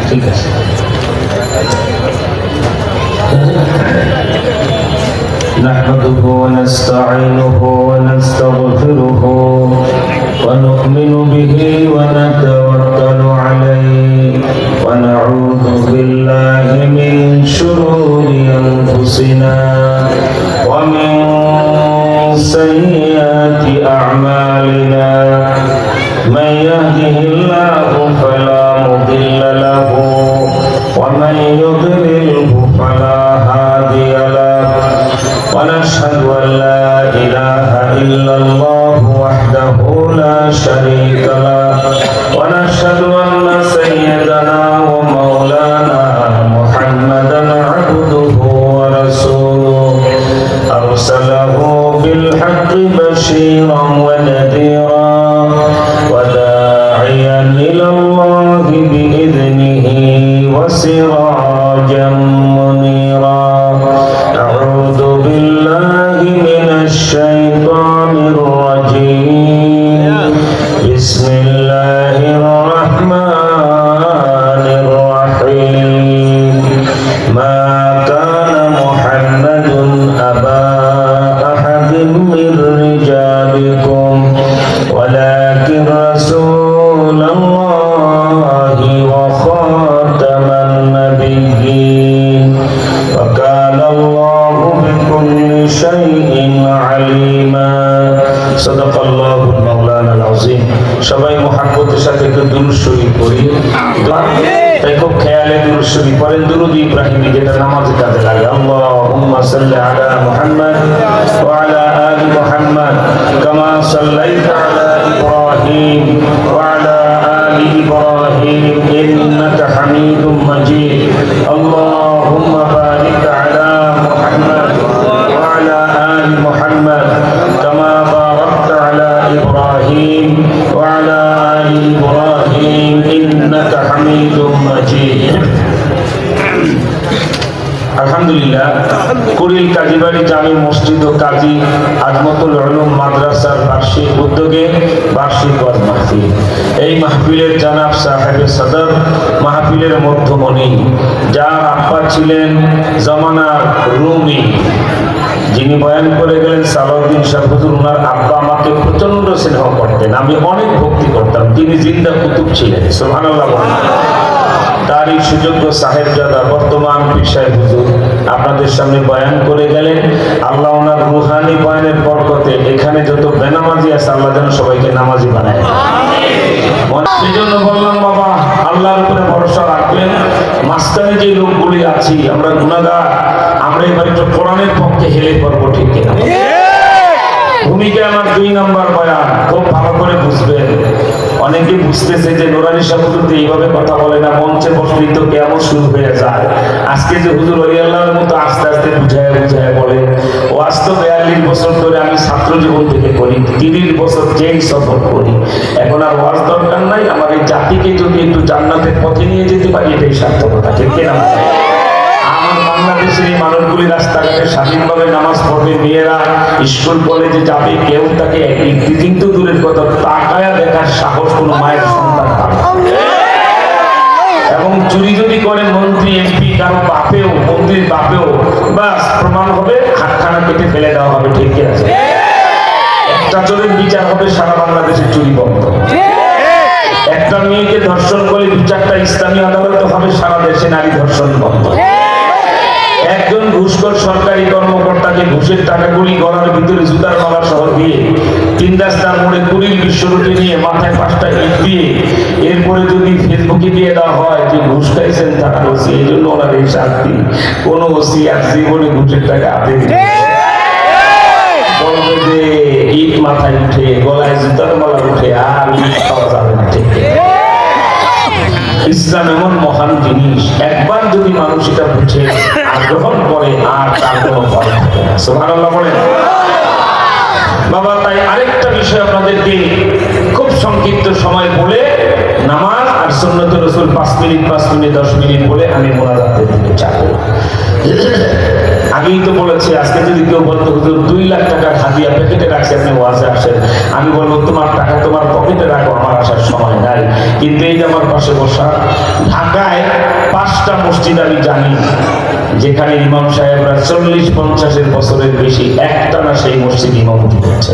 ঠিক আছে। نحمده ونستعينه ونستغفره ونؤمن به ونتوكل عليه ونعوذ بالله من شرور أنفسنا ومن سيئات أعمالنا من يهده الله فلا مضل له ومن يضلله فلا هادي له ونشهد أن لا إله إلا الله وحده لا شريك له ونشهد أن سيدنا ومولانا محمدا عبده ورسوله أرسله بالحق بشيرا ونذيرا وداعيا إلى الله بإذنه وسراجا منيرا. أعوذ بالله من الشيطان الرجيم. بسم الله الرحمن الرحيم. ما كان محمد أبا أحد من رجالكم ولكن رسول الله وخاتم النبيين وكان الله بكل شيء عليما. صدق الله المولانا العظيم. সবাই মুহাব্বতের সাথে একটু দুরূদ শরীফ পড়ি। তাই খুব খেয়ালে দুরূদ শরীফ পড়েন, দুরূদ ইব্রাহিমি, যেটা নামাজে কাজে লাগে। আল্লাহুম্মা সাল্লি আলা মুহাম্মাদ ওয়া আলা আলি মুহাম্মাদ কামা সাল্লাইতা আলা ইব্রাহিম ওয়া আলা আলি ইব্রাহিম ইন্নাকা হামিদুম মাজিদ। আল্লাহুম্মা বারিক আলা মুহাম্মাদ ওয়া আলা আলি মুহাম্মাদ কামা বারাকতা আলা ইব্রাহিম ওয়া আলা আলি ইব্রাহিম ইন্নাকা হামিদুম মাজিদ। আলহামদুলিল্লাহ, কুড়িল কাজীবাড়ি জামি মসজিদ ও কাজী আজমতুল উলুম মাদ্রাসার বার্ষিক উদ্যোগে বার্ষিক ওয়াজ মাহফিল। এই মাহফিলের জানাব সাহেবে সদর, মাহফিলের মধ্যমণি, যার আব্বা ছিলেন জমানার রুমি, যিনি বয়ান করে গেলেন সালাউদ্দিন শাহ হুজুর। ওনার আব্বা আমাকে প্রচন্ড স্নেহ করতেন, আমি অনেক ভক্তি করতাম। তিনি জিন্দা কুতুব ছিলেন, সুবহানাল্লাহ। তারই সুযোগ্য সাহেবজাদা বর্তমান পীর সাহেব হুজুর আপনাদের সামনে বয়ান করে গেলেন। আল্লাহ ওনার রুহানি বয়ানের বরকতে এখানে যত বেনামাজি আছে আল্লাহ যেন সবাইকে নামাজি বানায়। সেই জন্য বললাম, বাবা আল্লাহর উপরে ভরসা রাখবেন। মাঝখানে যে লোকগুলি আছি আমরা গুনাহগার, আমরা এবার একটু কোরআনের পক্ষে হেলে পড়বো, ঠিক কিনা? ভূমিকা আমার 2 নম্বর বয়ান, খুব ভালো করে বুঝবেন। অনেকে বুঝতেছে যে নুরানি সাহেব হুজুর এইভাবে কথা বলে না, মঞ্চে বসলেই তো কেমন শুরু হয়ে যায়। আজকে যে হুজুর ওলি আল্লাহর মতো আস্তে আস্তে বুঝায় বুঝায় বলে, ওয়াজ তো 42 বছর ধরে আমি ছাত্র জীবন থেকে করি, 30 বছর চেঞ্জ সফর করি। এখন আর ওয়াজ দরকার নাই। আমার এই জাতিকে যদি একটু জান্নাতের পথে নিয়ে যেতে পারি, এটাই সার্থকতা, ঠিক কিনা? আমার বাংলাদেশের এই মানুষগুলি রাস্তাঘাটে স্বাধীনভাবে নামাজ পড়বে, মেয়েরা স্কুল কলেজে যাবে, কেউ তাকে কিন্তু দূরের কথা তাকায়া দেখার সাহস কোনো মায়ের সন্তান পাবে। এবং চুরি যদি করে মন্ত্রী এমপি কারো বাপেও, মন্ত্রীর বাপেও, বাস প্রমাণ হবে, হাতখানা কেটে ফেলে দেওয়া হবে, ঠিক আছে? একটা চোরের বিচার হবে, সারা বাংলাদেশের চুরি বন্ধ। একটা মেয়েকে ধর্ষণ করে বিচারটা ইসলামী আদালতে হবে, সারা দেশে নারী ধর্ষণ বন্ধ। একজন ঘুষখোর সরকারি কর্মকর্তাকে ঘুষের টাকাগুলি গলার ভিতরে জুতার মালা সহ দিয়ে 3 রাস্তার মোড়ে কুড়িল বিশ্বরুটি নিয়ে মাথায় 5টা ইট দিয়ে এরপরে যদি ফেসবুকে দিয়ে দেওয়া হয় যে ঘুষ খাইছেন তারা ওসি, এই জন্য ওনার এই শাস্তি। কোন ওসি আর জীবনে ঘুষের টাকা হাতে বলবে যে ইট মাথায় উঠে, গলায় জুতার মালা উঠে, আর ইট খাওয়া যাবে না, ঠিক? ইসলাম এমন মহান জিনিস, একবার যদি মানুষ এটা বুঝে আর গ্রহণ করে, আর তার কোনো ভয় থাকে না। সুবহানাল্লাহ বলেন। বাবা, তাই আরেকটা বিষয় আপনাদেরকে খুব সংক্ষিপ্ত সময় বলে, নামাজ আর সুন্নতে রাসূল 5 মিনিট 10 মিনিট বলে আমি মোনাজাতের দিকে যাব। আগেই তো বলেছি, আজকে যদি কেউ বলতো হুজুর 2 লাখ টাকার হাদিয়া প্যাকেটে রাখছে, আপনি ওয়াজে আসেন, আমি বলবো তোমার টাকা তোমার পকেটে রাখো, আমার আসার সময় নাই। কিন্তু এই যে আমার পাশে বসা, ঢাকায় 5টা মসজিদ আমি জানি যেখানে ইমাম সাহেবরা 40-50 বছরের বেশি একটানা সেই মসজিদ ইমামতি করছে।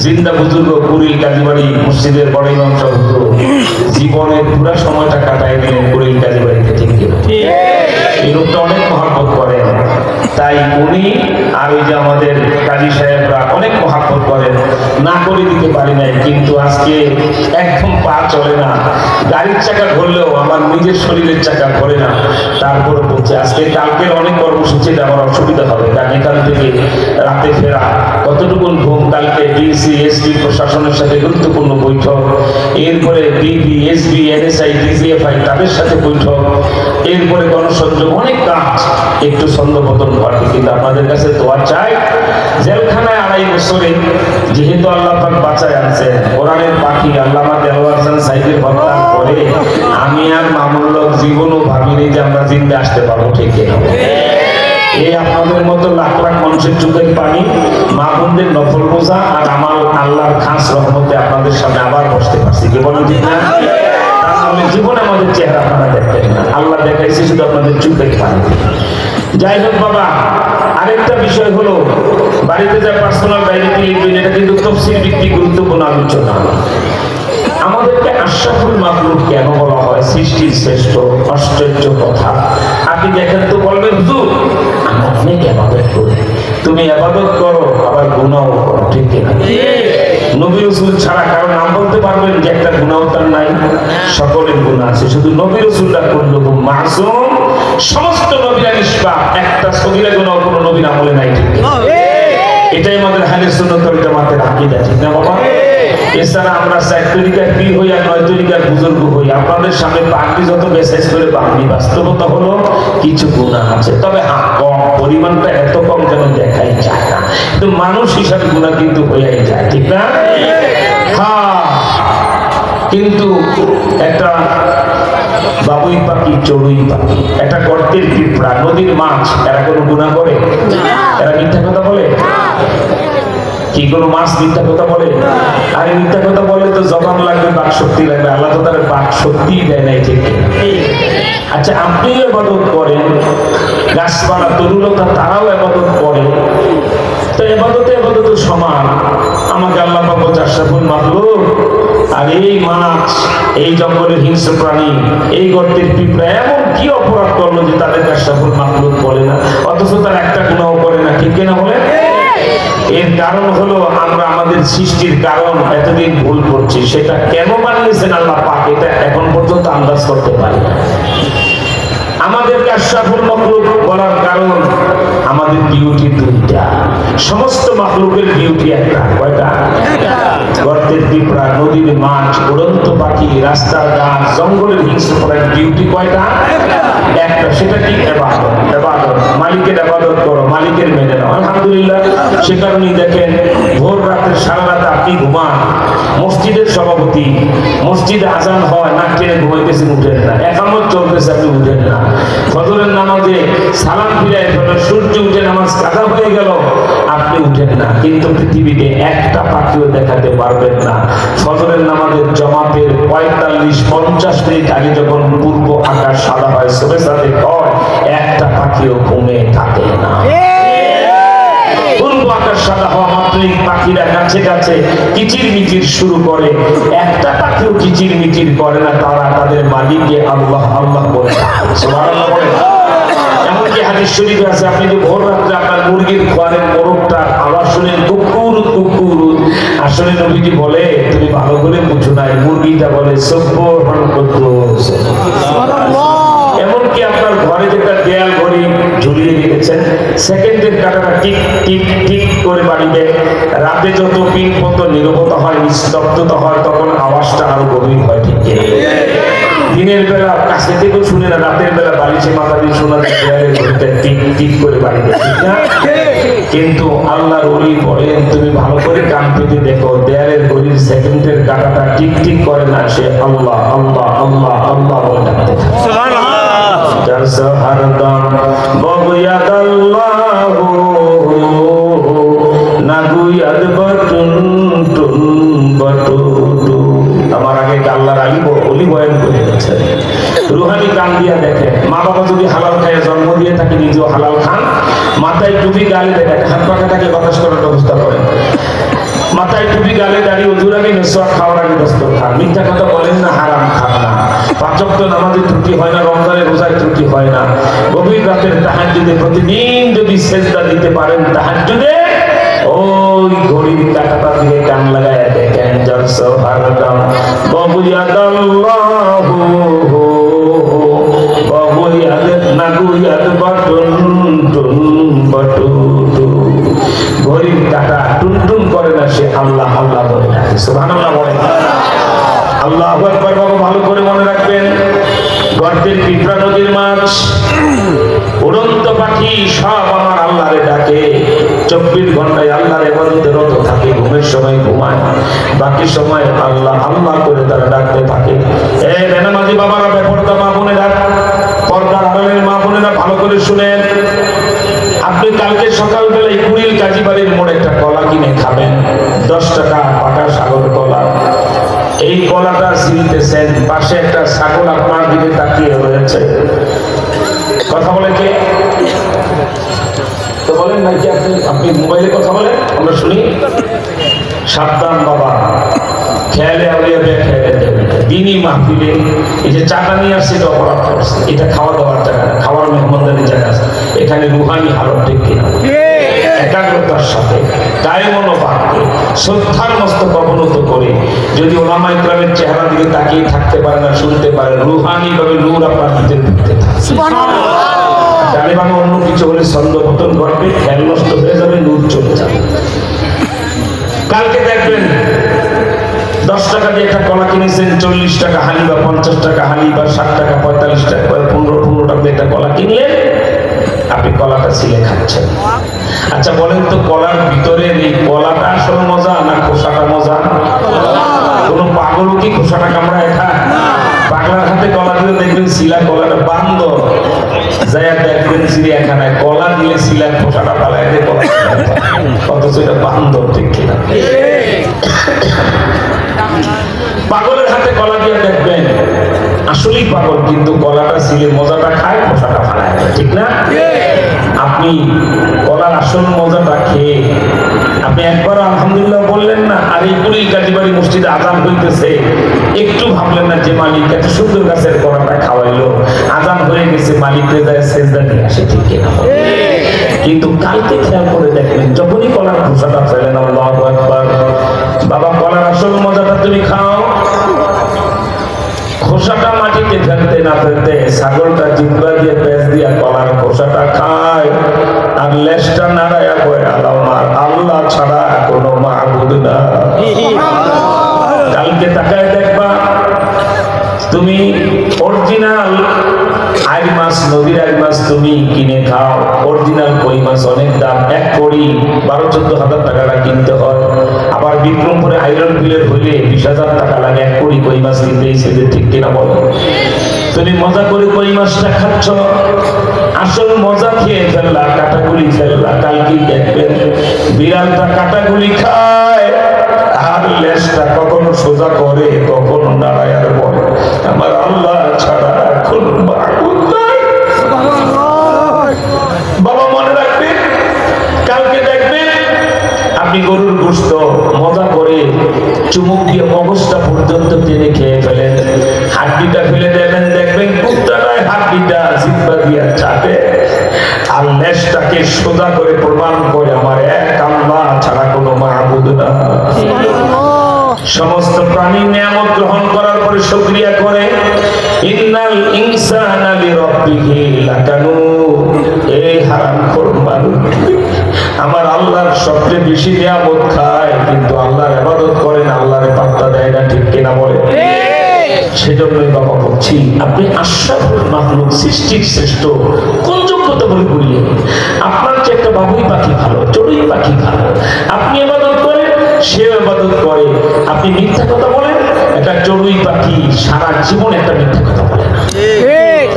জিন্দা বুজুর্গ কুড়িল কাজীবাড়ি মসজিদের বড় ইমাম সাহেব জীবনের পুরো সময়টা কাটায় দিলেন কুড়িল কাজীবাড়িতে, ঠিক কিনা? এই লোকটা অনেক মহাব্বত করেন, তাই উনি আর ওই যে আমাদের কাজী সাহেবরা অনেক মহাব্বত করেন, না করে দিতে পারি নাই। কিন্তু আজকে একদম পা চলে না, গাড়ির চাকা ঘুরলেও আমার নিজের শরীরের চাকা ঘোরে না। তারপরে বলছে আজকে কালকের অনেক কর্মসূচিতে আমার অসুবিধা হবে, কারণ এখান থেকে রাতে ফেরা, কতটুকু ঘুম, কালকে ডিসি এসপি প্রশাসনের সাথে গুরুত্বপূর্ণ বৈঠক, এরপরে বিবি এসবি এনএসআই ডিজিএফআই তাদের সাথে বৈঠক, এরপরে গণসংযোগ, অনেক কাজ, একটু ছন্দপতন ঘটে। কিন্তু আপনাদের কাছে দোয়া চাই, জেলখানায় 2.5 বছরে যেহেতু আল্লাহ পাক বাঁচায় আনছেন, কোরআনের পাখি আল্লামা দেওয়ার হোসেন সাইদের হত্যার পরে আমি আর মামুনুল জীবনও ভাবিনি যে আমরা জিন্দা আসতে পারবো, ঠিক কিনা? এই আপনাদের মতো লাখ লাখ মানুষের চোখের পানি, মা বোনদের নফল বোঝা, আর আমার আল্লাহর খাস রহমতে আপনাদের সামনে আবার বসতে পারছি, কি বলেন ঠিক না? তাহলে জীবনে আমাদের চেহারা আপনারা দেখবেন না, আল্লাহ দেখাইছে শুধু আপনাদের চোখের পানি। যাই হোক বাবা, আরেকটা বিষয় হলো, বাড়িতে যা পার্সোনাল ডায়েরি লিখবেন, এটা কিন্তু তফসিল ভিত্তিক গুরুত্বপূর্ণ আলোচনা। আমাদেরকে আশরাফুল মাখলুক কেন বলা হয়? সৃষ্টির শ্রেষ্ঠ, আশ্চর্য কথা। আপনি দেখেন তো বলবেন হুজুর আমরা অনেক ইবাদত করি, তুমি ইবাদত করো আবার গুনাহ করো, ঠিক কিনা? নবী রাসূল ছাড়া কারো নাম বলতে পারবেন যে একটা গুনাহ তার নাই? সকলের গুনাহ আছে, শুধু নবী রাসূলরা কুল্লুহুম মাসুম, সমস্ত নবীরা নিষ্পাপ, একটা সগীরা গুনাহ কোনো নবীর আমলে নাই, ঠিক কিনা? এটাই আমাদের আহলে সুন্নাত ওয়াল জামাতের আকীদা, ঠিক না বাবা? এছাড়া আমরা 4 তরিকার পীর হই আর 9 তরিকার বুজুর্গ হই, আপনাদের সামনে পাগড়ি যত মেসেজ করে পাগড়ি, বাস্তবতা হলো কিছু গুনাহ আছে, তবে কম, পরিমাণটা এত কম যেন দেখাই যায় না, কিন্তু মানুষ হিসাবে গুনাহ কিন্তু হয়েই যায়, ঠিক না? হ্যাঁ, কিন্তু একটা বাবুই পাখি, চড়ুই পাখি, একটা গর্তের পিঁপড়া, নদীর মাছ, এরা কোনো গুনাহ করে? এরা মিথ্যা কথা বলে? কি কোনো মাছ মিথ্যা কথা বলে? আরে মিথ্যা কথা বলে তো জবান লাগবে, বাক শক্তি লাগবে, আল্লাহ তো তার বাক শক্তি দেয় নাই, ঠিক? আচ্ছা, আপনি ইবাদত করেন, গাছপালা তরুলতা তারাও ইবাদত করে, তো ইবাদতে সমান। আমাকে আল্লাহ পাক বলছে আশরাফুল মাখলুক, আর এই মাছ, এই জঙ্গলের হিংস্র প্রাণী, এই গর্তের পিঁপড়া এমন কি অপরাধ করলো যে তাদেরকে আশরাফুল মাখলুক বলে না, অথচ তার একটা গুনাহ করে না, ঠিক কিনা বলে? এর কারণ হলো আমরা আমাদের সৃষ্টির কারণ এতদিন ভুল করছি, সেটা কেন বানিয়েছেন আল্লাহ পাক এটা এখন পর্যন্ত আন্দাজ করতে পারি না। আমাদেরকে আশরাফুল মাখলুক বলার কারণ আমাদের ডিউটি দুইটা, সমস্ত মাখলুকের ডিউটি একটা। কয়টা? গর্তের পিঁপড়া, নদীর মাছ, উড়ন্ত পাখি, রাস্তার গাছ, জঙ্গলের হিংস্র প্রাণীর ডিউটি কয়টা? একটা। সেটা কি? ইবাদত। ইবাদত, মালিকের ইবাদত করো, মালিকের মেনে নাও, আলহামদুলিল্লাহ। সে কারণেই দেখেন ভোর রাতে, সারা রাত আপনি ঘুমান, মসজিদের সভাপতি, মসজিদে আজান হয়, নাক টেনে ঘুমাইতেছেন, উঠেন না, একামত চলতেছে, আপনি উঠেন না, ফজরের নামাজে সালাম ফিরায় ফেলেন, সূর্য উঠে নামাজ কাজা হয়ে গেল, আপনি উঠেন না। কিন্তু পৃথিবীতে একটা পাখিও দেখাতে পারবেন না ফজরের নামাজের জমাতের 45-50 মিনিট আগে যখন পূর্ব আকাশ সাদা হয়, সবে সাথে হয়, একটা পাখিও ঘুমে থাকে না। পূর্ব আকাশ সাদা হওয়া মাত্রই পাখিরা কাছে কাছে কিচির মিচির শুরু করে, একটা পাখিও কিচির মিচির করে না, তারা তাদের মালিককে আল্লাহ আল্লাহ বলে, সুবহানাল্লাহ বলে। এমনকি হাদিস শরীফে আছে, আপনি যে ভোর রাত্রে আপনার মুরগির খোয়ারের মোরগটার আওয়াজ শুনেন কুকুর কুকুর, আসলে নবীজি বলে তুমি ভালো করে বুঝো নাই, মুরগিটা বলে সুবহান কুদ্দুস। এমনকি আপনার ঘরে যেটা দেয়াল ঘড়ি ঝুলিয়ে রেখেছেন, সেকেন্ডের কাঁটাটা টিক টিক টিক করে বাড়িবে, রাতে যত পিন পত নীরবতা হয়, নিস্তব্ধতা হয়, তখন আওয়াজটা আরো গভীর হয়, ঠিক কি? দিনের বেলা কাছে থেকেও শুনে না, রাতের বেলা বালিশে মাথা দিয়ে শোনা যায় দেয়ালের ঘড়িটা টিক টিক করে বাড়িবে, ঠিক না? কিন্তু আল্লাহর ওলি বলেন তুমি ভালো করে কান পেতে দেখো, দেয়ালের ঘড়ির সেকেন্ডের কাঁটাটা টিক টিক করে না, সে আল্লাহ আল্লাহ আল্লাহ আল্লাহ বলে ডাকতে থাকে। সুবহানাল্লাহ। নাগুয়াদ বাটুন টুন বাটুটু। আমার আগে আল্লাহর অলি বয়ান করে গেছে, রুহানি গান দিয়া দেখে। মা বাবা যদি হালাল খায় জন্ম দিয়ে থাকে, নিজেও হালাল খান, মাথায় টুপি গালে দেখে, হাত পাখা থাকে বাতাস করার ব্যবস্থা করেন, মাথায় টুপি গালে দাঁড়িয়ে ওজুর আগে মেসওয়াক খাওয়ার আগে দস্তর খান, মিথ্যা কথা বলেন না, হারাম খান না, পাঁচ ওয়াক্ত নামাজে ত্রুটি হয় না, রমজানের রোজায় ত্রুটি হয় না, গভীর রাতের তাহাজ্জুদে প্রতিদিন যদি সেজদা দিতে পারেন, তাহাজ্জুদে ওই ঘড়ির কাঁটাটা দিকে কান লাগায় দেখেন, জলসা হারদাম বাবুয়াদাল্লাহু বাবুয়াদ নাগুয়াদ বাটুন টুন বাটুটু। ঘড়ির কাঁটা টুনটুন করে না, সে আল্লাহ আল্লাহ বলে না। সুবহানাল্লাহ বলেন। আল্লাহু আকবার। বাবা ভালো করে মনে রাখবেন, গর্তের পিঁপড়া, নদীর মাছ, উড়ন্ত পাখি সব আমার আল্লাহরে ডাকে। 24 ঘন্টায় আল্লাহর ইবাদতে রত থাকে, ঘুমের সময় ঘুমায়, বাকি সময় আল্লাহ আল্লাহ করে তারা ডাকতে থাকে। এই বেনামাজি বাবারা, বেপরদা মা বোনেরা, পর্দার আড়ালের মা বোনেরা, ভালো করে শুনেন। আপনি কালকে সকালবেলায় কুড়িল কাজীবাড়ির মোড়ে একটা কলা কিনে খাবেন, 10 টাকা পাকা সাগর কলা। এই কলাটা ছিলতেছেন, পাশে একটা ছাগল আপনার দিকে তাকিয়ে রয়েছে। কথা বলে কে? তো বলেন নাকি আপনি মোবাইলে কথা বলেন, আমরা শুনি। সাবধান বাবা, খেয়ালে আউলিয়া বে খেয়ালে দিনই মাহফিলে এই যে চাটা নিয়ে আসছে, এটা অপরাধ করছে। এটা খাওয়া দাওয়ার জায়গা না, খাওয়ার মেহমানদারির জায়গা আছে। এখানে রুহানি হালত ঠিক কিনা, একাগ্রতার সাথে গায়ে মনোভাবকে শ্রদ্ধার মস্তক অবনত করে যদি ওলামা ইকরামের চেহারা দিকে তাকিয়ে থাকতে পারে না, শুনতে পারে, রুহানি ভাবে নূর আপনার ভিতরে ঢুকতে থাকে। জানে বাবা, অন্য কিছু হলে ছন্দ পতন ঘটবে, খেয়াল নষ্ট হয়ে যাবে, নূর চলে যাবে। কালকে দেখবেন 10 টাকা দিয়ে একটা কলা কিনেছেন, 40 টাকা হালি বা 50 টাকা হালি বা 60 টাকা 45 টাকা 15 টাকা দিয়ে একটা কলা কিনলেন, আপনি কলাটা ছিলে খাচ্ছেন। আচ্ছা বলেন তো, কলার ভিতরে এই কলাটা আসল মজা না খোসাটা মজা? কোন পাগল কি খোসাটা কামড়ায় খায়? পাগলার হাতে কলা দিলে দেখবেন শিলা কলাটা বান্দর যায়, দেখবেন চিড়িয়াখানায় কলা দিলে শিলা খোসাটা পালায় দিয়ে কলা, অথচ এটা বান্দর, ঠিক কিনা? পাগলের হাতে কলা দিয়ে দেখবেন আসলেই পাগল, কিন্তু কলাটা ছিলে মজাটা খায়, খোসাটা ফালায়, ঠিক না? আপনি কলার আসল মজাটা খেয়ে আপনি একবার আলহামদুলিল্লাহ বললেন না, আর এই কুড়িল কাজীবাড়ি মসজিদে আজান হইতেছে, একটু ভাবলেন না যে মালিক এত সুন্দর গাছের কলাটা খাওয়াইলো, আজান হয়ে গেছে, মালিককে যায় সেজদা নিয়ে আসে, ঠিক কিনা? কিন্তু কালকে খেয়াল করে দেখবেন, যখনই কলার খোসাটা ফেলেন, আল্লাহু আকবার, বাবা কলার আসল মজাটা তুমি খাও। খোসাটা মাটিতে ফেলতে না ফেলতে ছাগলটা জিহ্বা দিয়ে পেঁচ দিয়া কলার খোসাটা খায়, আর লেজটা নাড়ায়া কয়, আমার আল্লাহ ছাড়া কোনো মাবুদ না। কালকে তাকায় দেখবা, তুমি অরিজিনাল আইড় মাছ, নদীর আইড় মাছ তুমি কিনে খাও, অরিজিনাল কই মাছ অনেক দাম, 1 কোটি 12-14 হাজার টাকা কিনতে হয়। আবার বিক্রমপুরে আইরন বিলের হইলে 20,000 টাকা লাগে 1 কোটি কই মাছ কিনতে, সেটা ঠিক কিনা বলো? তুমি মজা করে কই মাছটা খাচ্ছ, আসল মজা খেয়ে ফেললা, কাটাগুলি ফেললা। কালকে দেখবেন বিড়ালটা কাটাগুলি খায়, আর লেজটা কখনো সোজা করে, কখনো নাড়ায়, আর বলে, আমার আল্লাহ ছাড়া কোনো মাবুদ নাই। বাবা মনে রাখবেন, কালকে দেখবেন আপনি গরুর গোশত মজা করে চুমুক দিয়ে মগজটা পর্যন্ত টেনে খেয়ে ফেলেন, হাড্ডিটা ফেলে দেবেন, দেখবেন কুত্তাটায় হাড্ডিটা জিহ্বা দিয়ে চাটে, আর লেজটাকে সোজা করে প্রমাণ করে, আমার এক আল্লাহ ছাড়া কোনো মাবুদ না। সমস্ত প্রাণী নিয়ামত গ্রহণ করার পরে শুকরিয়া করে, ইন্নাল ইনসানা লিরাব্বিহি লাকানুদ। এই হারামখোর মানুষ আমার আল্লাহর সবচেয়ে বেশি নিয়ামত খায়, কিন্তু আল্লাহর ইবাদত করে না, আল্লাহরে পাত্তা দেয় না, ঠিক কিনা বলে? সেজন্যই বাবা বলছি, আপনি আশরাফুল মাখলুক, সৃষ্টির শ্রেষ্ঠ, কোন যোগ্যতা বলে বললেন? আপনার যে একটা বাবুই পাখি ভালো, চড়ুই পাখি ভালো, আপনি ইবাদত করেন, সেও ইবাদত করে। আপনি মিথ্যা কথা বলেন, একটা চড়ুই পাখি সারা জীবন একটা মিথ্যা কথা বলে না,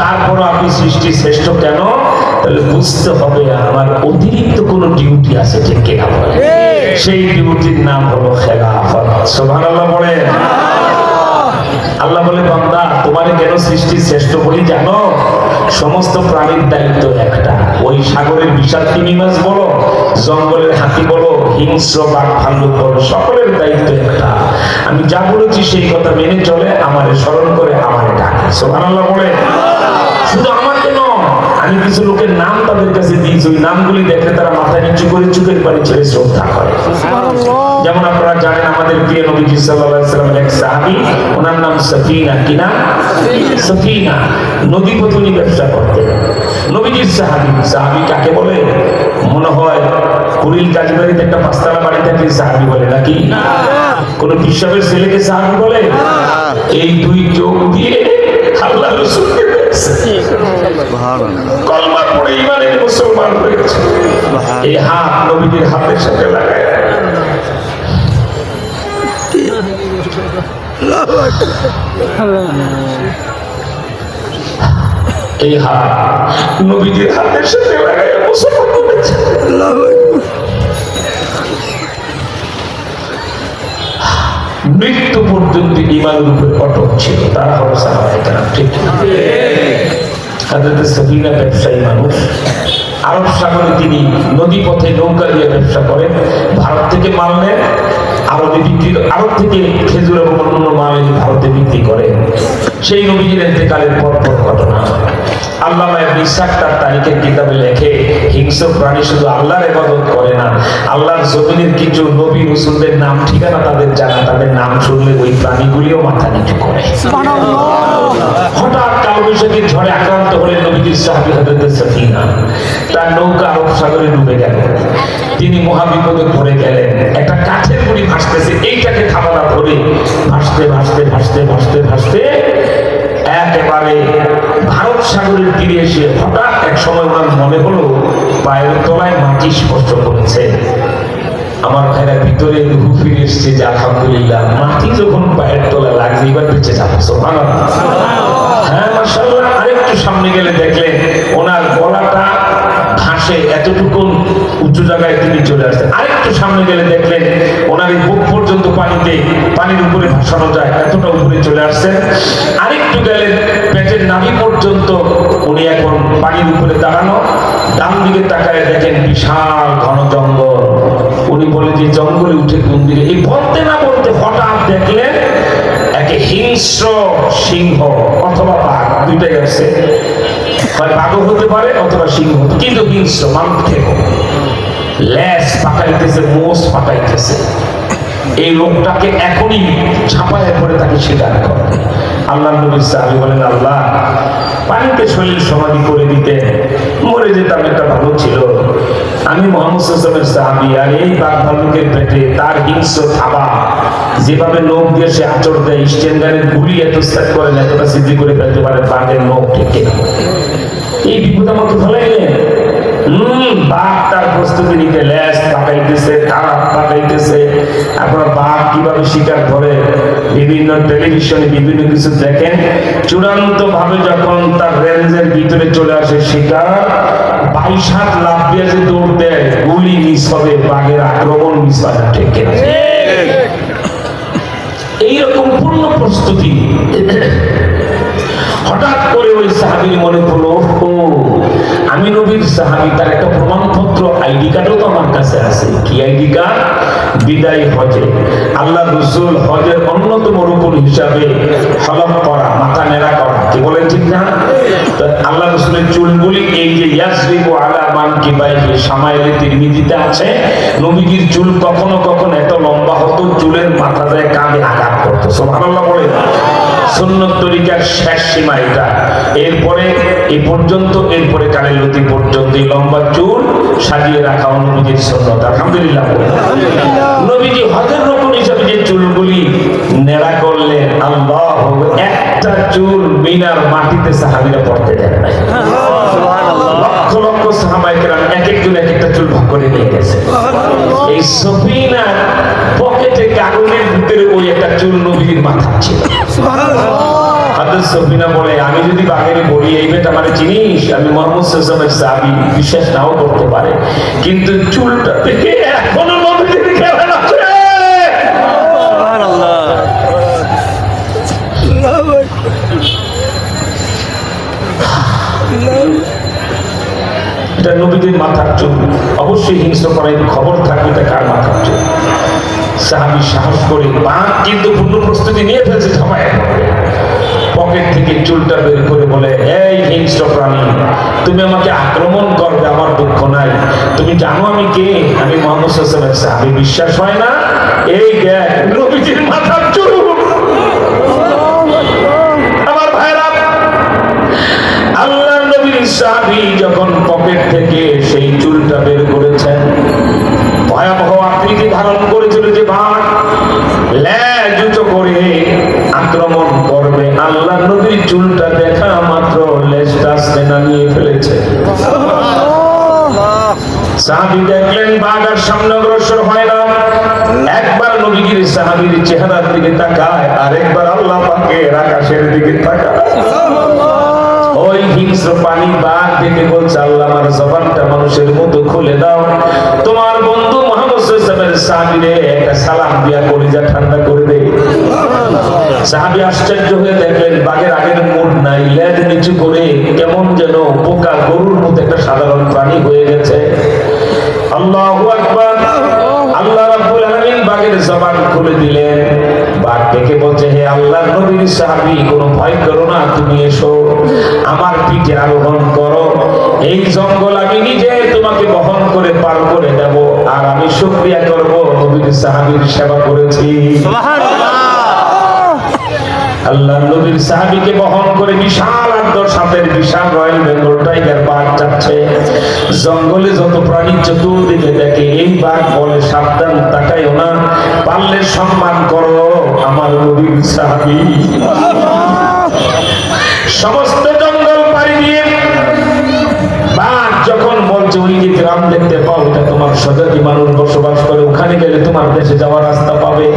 তারপরও আপনি সৃষ্টির শ্রেষ্ঠ কেন? তাহলে বুঝতে হবে আমার অতিরিক্ত কোনো ডিউটি আছে, ঠিক কিনা বলে? সেই ডিউটির নাম হলো খেলাফত। সুবহানাল্লাহ বলেন। আল্লাহ বলে, বান্দা তোমারে কেন সৃষ্টি শ্রেষ্ঠ বলি জানো? সমস্ত প্রাণীর দায়িত্ব একটা। ওই সাগরের বিশাল তিমি মাছ বলো, জঙ্গলের হাতি বলো, হিংস্র বাঘ ভাল্লুক বলো, সকলের দায়িত্ব একটা। আমি যা বলেছি সেই কথা মেনে চলে, আমারে স্মরণ করে আমারে ডাকে। সুবহানাল্লাহ বলে। শুধু আমাকে নয়, আমি কিছু লোকের নাম তাদের কাছে দিয়েছি, ওই নামগুলি দেখলে তারা মাথা নিচু করে চোখের পানি ছেড়ে শ্রদ্ধা করে। যেমন আপনারা জানেন, আমাদের প্রিয় নবীজি সাল্লাল্লাহু আলাইহি ওয়াসাল্লামের এক সাহাবী, ওনার নাম সফিনা। কি নাম? সফিনা। নদী পথে উনি ব্যবসা করতেন। নবীজির সাহাবী। সাহাবী কাকে বলে? মনে হয় কুড়িল কাজীবাড়িতে একটা পাঁচতলা বাড়ি থাকলে সাহাবী বলে নাকি? কোন পিসাবের ছেলেকে সাহাবী বলে? এই দুই চোখ দিয়ে আল্লাহ রাসূলকে কলমা পড়ে ইমানের মুসলমান হয়েছে। এই হাত নবীজির হাতের সাথে লাগায়। এই হাত নবীজির হাতের সাথে লাগায় মুসলমান হয়েছে। মৃত্যু পর্যন্ত ইমানের উপর অটল ছিল। তারা হলো সাহাবায়ে কেরাম। ঠিক হযরত সফিনা ব্যবসায়ী মানুষ। আরব সাগরে তিনি নদী পথে নৌকা দিয়ে ব্যবসা করেন। ভারত থেকে মাল নেন, আরব থেকে খেজুর এবং অন্যান্য মাল এনে ভারতে বিক্রি করেন। সেই নবীজির ইন্তেকালের পর ঘটনা। আল্লামা ইবনে ইসহাক তার তারিখের কিতাবে লেখে, হিংস্র প্রাণী শুধু আল্লাহর ইবাদত করে না, আল্লাহর জমিনের কিছু নবী রাসূলদের নাম ঠিকানা তাদের জানা, তাদের নাম শুনলে ওই প্রাণীগুলিও মাথা নিচু করে। হঠাৎ কালো বৈশাখীর ঝড়ে আক্রান্ত হলেন নবীজির সাহাবী হযরত সফিনা। তার নৌকা আরব সাগরে ডুবে গেল। তিনি মহাবিপদে পড়ে গেলেন। একটা কাঠের গুঁড়ি ভাসতেছে, এইটাকে থামানা ধরে ভাসতে ভাসতে ভাসতে ভাসতে ভাসতে একেবারে ভারত সাগরের তীরে এসে হঠাৎ এক সময় ওনার মনে হলো পায়ের তলায় মাটি স্পর্শ করেছে। আমার ভাইরা ভিতরে রূহ ফিরে এসছে যে আলহামদুলিল্লাহ, মাটি যখন পায়ের তলায় লাগছে এবার বেঁচে যাবো। সুবহানাল্লাহ। হ্যাঁ মাশাআল্লাহ। আরেকটু সামনে গেলে দেখলেন ওনার গলাটা ভাসে, এতটুকু উঁচু জায়গায় তিনি চলে আসছেন। আরেকটু সামনে গেলে দেখলেন ওনার এই বুক পর্যন্ত পানির উপরে ভাসানো যায়, এতটা উপরে চলে আসছেন। আরেকটু গেলেন পেটের নাভি পর্যন্ত উনি এখন পানির উপরে দাঁড়ানো। ডান দিকে তাকায় দেখেন বিশাল ঘন জঙ্গল। উনি বলে যে জঙ্গলে উঠে কোন দিকে, এই বলতে না বলতে হঠাৎ দেখলেন এক হিংস্র সিংহ অথবা বাঘ, দুইটাই আছে। হয় বাঘও হতে পারে অথবা সিংহ, কিন্তু হিংস্র, মানুষ খেকো, লেজ পাকাইতেছে, মোষ পাকাইতেছে। এই লোকটাকে এখনই ঝাঁপায় পড়ে তাকে শিকার করে। আল্লাহ নবী সাহাবী বলেন, আল্লাহ পানিতে শরীর সমাধি করে দিতেন, মরে যেতাম, একটা ভালো ছিল। আমি মুহাম্মদ সাল্লাল্লাহু আলাইহি ওয়াসাল্লামের সাহাবী, আর এই বাঘ ভাল্লুকের পেটে তার হিংস্র থাবা, যেভাবে নখ দিয়ে সে আঁচড় দেয়, স্টেনগানের গুলি এত সেট করে না, এতটা সিদ্ধি করে ফেলতে পারে বাঘের নখ থেকে। এই বিপদ আমাকে ফেলাইলেন। বাঘ তার প্রস্তুতি নিতে লেজ পাকাইতেছে, তারা পাকাইতেছে। আপনার বাঘ কিভাবে শিকার করে বিভিন্ন টেলিভিশনে বিভিন্ন কিছু দেখেন। চূড়ান্ত ভাবে যখন তার রেঞ্জের ভিতরে চলে আসে শিকার, 22 হাত লাফ দিয়ে যে দৌড় দেয়, গুলি মিস হবে, বাঘের আক্রমণ মিস হয় না। ঠিক এইরকম পূর্ণ প্রস্তুতি। হঠাৎ করে ওই সাহাবীর মনে পড়লো, ও আমি নবীর সাহাবী, তার একটা প্রমাণপত্র আইডি কার্ডও তো আমার কাছে আছে। কি আইডি কার্ড? বিদায় হজে আল্লাহ রাসূল হজের অন্যতম রূপন হিসাবে হলক করা, মাথা নেড়া করা, কি বলেন ঠিক না? আল্লাহ রাসূলের চুলগুলি এই যে ইয়াসরিবু আলা মানকিবাইহি, শামাইলে তিরমিজিতে আছে, নবীজির চুল কখনো কখনো এত লম্বা হতো চুলের মাথা যায় কাঁধে আঘাত করতো। সুবহানাল্লাহ বলে। সুন্নত তরিকার শেষ সীমা এটা। এরপরে এই পর্যন্ত, এরপরে কানের লতি পর্যন্ত এই লম্বা চুল সাজিয়ে রাখা নবীজির সুন্নত। আলহামদুলিল্লাহ। নবীজি হজের রকম হিসাবে যে চুলগুলি নেড়া করলেন, আল্লাহ, একটা চুল মিনার মাটিতে সাহাবীরা পড়তে দেন নাই। লক্ষ লক্ষ সাহাবায়ে কেরাম এক একজন এক একটা চুল ভাগ করে নিয়ে গেছে। এই সফিনা পকেটে কাগজের ভিতরে ওই একটা চুল নবীর মাথা ছিল। হাদিস সফিনা বলে আমি যদি বাহিরে বলি এই বেটা মানে চিনিস আমি মুহাম্মদ সাল্লাল্লাহু আলাইহি ওয়াসাল্লামের সাহাবী, বিশ্বাস নাও করতে পারে, কিন্তু চুলটা থেকে এখনো নবীজির খেয়াল আছে। সুবহানাল্লাহ। এটা নবীদের মাথার চুল, অবশ্যই হিংস্র করার খবর থাকবে এটা কার মাথার চুল। সাহাবী সাহস করে বাঘ কিন্তু পূর্ণ প্রস্তুতি নিয়ে ফেলছে, ঝামায় পকেট থেকে চুলটা বের করে বলে, এই হিংস্র প্রাণী, তুমি আমাকে আক্রমণ করবে আমার দুঃখ নাই, তুমি জানো আমি কে? আমি মুহাম্মদ সাল্লাল্লাহু আলাইহি ওয়াসাল্লামের সাহাবী, বিশ্বাস হয় না? এই দেখ নবীজির মাথার চুল। আমার ভাইরা, আল্লাহর নবীর সাহাবী যখন পকেট থেকে সেই চুলটা বের করেছেন, ভয়াবহ আকৃতি ধারণ করেছিল যে বাঘ লেজ উঁচু করে আক্রমণ করবে, আল্লাহর নবীর চুলটা দেখা মাত্র লেজটা আস্তে নামিয়ে ফেলেছে। সাহাবী দেখলেন বাঘ আর সামনে অগ্রসর হয় না, একবার নবীর সাহাবীর চেহারার দিকে তাকায়, আরেকবার আল্লাহ পাকের আকাশের দিকে তাকায়। ওই হিংস্র পানি বাঘ দেখে বলছে, আল্লাহ আমার জবানটা মানুষের মতো খুলে দাও, তোমার বন্ধু মুহাম্মদ সাল্লাল্লাহু আলাইহি ওয়াসাল্লামের সাহাবীরে একটা সালাম দিয়া কলিজা ঠান্ডা করে দে। সাহাবী আশ্চর্য হয়ে দেখলেন বাঘের আগের মুড নাই, লেজ নিচু করে কেমন যেন পোকা গরুর মতো একটা সাধারণ প্রাণী হয়ে গেছে। আল্লাহু আকবার। আল্লাহ রাব্বুল আলামিন বাঘের জবান খুলে দিলেন। বাঘ ডেকে বলছে, হে আল্লাহর নবীর সাহাবী, কোনো ভয় করো না, তুমি এসো আমার পিঠে আরোহণ করো, এই জঙ্গল আমি নিজে তোমাকে বহন করে পার করে দেব, আর আমি শুকরিয়া করব নবীর সাহাবীর সেবা করেছি। সুবহানাল্লাহ। আল্লাহর নবীর সাহাবীকে বহন করে বিশাল 8-10 বিশাল রয়্যাল বেঙ্গল টাইগার বাঘ যাচ্ছে। জঙ্গলে যত প্রাণী চতুর্দিকে দেখে, এই বাঘ বলে, সাবধান, তাকাইও না, পারলে সম্মান করো আমার নবীর সাহাবী। সমস্ত জঙ্গল পাড়ি দিয়ে বাঘ যখন বলছে, ওই যে গ্রাম দেখতে পাও, ওটা তোমার স্বজাতি মানুষ বসবাস করে, ওখানে গেলে তোমার দেশে যাওয়ার রাস্তা পাবে।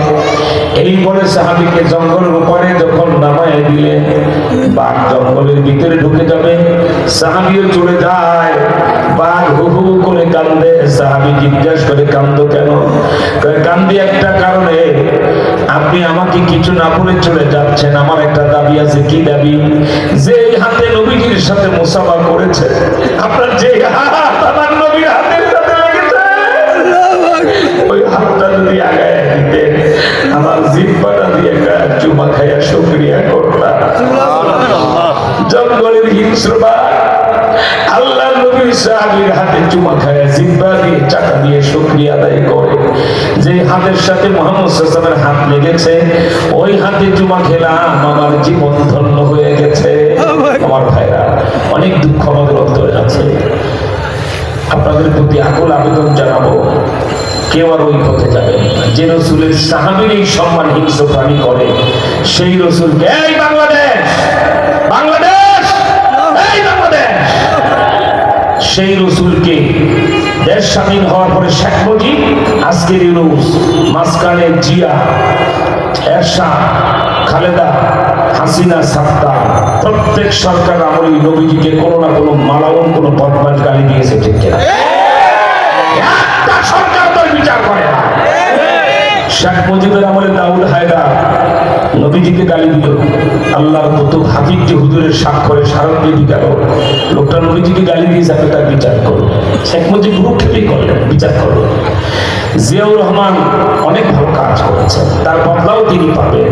এই বলে সাহাবীকে জঙ্গলের উপরে যখন নামায় দিলে, বাঘ জঙ্গলের ভিতরে ঢুকে যাবে, সাহাবীও চলে যায়। বাঘ হু হু করে কান্দে। সাহাবী জিজ্ঞাসা করে, কান্দো কেন? কান্দি একটা কারণে, আপনি আমাকে কিছু না বলে চলে যাচ্ছেন, আমার একটা দাবি আছে। কি দাবি? যে হাতে নবীজির সাথে মুসাফা করেছে, আপনার যে হাত আমার নবীর হাতের সাথে লেগেছে, ওই হাতটা যদি আগায় দিতেন, আমার জিহ্বাটা দিয়ে একটা চুমা খাইয়া শুকরিয়া করতাম। জঙ্গলের হিংস্র বাঘ আল্লাহর নবীর সাহাবীর হাতে চুমা খায়, জিহ্বা দিয়ে চাকা দিয়ে শুকরিয়া আদায় করে। যে হাতের সাথে মুহাম্মদ সাল্লাল্লাহু আলাইহি ওয়াসাল্লামের হাত লেগেছে, ওই হাতে চুমা খেলাম, আমার জীবন ধন্য হয়ে গেছে। আমার ভাইরা, অনেক দুঃখ আমাদের অন্তরে আছে, আপনাদের প্রতি আকুল আবেদন জানাবো, কেউ আর ওই পথে যাবে না। যে রসুলের সাহাবীর এই সম্মান হিংস্র প্রাণী করে, সেই রসুলকে, এই বাংলাদেশ, বাংলাদেশ, এই বাংলাদেশ, সেই রসুলকে দেশ স্বাধীন হওয়ার পরে শেখ মুজিব, আজকের ইউনূস, মাঝখানে জিয়া, এরশাদ, খালেদা, হাসিনা, সাত্তার, প্রত্যেক সরকার আমলেই নবীজিকে কোনো না কোনো মালাউন, কোনো বদমাশ গালি দিয়েছে, ঠিক কিনা? একটা সরকার তো বিচার করে না। শেখ মুজিবের আমলে দাউদ হায়দার নবীজিকে গালি দিল, আল্লাহর কুতুব হাফিজকে হুজুরের স্বাক্ষরে স্মারকলিপি গেল, লোকটা নবীজিকে গালি দিয়েছে, আপনি তার বিচার করুন। শেখ মুজিব ভ্রুক্ষেপই করলেন, বিচার করলেন। জিয়াউর রহমান অনেক ভালো কাজ করেছেন, তার বদলাও তিনি পাবেন।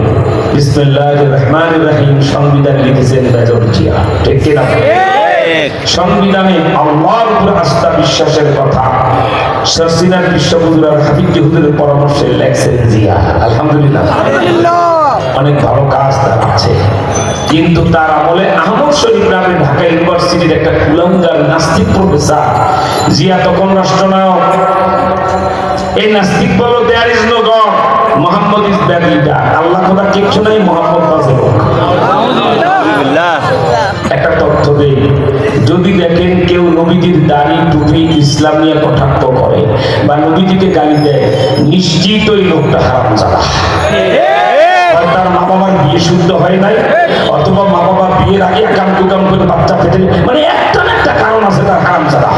বিসমিল্লাহির রহমানির রহিম সংবিধান লিখেছেন মেজর জিয়া, ঠিক কিনা? সংবিধানে আল্লাহর উপর আস্থা বিশ্বাসের কথা সরসিনার বিশ্ববুজুর হাফিজ হুজুরের পরামর্শে লেখছেন জিয়া। আলহামদুলিল্লাহ, অনেক ভালো কাজ তার আছে। কিন্তু তার আমলে আহমদ শরীফ নামে ঢাকা ইউনিভার্সিটির একটা কুলাঙ্গার নাস্তিক প্রফেসর, জিয়া তখন রাষ্ট্রনায়ক, এই নাস্তিক বলো, there is no god, Muhammad is the leader, Allah খোদা কিচ্ছু নাই, মুহাম্মদ বাজে। একটা তথ্য দেই, যদি দেখেন কেউ নবীজির দাড়ি, টুপি, ইসলাম নিয়ে কটাক্ষ করে বা নবীজিকে গালি দেয়, নিশ্চিত ওই লোকটা হারামজাদা। তার মা বাবার বিয়ে শুদ্ধ হয় নাই, অথবা মা বাবা বিয়ের আগে একাম কুকাম করে বাচ্চা পেটে, মানে একটা না একটা কারণ আছে তার হারামজাদা।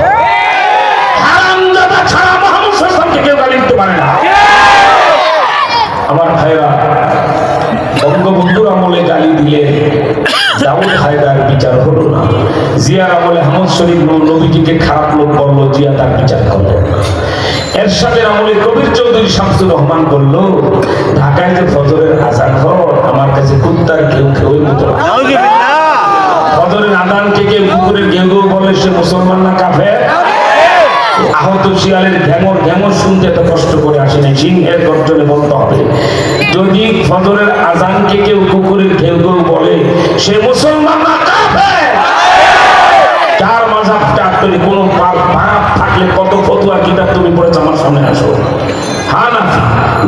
হারামজাদা ছাড়া মুহাম্মদ সাল্লাল্লাহু আলাইহি ওয়াসাল্লামকে কেউ গালি দিতে পারে না। আমার ভাইরা, বঙ্গবন্ধুর আমলে গালি দিলে দাউদ হায়দার বিচার হলো না, জিয়ার আমলে আহমদ শরীফ নবীজিকে খারাপ লোক বললো, জিয়া তার বিচার করলো। এরশাদের আমলে কবির চৌধুরী শামসুর রহমান করলো, ঢাকায় যে ফজরের আজান হয় আমার কাছে কুত্তার কেউ কেউ মতো, ফজরের আজানকে কেউ কুকুরের ঘেউ ঘেউ বলে সে মুসলমান না কাফের? আহত শিয়ালের ঘ্যাঙর ঘ্যাঙর শুনতে এত কষ্ট করে আসেনি, সিংহের গর্জনে বলতে হবে। যদি ফজরের আজানকে কেউ কুকুরের ঘেউ ঘেউ বলে সে মুসলমান না কাফের? চার মাযহাবটা তুমি কোন পাপ থাকলে কত ফতোয়া কিতাব তুমি পড়েছ আমার সামনে আসো। হানাফি,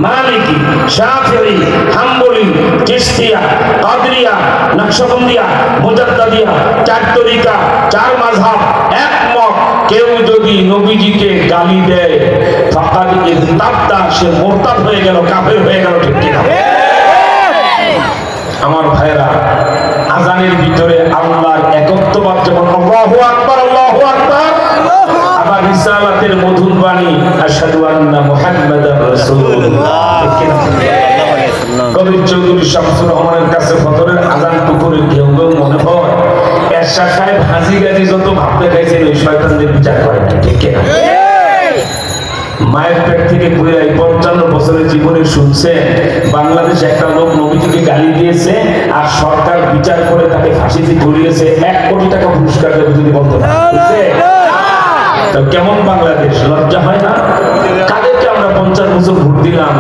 মালিকি, শাফিঈ, হাম্বলি, চিশতিয়া, কাদরিয়া, নকশবন্দিয়া, মুজাদ্দিদিয়া, চার তরিকা, চার মাযহাব একমত। কেউ যদি নবীজিকে গালি দেয় ফাকাদ ইরতাদা, সে মুরতাদ হয়ে গেল, কাফের হয়ে গেল, ঠিক কি না? আমার ভাইরা, আজানের ভিতরে আল্লাহর একত্ববাদ যেমন আল্লাহু আকবার আল্লাহু আকবার, আবার রিসালাতের মধুর বাণী আশহাদু আন্না মুহাম্মাদার রাসূলুল্লাহ। কবির চৌধুরী শামসুর রহমানের কাছে ফজরের আজান কুকুরের ঘেউ ঘেউ মনে হয়। এরশাদ সাহেব হাজি গাজি যত ভাবতে গাইছেন ওই শয়তানদের বিচার করে না, ঠিক কি না? মায়ের পেট থেকে 55 বছরের জীবনে শুনছে বাংলাদেশে একটা লোক নবীজিকে গালি দিয়েছে আর সরকার বিচার করে তাকে ফাঁসিতে ঝুলিয়েছে, 1 কোটি টাকা পুরস্কার দেবে যদি বলতে না। তো কেমন বাংলাদেশ? লজ্জা হয় না? কাদেরকে আমরা 50 বছর ভোট দিলাম,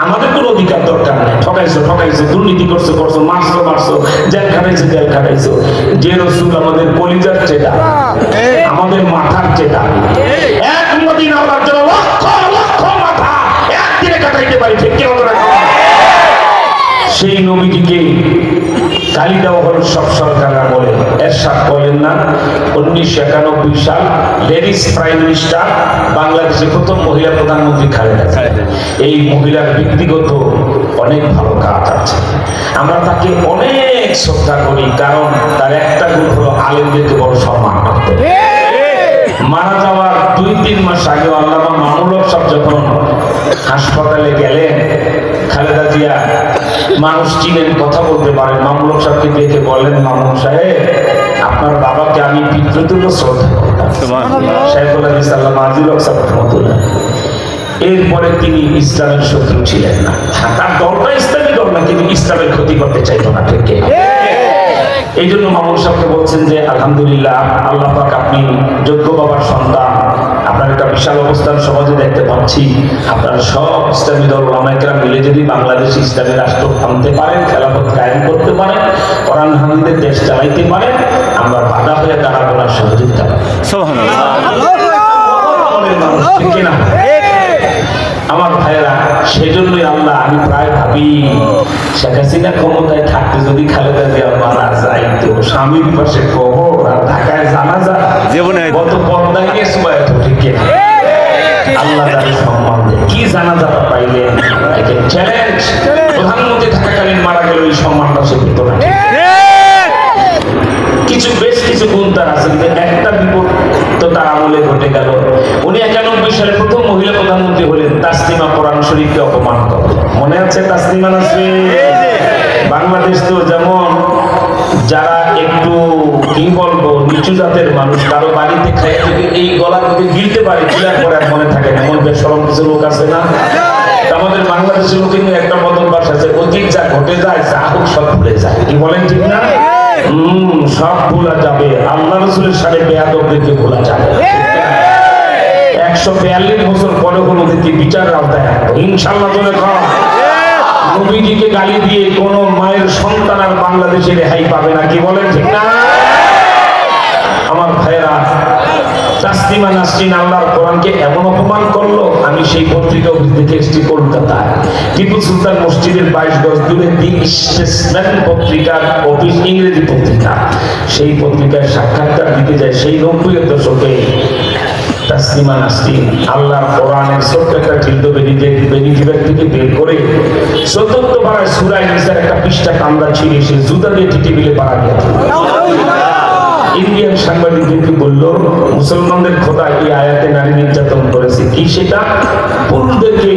আমাদের কোনো অধিকার দরকার নেই। ঠকাইছো ঠকাইছো, দুর্নীতি করছো করছো, মারছো মারছো, জেল খাটাইছো জেল খাটাইছো। যে রসুল আমাদের কলিজার চেতা, আমাদের মাথার চেতা, এক মদিনা ওঠার জন্য লক্ষ লক্ষ মাথা একদিনে কাটাইতে পারি, ঠিক কি না? সেই নবীজিকে গালি দেওয়া হল সব সরকাররা বলে। এরশাদ বলেন না 1991 সাল লেডিস প্রাইম মিনিস্টার, বাংলাদেশের প্রথম মহিলা প্রধানমন্ত্রী খালেদা জিয়া। এই মহিলার ব্যক্তিগত অনেক ভালো কাজ আছে, আমরা তাকে অনেক শ্রদ্ধা করি, কারণ তার একটা গুণ হলো আলেমদেরকে বড় সম্মান করতে। মারা যাওয়ার 2-3 মাস আগে আল্লামা মামুনুল হক সাহেব যখন হাসপাতালে গেলেন, খালেদা জিয়া মানুষ চিনেন, কথা বলতে পারেন, মামুনুল হক সাহেবকে দেখে বললেন, মামুনুল সাহেব আপনার বাবাকে আমি পিতৃতুল্য শ্রদ্ধা করতাম। শাইখুল হাদিস আল্লামা আজিজুল হক সাহেব রহমাতুল্লাহ। এরপরে তিনি ইসলামের শত্রু ছিলেন না, তার দলটা ইসলামী দল না, কিন্তু ইসলামের ক্ষতি করতে চাইতো না, ঠিক কি? এই জন্য মামুনুল সাহেবকে বলছেন যে আলহামদুলিল্লাহ, আল্লাহ পাক আপনি যোগ্য বাবার সন্তান, আপনার একটা বিশাল অবস্থান সমাজে দেখতে পাচ্ছি, আপনারা সব ইসলামী দল ওলামায়ে মিলে যদি বাংলাদেশ ইসলামী রাষ্ট্র আনতে পারেন, খেলাফত কায়েম করতে পারেন, কোরআন হাদিসের দেশ চালাইতে পারেন, আমরা বাধা হয়ে দাঁড়াবো না, সহযোগিতা করব। সুবহানাল্লাহ। ঠিক কি না? আমার ভাইয়েরা, সেজন্যই আল্লাহ, আমি প্রায় ভাবি শেখ হাসিনা ক্ষমতায় থাকতে যদি খালেদা জিয়া মারা যাইতো, স্বামীর পাশে কবর আর ঢাকায় জানাজা, কত পর্দায় গিয়ে সুবায়ত, ঠিক কি? আল্লাহ তাদের সম্মান দেয়। কি জানাজা পাইলেন? চ্যালেঞ্জ। প্রধানমন্ত্রী থাকাকালীন মারা গেল, এই সম্মানটা সে পেত না। বেশ কিছু গুণ তার আছে, কিন্তু একটা বিপদ তো তার আমলে ঘটে গেল। উনি 91 সালে প্রথম মহিলা প্রধানমন্ত্রী হলেন, তাসলিমা কোরআন শরীফকে অপমান করলেন। মনে আছে তাসলিমা নাসরিন? বাংলাদেশ তো যেমন যারা একটু কি বলবো নিচু জাতের মানুষ, কারো বাড়িতে খাই যদি এই গলার মধ্যে গিলতে পারে, গিলার পরে আর মনে থাকে না, এমন বেশরম কিছু লোক আছে না? আমাদের বাংলাদেশের লোক কিন্তু একটা মতন বাস আছে, অতীত যা ঘটে যায় যা হোক সব ভুলে যায়, কি বলেন ঠিক না? সব ভোলা যাবে, আল্লাহ রাসূলের সাথে বেয়াদবদেরকে ভোলা যাবে। 142 বছর পরে হলো ওদেরকে বিচারের আওতায় আনবো ইনশাআল্লাহ। বলে নবীজিকে গালি দিয়ে কোন মায়ের সন্তান আর বাংলাদেশে রেহাই পাবে না, কি বলেন ঠিক না? আমার ভাইয়েরা, তাসলিমা নাসরিন আল্লাহর কোরআনকে এমন অপমান করলো, আমি সেই পত্রিকা দেখে এসেছি কলকাতায়, টিপু সুলতান মসজিদের 22 গজ দূরে দি স্টেটসম্যান পত্রিকার অফিস, ইংরেজি পত্রিকা, সেই পত্রিকায় সাক্ষাৎকার দিতে যায় সেই 90-এর দশকে তাসলিমা নাসরিন আল্লাহর কোরআনের ছোট্ট একটা ঢিলদো বেরিয়ে থেকে বের করে চতুর্থ পাড়ায় সূরা নিসার একটা পৃষ্ঠা কান্দা ছিঁড়ে সে জুতা দিয়ে টেবিলে পাড়া দিয়ে ইন্ডিয়ান সাংবাদিকদেরকে বলল, মুসলমানদের খোদা এই আয়াতে নারী নির্যাতন করেছে। কি সেটা? পুরুষদেরকে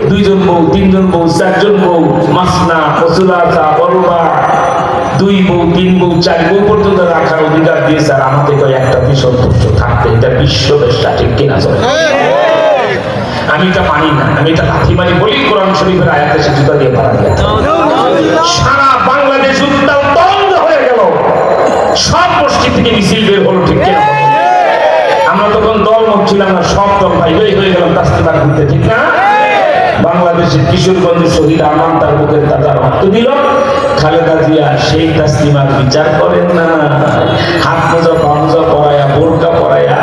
2 জন বউ, 3 জন বউ, 4 জন বউ, মাসনা, ওসুলাতা, বরবা, 2 বউ, 3 বউ, 4 বউ পর্যন্ত রাখার অধিকার দিয়েছে। আর আমাদের কয় একটাতে সন্তুষ্ট থাকতে। এটা বিশ্ব বেশটা, ঠিক কিনা? আমি এটা মানি না, আমি এটা লাথি মারি বলি কোরআন শরীফের আয়াতে সে জুতা দিয়ে পাড়া দিয়ে। সারা বাংলাদেশ উত্তাল বন্ধ হয়ে গেল, সব মসজিদ থেকে মিছিল বের হলো, ঠিক কিনা? আমরা তখন দলমত ছিলাম না, সব দল ভাই হয়ে গেলাম তাসলিমা ঘুরতে, ঠিক না? বাংলাদেশের কিশোরগঞ্জের শহীদ আরমান তার বুকের তাজা রক্ত দিল। খালেদা জিয়া সেই তাসলিমার বিচার করেন না, হাত মোজা পামজা পরায়া বোরকা পরায়া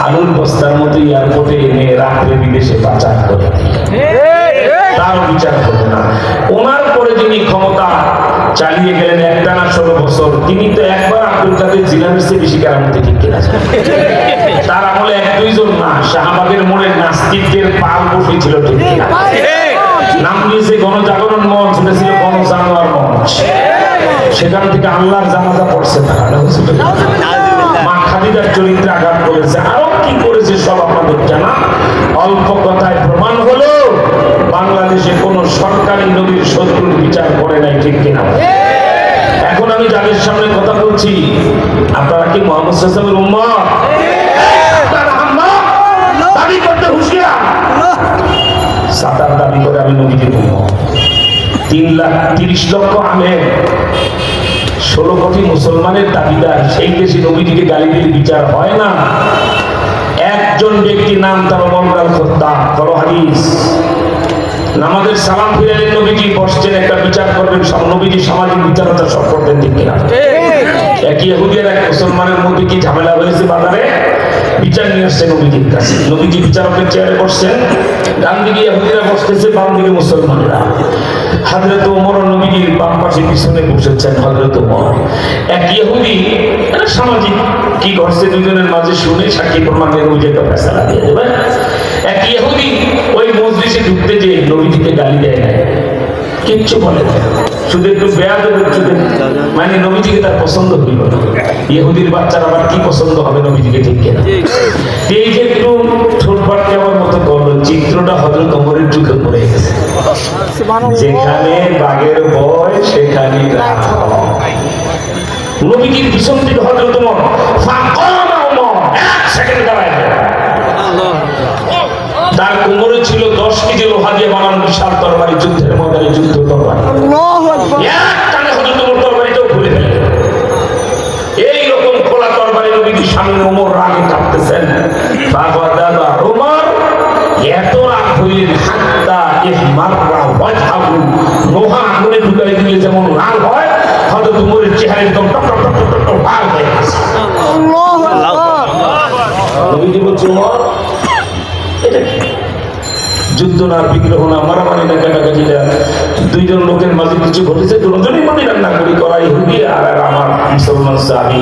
আলুর বস্তার মতো এয়ারপোর্টে এনে রাত্রে বিদেশে পাচার করে তার বিচার করবে না। ওনার পরে যিনি ক্ষমতা চালিয়ে গেলেন একটানা 16 বছর, তিনি তো একবার আব্দুল কাদের জিলানির চেয়ে বেশি কেরামতি, ঠিক কিনা? তার আমলে 1-2 জন না, শাহবাগের মোড়ে নাস্তিকদের পাল বসেছিল, ঠিক কিনা? নাম দিয়েছে গণজাগরণ মঞ্চ, এটা ছিল গণজানোয়ার মঞ্চ। সেখান থেকে আল্লাহর জানাজা পড়ছে তারা, মা খাদিজার চরিত্রে আঘাত করেছে, আরো কি করেছে সব আপনাদের জানা। অল্প কথায় প্রমাণ হলো বাংলাদেশে কোন সরকারি নবীর শত্রুর বিচার করে নাই, ঠিক কিনা? এখন আমি যাদের সামনে কথা বলছি, আপনারা কি মুহাম্মদ সাল্লাল্লাহু আলাইহি ওয়াসাল্লামের উম্মত? দাবি করতে হুঁশিয়ার। সাতার দাবি করে আমি নবীকে বলবো 3,30,00,000 আমের 16 কোটি মুসলমানের দাবিদার, সেই দেশে নবীজিকে গালি দিয়ে বিচার হয় না। একজন ব্যক্তি নাম তার ওমর খাত্তাব, বড় হাদিস, নামাজের সালাম ফিরালেন, নবীজি বসছেন, একটা বিচার করবেন, সব নবীজি সামাজিক বিচারতা সব করতেন, ঠিক কিনা? এক ইহুদি আর এক মুসলমানের মধ্যে কি ঝামেলা হয়েছে বাজারে, বিচার নিয়ে আসছে নবীজির কাছে। নবীজি বিচারকের চেয়ারে বসছেন, ডান দিকে ইহুদিরা বসতেছে, বাম দিকে মুসলমানরা। হযরত ওমর নবীজির বাম পাশে পিছনে বসেছেন হযরত ওমর। এক ইহুদি সামাজিক কি ঘটছে দুজনের মাঝে শুনে সাক্ষী প্রমাণ দিয়ে নবীজি একটা ফয়সালা দিয়ে দেবেন। এক ইহুদি ওই মজলিসে ঢুকতে যে নবীজিকে গালি দেয় না, কিচ্ছু বলে না, শুধু একটু বেয়াদবের চোখে, মানে নবীজিকে তার পছন্দ হইল না। ইহুদির বাচ্চার আবার কি পছন্দ হবে নবীজিকে, ঠিক কিনা? এই যে একটু ঠোঁটপাট দেওয়ার মতো করলো, চিত্রটা হযরত ওমরের চোখে পড়ে গেছে। যেখানে বাঘের ভয় সেখানে রাগ হয়। নবীজির পিছন থেকে হযরত ওমর ফাকামা ওমর 1 সেকেন্ড দাঁড়ায় গেল। তার কোমরে ছিল 10 কেজি লোহা দিয়ে বানানো বিশাল তরবারি, যুদ্ধের ময়দানে যুদ্ধ তরবারি। একটানে হযরত ওমর তরবারিটাও খুলে ফেললেন। এইরকম খোলা তরবারি নবীজির সামনে ওমর রাগে কাঁপতেছেন। ফাগাদাবা ওমর, এত রাগ হইলেন হাত্তা ইহমাররা ওয়াজহাহু, লোহা আগুনে ঢুকাই দিলে যেমন লাল হয়, হযরত ওমরের চেহারা একদম টক টক টক টক টক লাল হয়ে গেছে। আল্লাহু আকবার। নবীজি বলছেন, ওমর এটা কি? যুদ্ধ না, বিগ্রহ না, মারামারি না, কাটাকাটি না, 2 জন লোকের মাঝে কিছু ঘটেছে, দুজনেই মানে রান্না করি করা ইহুদি আর আমার মুসলমান সাহাবী।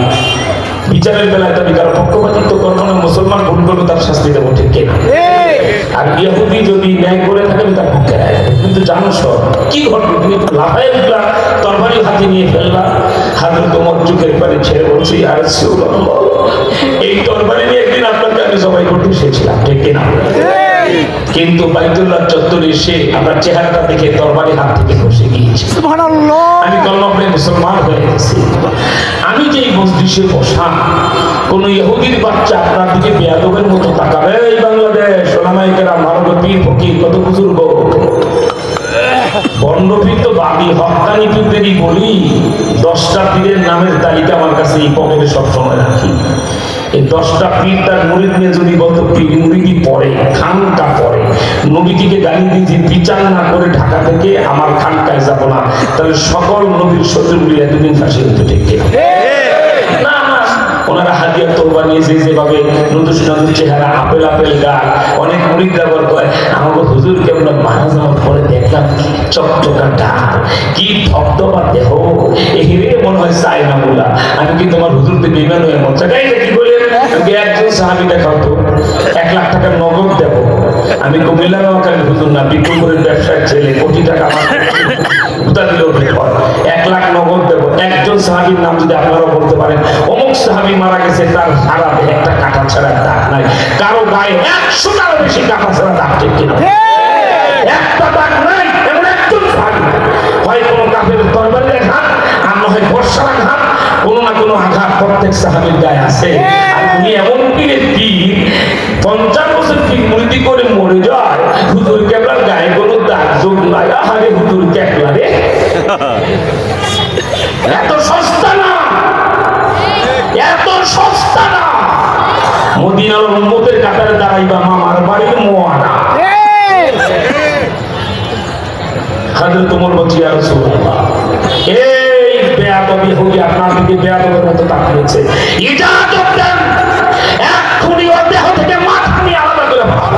বিচারের বেলায় তাদের কারো পক্ষপাতিত্ব করবো না, মুসলমান ভুল করবে তার শাস্তি দেবো, ঠিক কিনা? আর ইহুদি যদি ন্যায় করে থাকে তার পক্ষে রায়। কিন্তু জানো সব কি ঘটবে, তুমি লাফায় উঠলা, তরবারি হাতে নিয়ে ফেললা। হযরত ওমর চোখের পানি ছেড়ে বলছি, ইয়া রাসূলুল্লাহ, এই তরবারি নিয়ে একদিন আপনাকে আমি জবাই করতে এসেছিলাম, ঠিক কিনা? কিন্তু বাইতুল্লাহ চত্বরে এসে আপনার চেহারাটা দেখে তরবারি হাত থেকে বসে গিয়েছে। সুবহানাল্লাহ, আমি কলমা পড়ে মুসলমান হয়ে গেছি। আমি যে মজলিসে বসা, কোন ইহুদির বাচ্চা আপনার দিকে বেয়াদবের মতো তাকাবে? এই বাংলাদেশ ওলামায়ে-কেরাম, ভারতের পীর ফকির, কত বুজুর্গ, বন্ডপীর তো বাদী, হক্কানি পীরদেরই বলি। 10টা পীরের নামের তালিকা আমার কাছে এই পকেটে সবসময় রাখি। এই 10টা পীর তার মুরিদ নিয়ে যদি বলতো পীর মুরিদি পড়ে, খানকা পড়ে, নবীজিকে গালি দিয়ে বিচার না করে ঢাকা থেকে আমার খানকায় যাব না, তাহলে সকল নবীর শত্রুগুলি এতদিন ফাঁসি হতে, ঠিক না? না, ওনারা হাদিয়া তওবা নিয়ে যেভাবে নতুন নতুন চেহারা, আপেল আপেল গাল, অনেক মুরিদরা বল কয় আমাকে হুজুর কেমন মাহাজামত করে দেখলাম, কি চকচকা ডাল, কি ধবধবা দেহ, এই রে মনে হয় চাই না বলা। আমি কি তোমার হুজুরকে বিমান হয়ে মন চাই কি বলে একজন সাহাবী দেখাও তো, 1 লাখ টাকা নগদ দেব। আমি কুমিল্লা নোয়াখালী হুজুর না, বিক্রমপুরের ব্যবসায়ী ছেলে, কোটি টাকা আমার উতা দিলেও হয়, 1 লাখ নগদ দেব। একজন সাহাবীর নাম যদি আপনারা বলতে পারেন, অমুক সাহাবী মারা গেছে, তার সারা দেহে একটা কাটা ছাড়া দাগ নাই, কারো গায়ে 100টারও বেশি কাটা ছাড়া দাগ, ঠিক কিনা? একটা দাগ নাই, এমন একজন সাহাবী নাই। হয় কোনো কাফেরের তরবারির আঘাত, আর না হয় বর্ষার আঘাত, কোনো না কোনো আঘাত প্রত্যেক সাহাবীর গায়ে আছে। আর উনি এমন পীরের পীর, 50 বছর পীর মুরিদি করে মরে যায়, হুজুর কেবলার গায়ে কোনো দাগ যোগ নাই। আরে হুজুর কেবলা রে, এত সস্তা না, এত সস্তা না। মদিনার উম্মতের কাতারে দাঁড়াইবা মামার বাড়ির মোয়ানা। হযরত ওমর বলছি ইয়া রাসূলুল্লাহ, এই বেয়াদবি ইহুদি আপনার দিকে বেয়াদবের মতো তাকিয়েছে, ইজাজত দেন, এক্ষুনি ওর দেহ থেকে মাথা নিয়ে আলাদা করে ফেলো।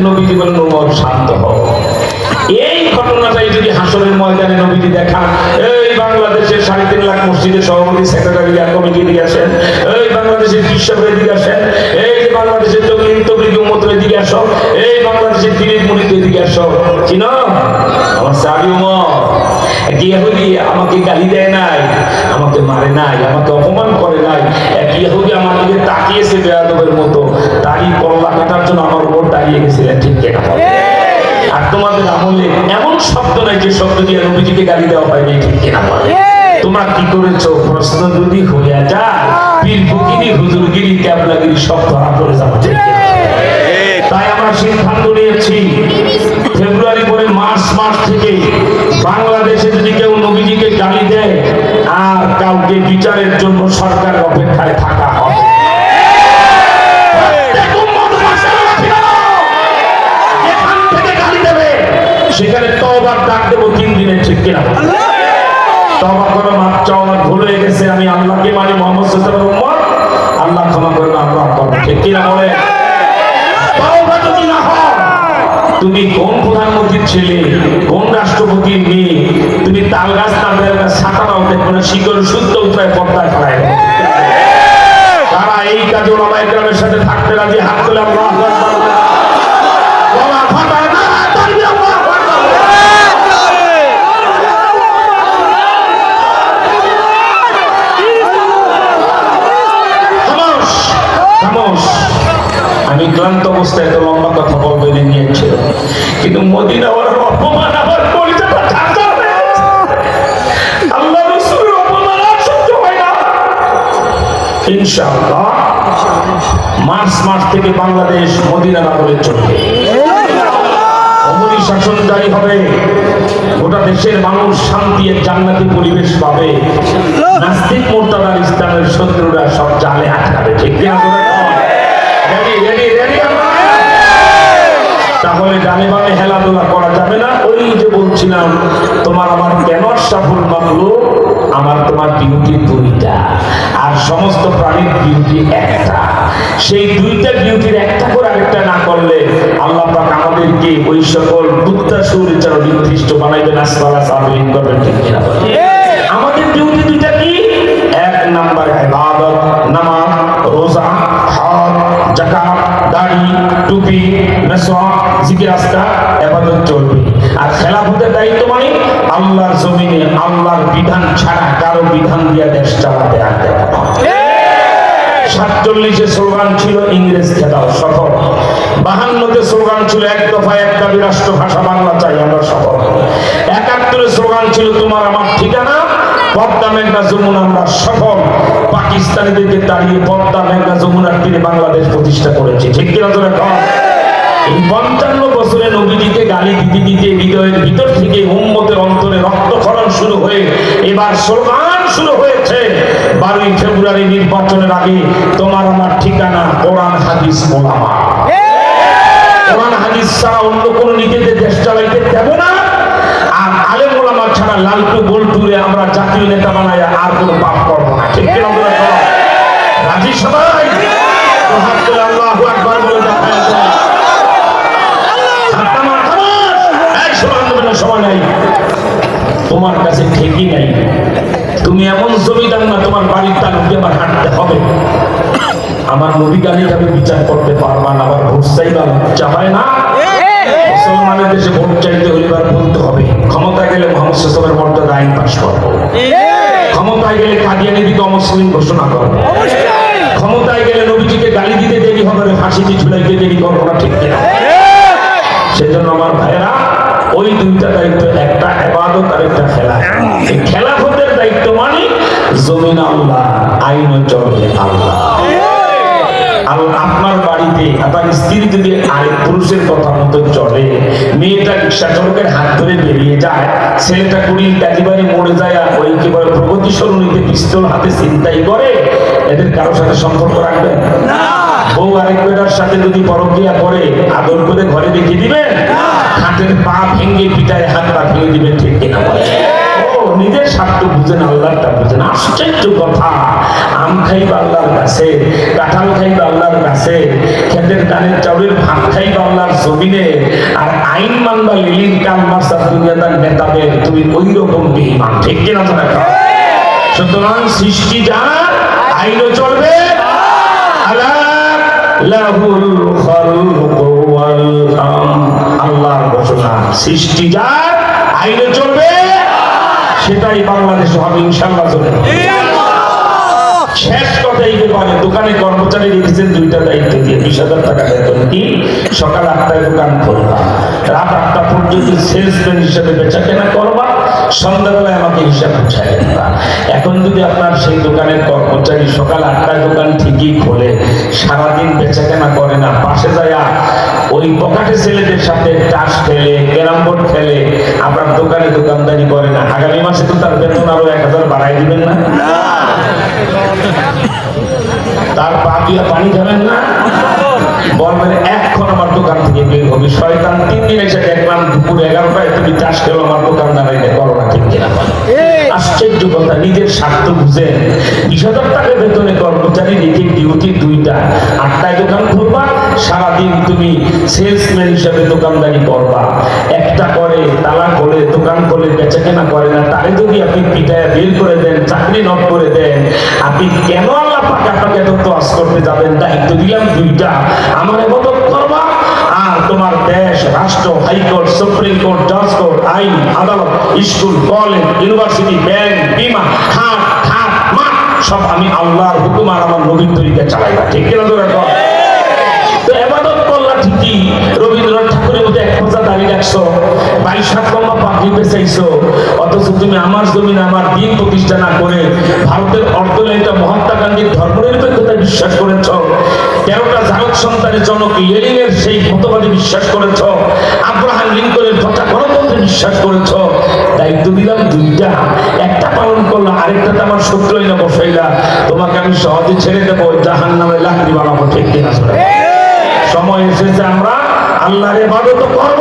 নবীজি বলেন ওমর শান্ত হও। এই ঘটনাটাই যদি হাসরের ময়দানে নবীজি দেখান, এই বাংলাদেশের 3.5 লাখ মসজিদের সভাপতি সেক্রেটারি কমিটি দিকে আসেন, এই বাংলাদেশের কৃষকের দিকে আসেন, এই যে বাংলাদেশের তবলিগি উম্মতের দিকে আসো, এই বাংলাদেশের পীরের মুরিদের দিকে আসো, চিনো আমার সাহাবী ওমর। এক ইহুদি আমাকে গালি দেয় নাই, আমাকে মারে নাই, আমাকে অপমান করে নাই, এক ইহুদি আমার দিকে তাকিয়েছে বেয়াদবের মতো, তারই কল্লা কাটার জন্য আমার উপর দাঁড়িয়ে গেছিলেন, ঠিক কিনা? আর তোমাদের আমলে এমন শব্দ নাই যে শব্দ দিয়ে নবীজিকে গালি দেওয়া হয়নি, ঠিক কিনা? তোমরা কি করেছো? প্রশ্ন যদি হইয়া যায়, পীর ফকিরি, হুজুরগিরি, ক্যাবলাগিরি সব ধরা পড়ে যাবে, ঠিক কিনা? তাই আমরা সিদ্ধান্ত নিয়েছি, ফেব্রুয়ারি পরে মার্চ মাস থেকে বাংলাদেশে যদি কেউ নবীজিকে গালি দেয়, আর কাউকে বিচারের জন্য সরকারের অপেক্ষায় থাকা হবে। সেখানে তওবার ডাক দেবো 3 দিনের, ঠিক কিনা? তওবা করো, মাফ চাও, আমার ভুল হয়ে গেছে, আমি আল্লাহকে মানি, মুহাম্মদ সাল্লাল্লাহু আলাইহি ওয়াসাল্লামের উম্মত, আল্লাহ ক্ষমা করুন, আমরা করব, ঠিক কিনা বলে? তওবা যদি না হয়, তুমি কোন প্রধানমন্ত্রীর ছেলে, কোন রাষ্ট্রপতির মেয়ে, তুমি তাল গাছ তাদের ছাতাটাও দেখবে না, শিকড় শুদ্ধ উপায় পর্দায় ফেলায়। তারা এই কাজে ওলামায়ে কেরামের সাথে থাকতে রাজি, হাত তুলে আল্লাহু আকবার। গলা ফাটায় না, তাকবীর, আল্লাহু আকবার। খামোশ, খামোশ। আমি ক্লান্ত অবস্থায় এত লম্বা কথা বলবো এনে নিয়েছিল, কিন্তু মদিনা ওর অপমান আবার পরিচয়টা ঠান্ডা হয়ে গেছে। আল্লাহ রাসূলের অপমান আর সহ্য হয় না। ইনশাআল্লাহ মার্চ মাস থেকে বাংলাদেশ মদিনা নগরে চলবে, অমনি শাসন জারি হবে, গোটা দেশের মানুষ শান্তি এক জান্নাতি পরিবেশ পাবে, নাস্তিক মুরতাদার ইসলামের শত্রুরা সব জালে আটকাবে, ঠিক কিনা? Ready ready ready. তাহলে ডানে বামে হেলাধুলা করা যাবে না। ওই যে বলছিলাম, তোমার আমার কেন সাফল মাপলো, আমার তোমার বিউটি 2টা, আর সমস্ত প্রাণীর বিউটি 1টা। সেই 2টা বিউটির একটা করে আরেকটা না করলে আল্লাহ পাক আমাদেরকে ওই সকল দুত্তাসুর যারা নির্দিষ্ট বানাইবেন, আসফালা সাবিলিন করবেন, ঠিক কিনা? আমাদের ডিউটি 2টা কি? 1 নাম্বার ইবাদত, নামাজ, রোজা, হজ, যাকাত, দাড়ি, টুপি, মিসওয়াক, জিকির আজকার, ইবাদত চলবে। আর খেলাফতের দায়িত্ব মানে আল্লাহর জমিনে আল্লাহর বিধান ছাড়া কারো বিধান দিয়ে দেশ চালাতে আর দেব না। 47-এ স্লোগান ছিল ইংরেজ খেদাও সফল, 52-তে স্লোগান ছিল এক দফা এক দাবি রাষ্ট্রভাষা বাংলা চাই আমরা সফল, 71-এ স্লোগান ছিল তোমার আমার ঠিকানা পদ্মা মেঘনা যমুনা আমরা সফল। পাকিস্তানিদেরকে তাড়িয়ে পদ্মা মেঘনা যমুনার তীরে বাংলাদেশ প্রতিষ্ঠা করেছে, ঠিক কিনা? এই 55 বছরে নবীজিকে গালি দিতে দিতে হৃদয়ের ভিতর থেকে উম্মতের অন্তরে রক্তক্ষরণ শুরু হয়ে এবার স্লোগান শুরু হয়েছে। 12ই ফেব্রুয়ারি নির্বাচনের আগে তোমার আমার ঠিকানা কোরআন হাদিস ওলামা। কোরআন হাদিস ছাড়া অন্য কোন নীতিতে দেশ চালাইতে দেব না। আর আলেম ওলামা ছাড়া লালটু বল্টুরে আমরা জাতীয় নেতা বানাই আর কোনো পাপ করবো না। ঠিক কিনা বলেন? রাজি সবাই? তো হাত তুলে আল্লাহু আকবার বলে দেখায় যায়। সময় নাই, তোমার কাছে ঠিকই নাই। তুমি এমন জমিদার না তোমার বাড়ির তালুকে আমার হাঁটতে হবে। আমার নবী গালি যাবে বিচার করতে পারবা না, আবার ভোট চাইবা ইচ্ছা হয় না। মুসলমানের দেশে ভোট চাইতে হলে এবার বলতে হবে ক্ষমতায় গেলে মোহাম্মদ সাল্লাল্লাহু আলাইহি ওয়াসাল্লামের মর্যাদা আইন পাস করবো, ক্ষমতায় গেলে কাদিয়ানীকে অমুসলিম ঘোষণা করবো, ক্ষমতায় গেলে নবীজিকে গালি দিতে দেরি হবে, ফাঁসিতে ঝুলাইতে দেরি করবো না। ঠিক কিনা? সেজন্য আমার ভাইয়েরা ওই দুইটা দায়িত্ব, একটা ইবাদত আর একটা খেলা। এই খেলাফতের দায়িত্ব মানে জমিন আল্লাহ, আইনও চলবে আল্লাহ। আপনার বাড়িতে আপনার স্ত্রী যদি আরেক পুরুষের কথা মতো চলে, মেয়েটা রিক্সা চালকের হাত ধরে বেরিয়ে যায়, ছেলেটা কুড়িল কাজীবাড়ি মরে যায়, ওই কি বলে প্রগতি সরণিতে পিস্তল হাতে চিন্তাই করে, এদের কারোর সাথে সম্পর্ক রাখবেন না। বউ আরেক বেটার সাথে যদি পরক্রিয়া করে আদর করে ঘরে রেখে দিবেন, হাতের পা ভেঙে পিটায় হাত পা ভেঙে দিবেন। ঠিক কিনা বলে? নিজের স্বার্থ বুঝেন, আল্লাহটা বুঝেন। আশ্চর্য কথা, আম খাইবা আল্লাহর কাছে, কাঁঠাল খাইবা আল্লাহর কাছে, খেতের ধানের চাউলের ভাত খাইবা আল্লাহর জমিনে, আর আইন মানবা লিলির কাম মাসার দুনিয়াদার নেতাদের তুমি ওই রকম বেঈমান। ঠিক কিনা? সুতরাং সৃষ্টি যার, আইনও চলবে। আল্লাহর ঘোষণা, সৃষ্টি যার, আইনও চলবে। সেটাই বাংলাদেশে হবে ইনশাআল্লাহ। চলে শেষ কথা এই ব্যাপারে, দোকানে কর্মচারী রেখেছেন দুইটা দায়িত্ব দিয়ে 20,000 টাকা বেতন। কি? সকাল 8টায় দোকান খুলবা, রাত 8টা পর্যন্ত সেলসম্যান হিসেবে বেচা কেনা করবা, সন্ধ্যাবেলায় আমাকে হিসাব বুঝাই দেবা। এখন যদি আপনার সেই দোকানের কর্মচারী সকাল 8টায় দোকান ঠিকই খোলে, সারাদিন বেচা কেনা করে না, পাশে যায় ওই পকেটে ছেলেদের সাথে টাস খেলে, ক্যারাম বোর্ড খেলে, আপনার দোকানে দোকানদারি করে না, আগামী মাসে তো তার বেতন আরো 1000 বাড়াই দিবেন না? তার পা দিয়ে পানি যাবেন না? বলবেন এখন আমার দোকান থেকে বের হবে। শয়তান 3 দিন এসে দেখলাম দুপুর 11টায় তুমি চাষ খেলো, আমার দোকান দাঁড়াইলে করো না। ঠিক কিনা? আশ্চর্য কথা, নিজের স্বার্থ বুঝেন। 20,000 টাকা বেতনে কর্মচারী রেখে ডিউটি 2টা, 8টায় দোকান খুলবা, সারাদিন তুমি সেলসম্যান হিসাবে দোকানদারি করবা। একটা করে তালা খোলে, দোকান খোলে, বেচা কেনা করে না, তারে যদি আপনি পিটায় বের করে দেন, চাকরি নট করে দেন, আপনি কেন আল্লাহ পাক আপনাকে এত তোয়াজ করতে যাবেন? দায়িত্ব দিলাম 2টা, আমার ইবাদত করবা, আর তোমার দেশ, রাষ্ট্র, হাইকোর্ট, সুপ্রিম কোর্ট, জজ কোর্ট, আইন, আদালত, স্কুল, কলেজ, ইউনিভার্সিটি, ব্যাংক, বিমা, হাট, ঘাট, মাঠ সব আমি আল্লাহর হুকুম আর আমার নবীর তরিকা চালাইবা। ঠিক কিনা? তো ইবাদত করলা ঠিকই, রবীন্দ্রনাথ ঠাকুরের মধ্যে 1 খোঁচা দাঁড়িয়ে রাখছো, 22 হাত লম্বা পাগড়ি পেঁচাইছো, অথচ তুমি আমার জমিনে আমার দিন প্রতিষ্ঠা না করে ভারতের অর্থনীতি মহাত্মা গান্ধীর ধর্মনিরপেক্ষতায় বিশ্বাস করেছ, 13টা জারক সন্তানের জনক লেনিনের সেই মতবাদে বিশ্বাস করেছ, আব্রাহাম লিঙ্কনের কথা গণতন্ত্রে বিশ্বাস করেছ। দায়িত্ব দিলাম 2টা, একটা পালন করলো, আরেকটাতে আমার শত্রুই না বসাইলা, তোমাকে আমি সহজে ছেড়ে দেবো, জাহান্নামে লাকড়ি বানাবো। ঠিক কিনা? সময় এসেছে আমরা আল্লাহর ইবাদত করব,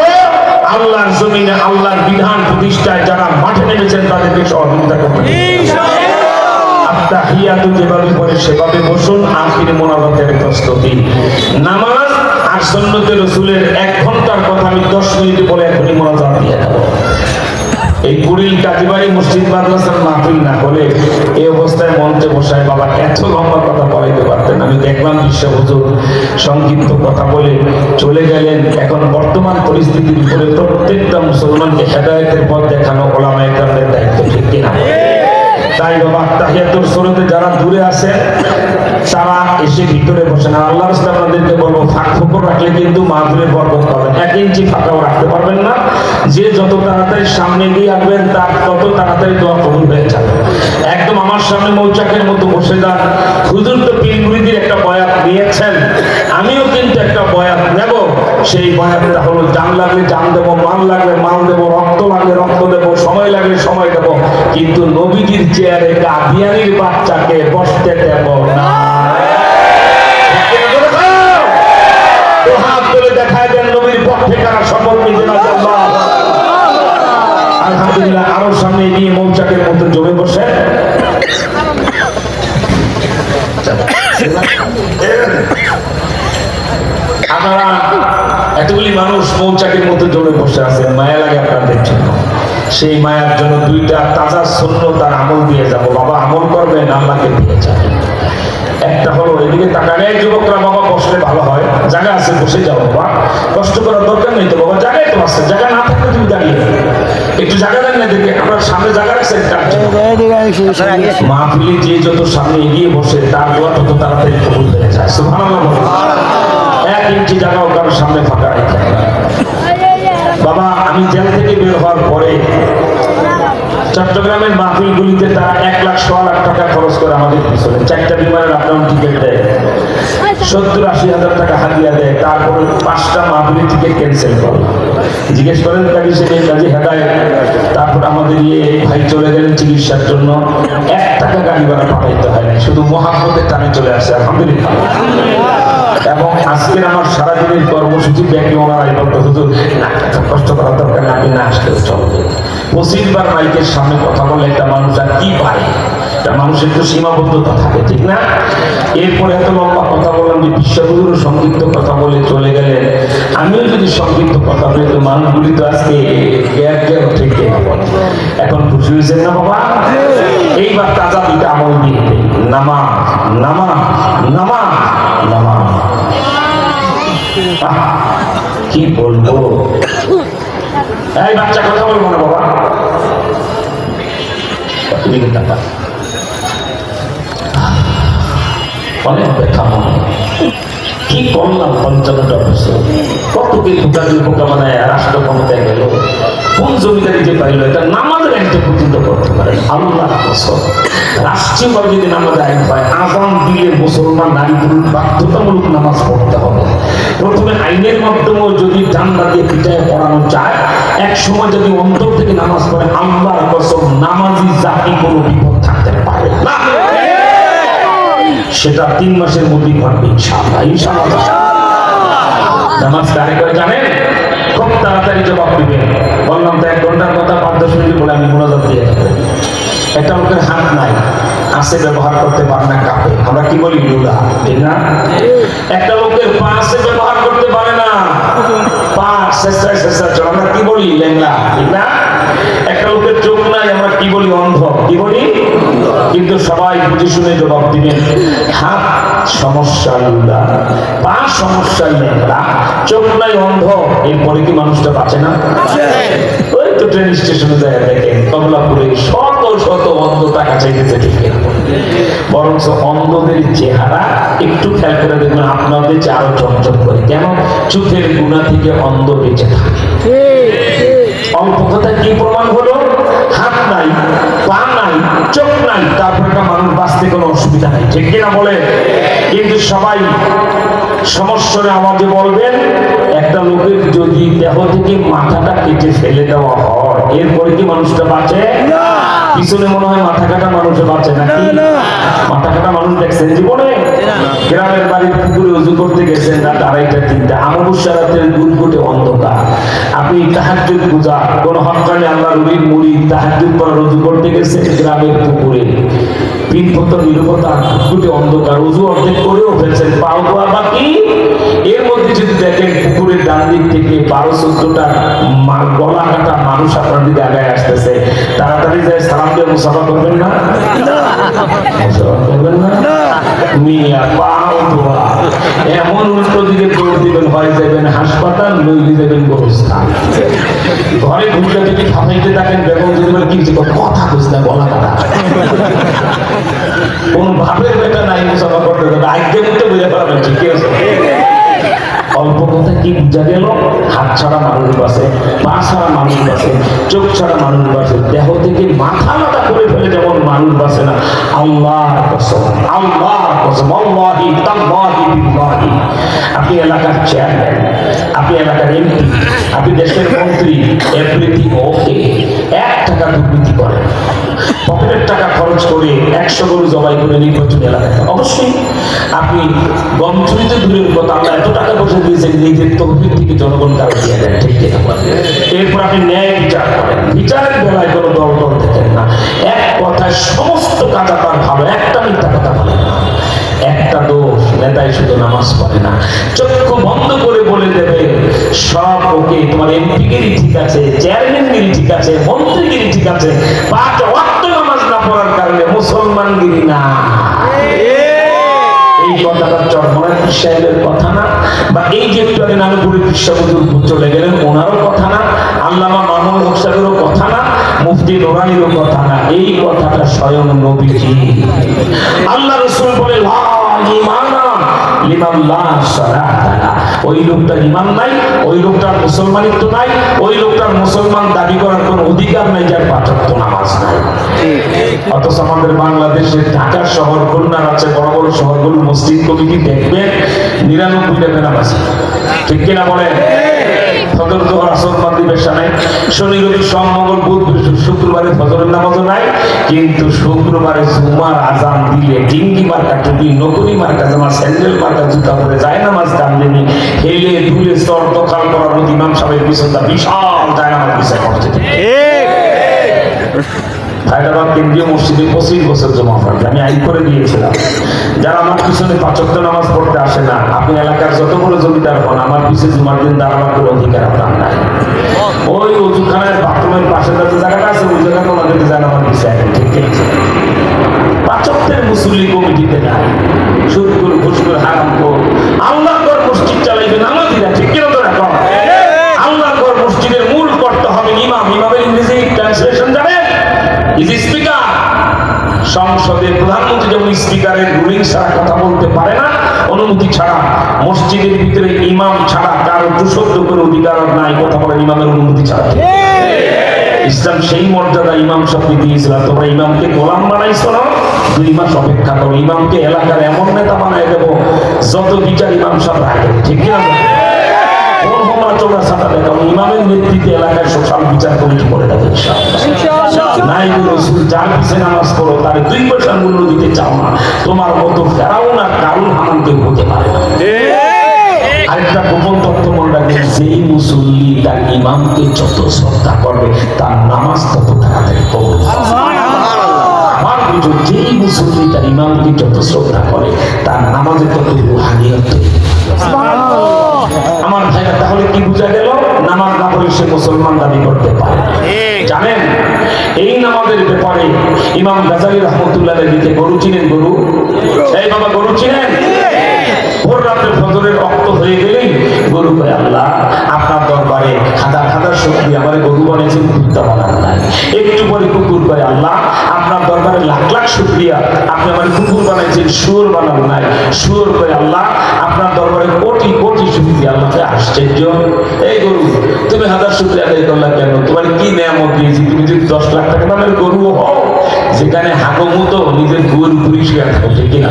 আল্লাহর জমিনে আল্লাহর বিধান প্রতিষ্ঠায় যারা মাঠে নেমেছেন তাদেরকে সহযোগিতা করব ইনশাআল্লাহ। আত্তাহিয়াতু যেভাবে পড়ে সেভাবে বসুন, আখিরে মোনাজাতের প্রস্তুতি। নামাজ আর সুন্নতে রাসূলের 1 ঘন্টার কথা আমি 10 মিনিটে বলে এখনই মোনাজাত দিয়ে দেব। এই কুড়িল কাজীবাড়ি মসজিদ মাদ্রাসার মাহফিল না হলে এই অবস্থায় মঞ্চে বসায় বাবা এত লম্বা কথা বলাইতে পারতেন। আমি দেখলাম বিশ্ব হুজুর সংক্ষিপ্ত কথা বলে চলে গেলেন। এখন বর্তমান পরিস্থিতির উপরে প্রত্যেকটা মুসলমানকে হেদায়েতের পথ দেখানো ওলামায়ে কেরামের দায়িত্ব। ঠিক কিনা? তাই বাবা তাহিয়াতুর সুরতে যারা দূরে আছেন তারা এসে ভিতরে বসেন। আর আল্লাহর রাস্তায় আপনাদেরকে বলবো, ফাঁক ফোকর রাখলে কিন্তু মাহফিলের বরকত পাবেন। 1 ইঞ্চি ফাঁকাও রাখতে পারবেন না। যে যত তাড়াতাড়ি সামনে দিয়ে আসবেন তার তত তাড়াতাড়ি দোয়া কবুল হয়ে যাবে। একদম আমার সামনে মৌচাকের মতো বসে যান। হুজুর তো পীর মুরিদের একটা বয়াত নিয়েছেন, আমিও কিন্তু একটা বয়াত নেব। সেই বয়াতটা হলো, জান লাগলে জান দেব, মাল লাগলে মাল দেব, রক্ত লাগলে রক্ত দেব, সময় লাগলে সময় দেব, কিন্তু নবীজির চেয়ারে কাদিয়ানীর বাচ্চাকে বসতে দেব না। হাত তুলে দেখায় দেন নবীর পক্ষে কারা শপথ নিতে না। আলহামদুলিল্লাহ, আরো এতগুলি মানুষ মৌচাকের মধ্যে জড়ে বসে আছে, মায়া লাগে আপনাদের জন্য। সেই মায়ার জন্য দুইটা তাজা সুন্নাত তার আমল দিয়ে যাব। বাবা আমল করবেন, আল্লাহকে দিয়ে যাবেন। একটা হলো এদিকে তাকালে যুবকরা, বাবা বসলে ভালো হয়, জায়গা আছে বসে যাও বাবা, কষ্ট করার দরকার নেই তো বাবা, জায়গায় তো আছে, জায়গা না থাকলে তুমি দাঁড়িয়ে একটু জায়গা দেন না, দেখে আপনার সামনে জায়গা রাখছেন। মাহফিলে যে যত সামনে এগিয়ে বসে তার দোয়া তত তাড়াতাড়ি কবুল হয়ে যায়। সুবহানাল্লাহ। 1 ইঞ্চি জায়গাও কারোর সামনে ফাঁকা রেখে বাবা, আমি জেল থেকে বের হওয়ার পরে চট্টগ্রামের মাহফিলগুলিতে তারা 1 লাখ 1.25 লাখ টাকা খরচ করে আমাদের পিছনে, 4টা বিমানের আপনার টিকিট দেয়, 70-80 হাজার টাকা হাদিয়া দেয়, তারপরে 5টা মাহফিলের টিকিট ক্যান্সেল করে। জিজ্ঞেস করেন কাজী সেদিন কাজী হেদায়েত, তারপর আমাদের ভাই চলে গেলেন চিকিৎসার জন্য, 1 টাকা গাড়ি ভাড়া পাঠাইতে হয় না, শুধু মহাব্বতের টানে চলে আসে, আলহামদুলিল্লাহ। এবং আজকের আমার সারাদিনের কর্মসূচি ব্যাংকে ওনারা বলতো, হুজুর না কষ্ট করার দরকার, আপনি না আসলেও চলবে। 25 বার মাইকের সামনে কথা বলে একটা মানুষ আর কি পারে, একটা মানুষের তো সীমাবদ্ধতা থাকে, ঠিক না? এরপরে এত লম্বা কথা বললাম যে বিশ্বগুরু সংক্ষিপ্ত কথা বলে চলে গেলেন। আমিও যদি সংক্ষিপ্ত কথা বলি তো মানুষগুলি তো আজকে ঠিক এখন খুশি হয়েছেন না বাবা? এইবার তাজা দুইটা আমল দিয়ে নামা নামা নামা নামা, কি বলবো, এই বাচ্চা কথা বলবো না বাবা, অনেক ব্যথা মনে, কি করলাম 55টা বছর, কত কি ভুটানি পোকা মানে রাষ্ট্র ক্ষমতায় গেল, কোন জমিদারি যে পাইল, এটা নামাজের আইনটা পর্যন্ত করতে পারে আল্লাহ কসম। রাষ্ট্রীয়ভাবে যদি নামাজের আইন পায়, আযান দিলে মুসলমান নারী পুরুষ বাধ্যতামূলক নামাজ পড়তে হবে। প্রথমে আইনের মাধ্যমেও যদি জানলা দিয়ে পিটায় পড়ানো যায়, এক সময় যদি অন্তর থেকে নামাজ পড়ে, আল্লাহর কসম নামাজি জাতি কোনো বিপদ থাকতে পারে না, সেটা 3 মাসের মধ্যেই ঘটবে ইনশাআল্লাহ। ইনশাআল্লাহ। নামাজ কারে করে জানেন? খুব তাড়াতাড়ি জবাব দিবেন। বললাম তো 1 ঘন্টার কথা 5-10 মিনিট বলে আমি মোনাজাত দিয়ে দেবো। একটা লোকের হাত নাই, আছে ব্যবহার করতে পারে না, কাঁপে, আমরা কি বলি লুলা, ঠিক না? একটা লোকের পা আছে, ব্যবহার করতে পারে না, পা শেষায় চলে, আমরা কি বলি লেঙ্গা, ঠিক না? একটা লোকের চোখ নাই, আমরা কি বলি অন্ধ, কি বলি? কিন্তু সবাই বুঝে শুনে জবাব দিবেন। হাত সমস্যা লুলা, পা সমস্যা লেঙ্গা, চোখ নাই অন্ধ, এরপরে কি মানুষটা বাঁচে না? ওই তো ট্রেন স্টেশনে যায় দেখেন কমলাপুরে শত শত অন্ধ টাকা চাইতেছে, ঠিক না? বরঞ্চ অন্ধদের চেহারা একটু খেয়াল করে দেখবেন আপনাদের চেয়ে আরো চকচক করে, কেন? চোখের গুণা থেকে অন্ধ বেঁচে থাকে। অল্প কথা কি প্রমাণ হলো? হাত নাই, পা নাই, চোখ নাই, তারপর একটা মানুষ বাঁচতে কোনো অসুবিধা নেই, ঠিক কিনা বলে? কিন্তু সবাই সমস্যার আওয়াজে বলবেন, একটা লোকের যদি দেহ থেকে মাথাটা কেটে ফেলে দেওয়া হয়, এরপরে কি মানুষটা বাঁচে? পিছনে মনে হয় মাথা কাটা মানুষ বাঁচে নাকি? মাথা কাটা মানুষ দেখছেন জীবনে? গ্রামের বাড়ির পুকুরে উজু করতে গেছেন রাত 2:30-3টা, অমাবস্যা রাতের গুটগুটে অন্ধকার, আপনি তাহাজ্জুদ পূজা কোন হকানে আল্লাহর ওলির মুরিদ তাহাজ্জুদ পড়ার উজু করতে গেছেন গ্রামের পুকুরে, 3 ফুট নিরবতা, গুটগুটে অন্ধকার, উজু অর্ধেক করেও ফেলছেন, পাও ধোয়া বাকি। এর মধ্যে যদি দেখেন পুকুরের ডান দিক থেকে 12-14টা গলা কাটা মানুষ আপনার দিকে আগায় আসতেছে, তাড়াতাড়ি যায় সালাম দিয়ে মুসাফা করবেন না? মুসাফা করবেন না? মিয়া পাও ধোয়া, এমন উল্টো দিকে দৌড় দিবেন, হয় যাবেন হাসপাতাল, নইলে যাবেন গোরস্থান। ঘরে ঢুকলে যদি খাপাইতে থাকেন, বেগম যদি বলে কি কথা বুঝ না, গলা কাটা, কোন ভাবের বেটা নাই মুসাফা করতে যাবে, আগে মধ্যে বুঝে পারবেন, ঠিক আছে? অল্প কথা কি বুঝা গেল? হাত ছাড়া মানুষ বাঁচে, পা ছাড়া মানুষ বাঁচে, চোখ ছাড়া মানুষ বাঁচে, দেহ থেকে মাথা আলাদা করে ফেলে যেমন মানুষ বাঁচে না। আল্লাহর কসম, আল্লাহর কসম, আল্লাহি তাল্লাহি বিল্লাহি, আপনি এলাকার চেয়ারম্যান, আপনি এলাকার এমপি, আপনি দেশের মন্ত্রী, এভরিথিং ওকে, 1 টাকা দুর্নীতি করেন, পকেটের টাকা খরচ করে 100 গরু জবাই করে নির্বাচনী এলাকায়, অবশ্যই আপনি গম চুরিতে দূরের কথা, আমরা এত টাকা বসে দিয়েছেন, নিজের তহবিল থেকে জনগণ কারো দিয়ে দেন, ঠিক কিনা? এরপর আপনি ন্যায় বিচার করেন, বিচারের বেলায় কোনো দল দেখেন না, এক কথায় সমস্ত কাজ আপনার ভালো, একটা মিথ্যা কথা বলেন না। একটা দোষ, নেতাই শুধু নামাজ পড়ে না, চক্ষু বন্ধ করে বলে দেবে সব ওকে, তোমার এমপিগিরি ঠিক আছে, চেয়ারম্যানগিরি ঠিক আছে, মন্ত্রীগিরি ঠিক আছে, 5 ওয়াক্ত নামাজ না পড়ার কারণে মুসলমানগিরি না। এই কথাটা চরমনায় পীর সাহেবের কথা না, বা এই যে একটু আগে নানুপুরি পীর সাহেব চলে গেলেন ওনারও কথা না, আল্লামা মামুন হক সাহেবেরও কথা না, মুফতি নোরানিরও কথা না, এই কথাটা স্বয়ং নবীজি। আল্লাহ রাসূল বলে লা ঈমানা লিমান লা সালাতা লা। ওই লোকটার ঈমান নাই, ওই লোকটার মুসলমানিত্ব নাই, ওই লোকটার মুসলমান দাবি করার কোনো অধিকার নাই যার 5 ওয়াক্ত নামাজ নাই। অথচ আমাদের বাংলাদেশের ঢাকা শহর, খুলনার আছে বড় বড় শহরগুলো মসজিদ কমিটি দেখবেন 99টা নামাজ, ঠিক কিনা বলেন? ফজর জোহর আসর মাগরিব এশা নাই, শনি রবি সোম মঙ্গল বুধ শুক্রবারে ফজরের নামাজও নাই, কিন্তু শুক্রবারে জুমার আজান দিলে ডিঙ্গি মার্কা টুপি, নকলি মার্কা জামা, স্যান্ডেল মার্কা জুতা পরে যায় নামাজ কান্দেনি, হেলে দুলে স্তর দখাল করার মতো ইমাম সাহেবের পিছনটা বিশাল যায় নামাজ বিচার করতে। হায়দ্রাবাদ কেন্দ্রীয় মসজিদে 25 বছর জমা পড়ে, আমি আইন করে দিয়েছিলাম যারা আমার পিছনে 5 ওয়াক্ত নামাজ পড়তে আসে না, আপনি এলাকার যত বড় জমিদার হন, আমার পিছনে জুমার দিন দাঁড়াবার কোনো অধিকার আপনার নাই। ওই অজুখানার বাথরুমের পাশে যে জায়গাটা আছে ওই জায়গাটা ওনাদেরকে যায় আমার পিছিয়ে, ঠিক আছে? 5 ওয়াক্তের মুসল্লি কমিটিতে নাই, সুদ করে ঘুষ করে হারাম কর, আল্লাহর ঘর মসজিদ চালাইবে নামাজিরা, ঠিক কিনা? তো এখন আল্লাহর ঘর মসজিদের মূল করতে হবে ইমাম। ইমামের ইংরেজি ট্রান্সলেশন জানেন? স্পিকার। সংসদে প্রধানমন্ত্রী যেমন স্পিকারের রুলিং ছাড়া কথা বলতে পারে না, অনুমতি ছাড়া, মসজিদের ভিতরে ইমাম ছাড়া কারো দুশব্দ করে অধিকার নাই কথা বলেন ইমামের অনুমতি ছাড়া। ইসলাম সেই মর্যাদা ইমাম সাহেবকে দিয়েছিল। তোমরা ইমামকে গোলাম বানাইছো না, 2 মাস অপেক্ষা করো, ইমামকে এলাকার এমন নেতা বানাই দেবো যত বিচার ইমাম সাহেব রাখে, ঠিক না? ইমামের নেতৃত্বে এলাকায় সোশ্যাল বিচার কমিটি করে দেবে। যার পিছনে নামাজ পড়ো তার 2 পয়সার মূল্য দিতে চাও না, তোমার মতো ফেরাউন আর কারুন হামান কেউ হতে পারে না। আরেকটা গোপন তথ্য মনে রাখবেন, যেই মুসল্লি তার ইমামকে যত শ্রদ্ধা করবে তার নামাজ তত তাড়াতাড়ি কবুল হবে। আমার বুঝুন, যেই মুসল্লি তার ইমামকে যত শ্রদ্ধা করে তার নামাজে তত রুহানিয়ত। আমার ভাইরা, তাহলে কি বোঝা গেল? নামাজ না পড়লে সে মুসলমান দাবি করতে পারে। জানেন এই নামাজের ব্যাপারে ইমাম গাজালি রহমতুল্লাহ দিকে গরু চিনেন? গরু, এই বাবা গরু চিনেন? ভোর রাতে ফজরের রক্ত হয়ে গেলেই গরু কয়, আল্লাহ আপনার দরবারে হাজার হাজার শুকরিয়া, আমার গরু বানিয়েছেন, কুত্তা বানান নাই। একটু পরে কুকুর কয়, আল্লাহ আপনার দরবারে লাখ লাখ শুকরিয়া, আপনি আমার কুকুর বানাইছেন, শুয়োর বানান নাই। শুয়োর কয়, আল্লাহ আপনার দরবারে কোটি কোটি শুকরিয়া। আল্লাহকে আশ্চর্য, এই গরু তুমি হাজার শুকরিয়া আদায় করলা কেন? তোমার কি নিয়ামত দিয়েছি? তুমি যদি 10 লাখ টাকা দামের গরু হও, যেখানে হাগো মতো নিজের গরু পরিষ্কার থাকে কিনা,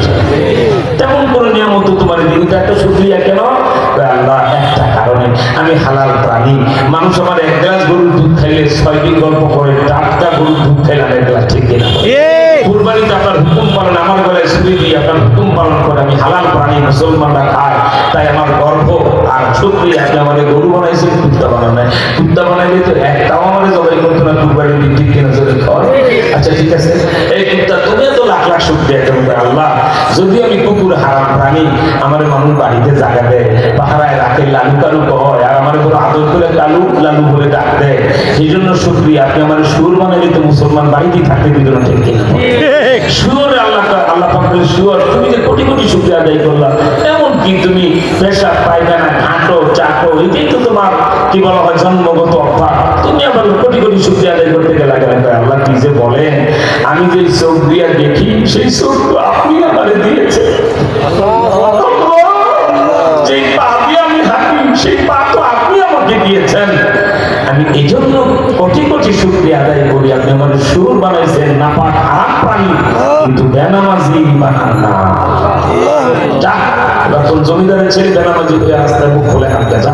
তেমন কোনো নিয়ামত তোমার দিন, একটা শুকরিয়া কেন? আল্লাহ একটা কারণে, আমি হালাল প্রাণী, মানুষ আমার 1 গ্লাস গরুর দুধ খাইলে 6 দিন গল্প করে, টাটকা গরুর দুধ খাইলে 1 গ্লাস, ঠিক কিনা? কুরবানিতে আপনার হুকুম পালন, আমার গলায় ছুরি দিয়ে আপনার হুকুম পালন করে, আমি হালাল প্রাণী, মুসলমানরা খায়, তাই আমার গর্ব আর শুকরিয়া। আপনি আমাদের গরু বানাইছেন, কুত্তা বানান নাই। কুত্তা বানাইলে তো একটাও আমাদের জবাই করতো না কুরবানি দিন, ঠিক কিনা? জোরে কর। আচ্ছা ঠিক আছে, এই কুত্তা তুমি তো লাখ লাখ শুকরিয়া কেন? আল্লাহ যদি আমি কুকুর হারাম প্রাণী, আমার মানুষ বাড়িতে জায়গা দেয়, পাহারায় রাখে, লালু কালু কয়, আর আমার কোনো আদর করে লালু লালু বলে ডাক দেয়, সেই জন্য শুকরিয়া। আপনি আমার সুর বানাইলে তো মুসলমান বাড়িতেই থাকতে দিত না, ঠিক কিনা? সুর আল্লাহ আল্লাহ পাক বলে, সুর তুমি যে কোটি কোটি শুকরিয়া আদায় করলা, এমন কি তুমি পেশাব পায়খানা ঘাঁটো চাটো, এটাই তো তোমার কি বলা হয় জন্মগত অভ্যাস, তুমি আবার কোটি কোটি শুকরিয়া আদায় করতে গেলে। আল্লাহ কি যে বলেন, আমি যে চোখ দিয়া দেখি সেই চোখ তো আপনি আমারে দিয়েছেন, যেই পা দিয়ে আমি হাঁটি সেই পা তো আপনি আমাকে দিয়েছেন। আমি এই জন্য কোটি কোটি শুকরিয়া আদায় করি, আপনি আমার সুর বানাইছেন, নাপাক হারাম প্রাণী, কিন্তু বেনামাজি বানান না। যা এখন জমিদারের ছেলে বেনামাজি হয়ে রাস্তায় মুখ খুলে হাঁটতে যা।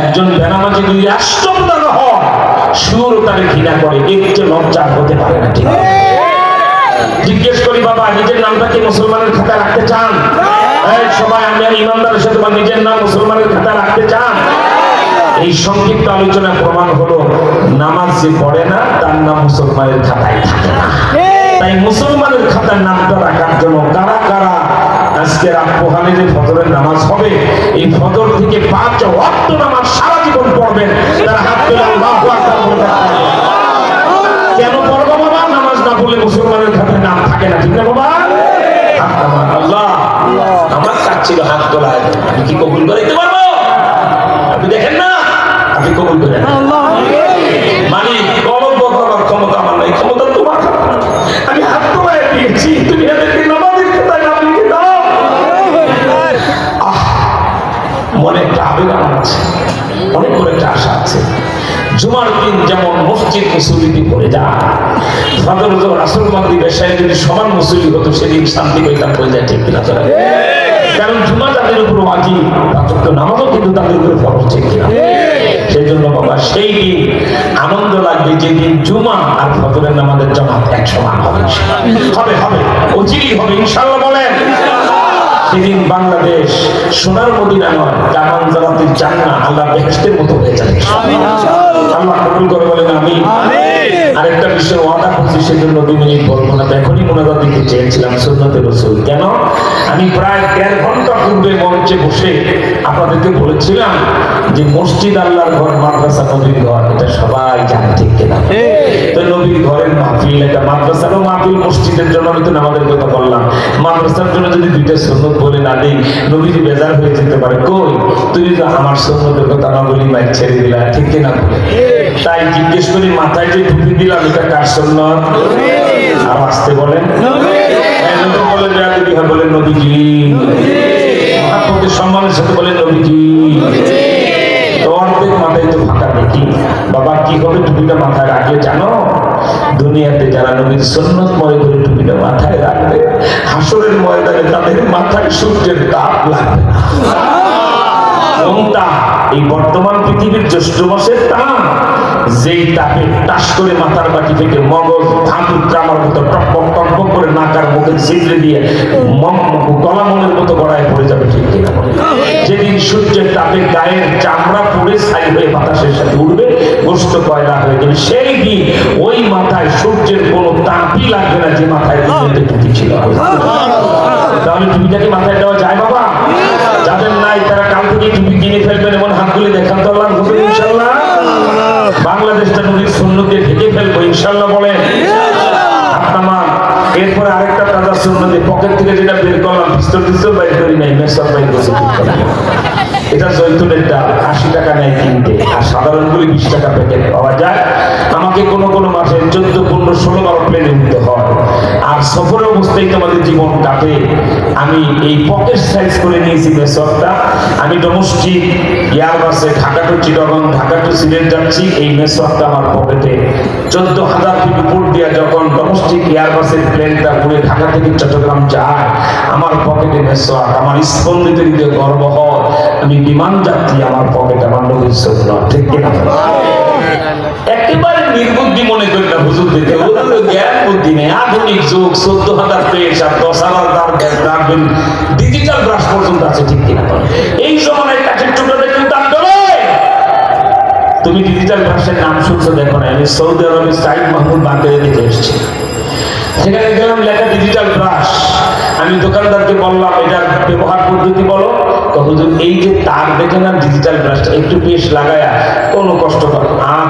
একজন বেনামাজি যদি রাষ্ট্রপ্রধান হয়, সুর তাকে ঘৃণা করে, একটু লজ্জা হতে পারে না, ঠিক আছে? জিজ্ঞেস করি, বাবা নিজের নামটা কি মুসলমানের খাতা রাখতে চান? সবাই আমি ইমানদারের সাথে নিজের নাম মুসলমানের খাতা রাখতে চান? এই সংক্ষিপ্ত আলোচনা প্রমাণ হলো, নামাজ যে পড়ে না তার নাম মুসলমানের খাতায় থাকে না। তাই মুসলমানের খাতার নামটা রাখার জন্য কারা কারা আজকে রাত পোহালে যে ফজরের নামাজ হবে, এই ফজর থেকে একটা আবেগ আমার আছে, অনেক বড় একটা আশা আছে। জুমার দিন যেমন মসজিদ মুসল্লিটি পড়ে যায়, ফজর আসর মাগরিব এশায় যদি সমান মুসল্লি হতো সেদিন শান্তি পেতাম হয়ে যায়, ঠিক কিনা? কারণ জুমা তাদের উপর ওয়াজিব, পাঁচ নামাজও কিন্তু তাদের উপর ফরজ, ঠিক কিনা? সেই জন্য বাবা সেই দিন আনন্দ লাগবে যেদিন জুমা আর ফজরের নামাজের জামাত এক সমান হবে, হবে হবে অচিরেই হবে ইনশাআল্লাহ। বলেন সেদিন বাংলাদেশ সোনার মদিনা নয়, কামান জান্নাতের জান্নাত, আল্লাহ বেহেশতের মতো হয়ে যাবে। আল্লাহ কবুল করে বলেন আমিন। আরেকটা বিষয় ওয়াদা করছি, সেজন্য 2 মিনিট বলবো না, এখনই মোনাজাত দিতে চেয়েছিলাম সুন্নতে রাসূল। কেন? আমি প্রায় 1.5 ঘন্টা পূর্বে মঞ্চে বসে আপনাদেরকে বলেছিলাম যে মসজিদ আল্লাহর ঘর, মাদ্রাসা নবীর ঘর, এটা সবাই জানে, ঠিক কিনা? তো নবীর ঘরের মাহফিল, এটা মাদ্রাসারও মাহফিল, মসজিদের জন্য আমি তো নামাজের কথা বললাম, মাদ্রাসার জন্য যদি 2টা সুন্নত বলে না দিই নবীজি বেজার হয়ে যেতে পারে। কই তুমি তো আমার সুন্নতের কথা না বলি মাইক ছেড়ে দিলা, ঠিক কিনা? তাই জিজ্ঞেস করি মাথায় যে টুপি দিলাম এটা কার সুন্নত? আর আসতে বলেন বলেন বলেন নবীজি, আপনাদের সম্মানের সাথে বলেন নবীজি। অর্ধেক মাথায় তো ফাঁকা দেখি বাবা, কি হবে টুপিটা মাথায় রাখলে জানো? দুনিয়াতে যারা নবীর সুন্নত মনে করে টুপিটা মাথায় রাখবে, হাসরের ময়দানে তাদের মাথায় সূর্যের তাপ লাগবে না। কোনটা? এই বর্তমান পৃথিবীর জ্যৈষ্ঠ মাসের তাপ, যেই তাপে টাস করে মাথার বাটি থেকে মগজ ধাতুর গ্রামার মতো টকপক টকপক করে নাকার মুখে ছিদ্রে দিয়ে গলামনের মতো গড়ায় পড়ে যাবে, ঠিক কিনা? যেদিন সূর্যের তাপে গায়ের চামড়া পুড়ে ছাই হয়ে বাতাসের সাথে উঠবে, গোস্ত কয়লা হয়ে যাবে, সেই দিন ওই মাথায় সূর্যের কোনো তাপই লাগবে না যে মাথায় টুপি ছিল। তাহলে টুপিটাকে মাথায় দেওয়া যায় বাবা? যাদের নাই তারা কাল থেকে টুপি কিনে ফেলবেন, এমন হাতগুলি দেখান তো আল্লাহ হবে ইনশাআল্লাহ। বাংলাদেশটা নবীর সুন্নত দিয়ে ঢেকে ফেলবো ইনশাআল্লাহ। বলেন আপনার এরপরে আরেকটা তাজা সুন্নত, পকেট থেকে যেটা বের করলাম, পিস্তল পিস্তল বাইর করি নাই, মেসর বাইর করছি। এটা জৈতুনের ডাল, 80 টাকা নেয় কিনতে, আর সাধারণ গুলি 20 টাকা প্যাকেট পাওয়া যায়। আমাকে কোনো কোনো মাসে 14, 15, 16 প্লেনে উঠতে হয়, আর সফরের অবস্থায় তোমাদের জীবন কাটে। আমি এই পকেট সাইজ করে নিয়েছি মেসরটা। আমি ডোমেস্টিক এয়ারবাসে ঢাকা টু চিটাগং, ঢাকা টু সিলেট যাচ্ছি, এই মেসরটা আমার পকেটে 14,000 ফিট উপর দিয়ে যখন ডোমেস্টিক এয়ারবাসের প্লেনটা ঘুরে ঢাকা থেকে চট্টগ্রাম যায়, আমার পকেটে মেসর, আমার স্পন্দিত হৃদয়ে গর্ব হয় আমি বিমান যাত্রী, আমার পকেটে আমার নবীর সুন্নাত, ঠিক কিনা? একেবারে নির্বুদ্ধি মনে করি না হুজুর দিতে, জ্ঞান বুদ্ধি নেই। আধুনিক যুগ, 14,000 পেজ আর 10,000 ডিজিটাল ব্রাশ পর্যন্ত আছে, ঠিক কিনা? এই সময় কাঠের টুকরোটা কেউ দাম দেবে? তুমি ডিজিটাল ব্রাশের নাম শুনছো দেখো না? আমি সৌদি আরবে সাইদ মাহমুদ বাংলাদেশে দেখে এসেছি, সেখানে গেলাম, লেখা ডিজিটাল ব্রাশ। আমি দোকানদারকে বললাম এটার ব্যবহার পদ্ধতি বলো। হুজুর এই যে তার দেখে না ডিজিটাল ব্রাশটা, একটু পেশ লাগায়া কোনো কষ্ট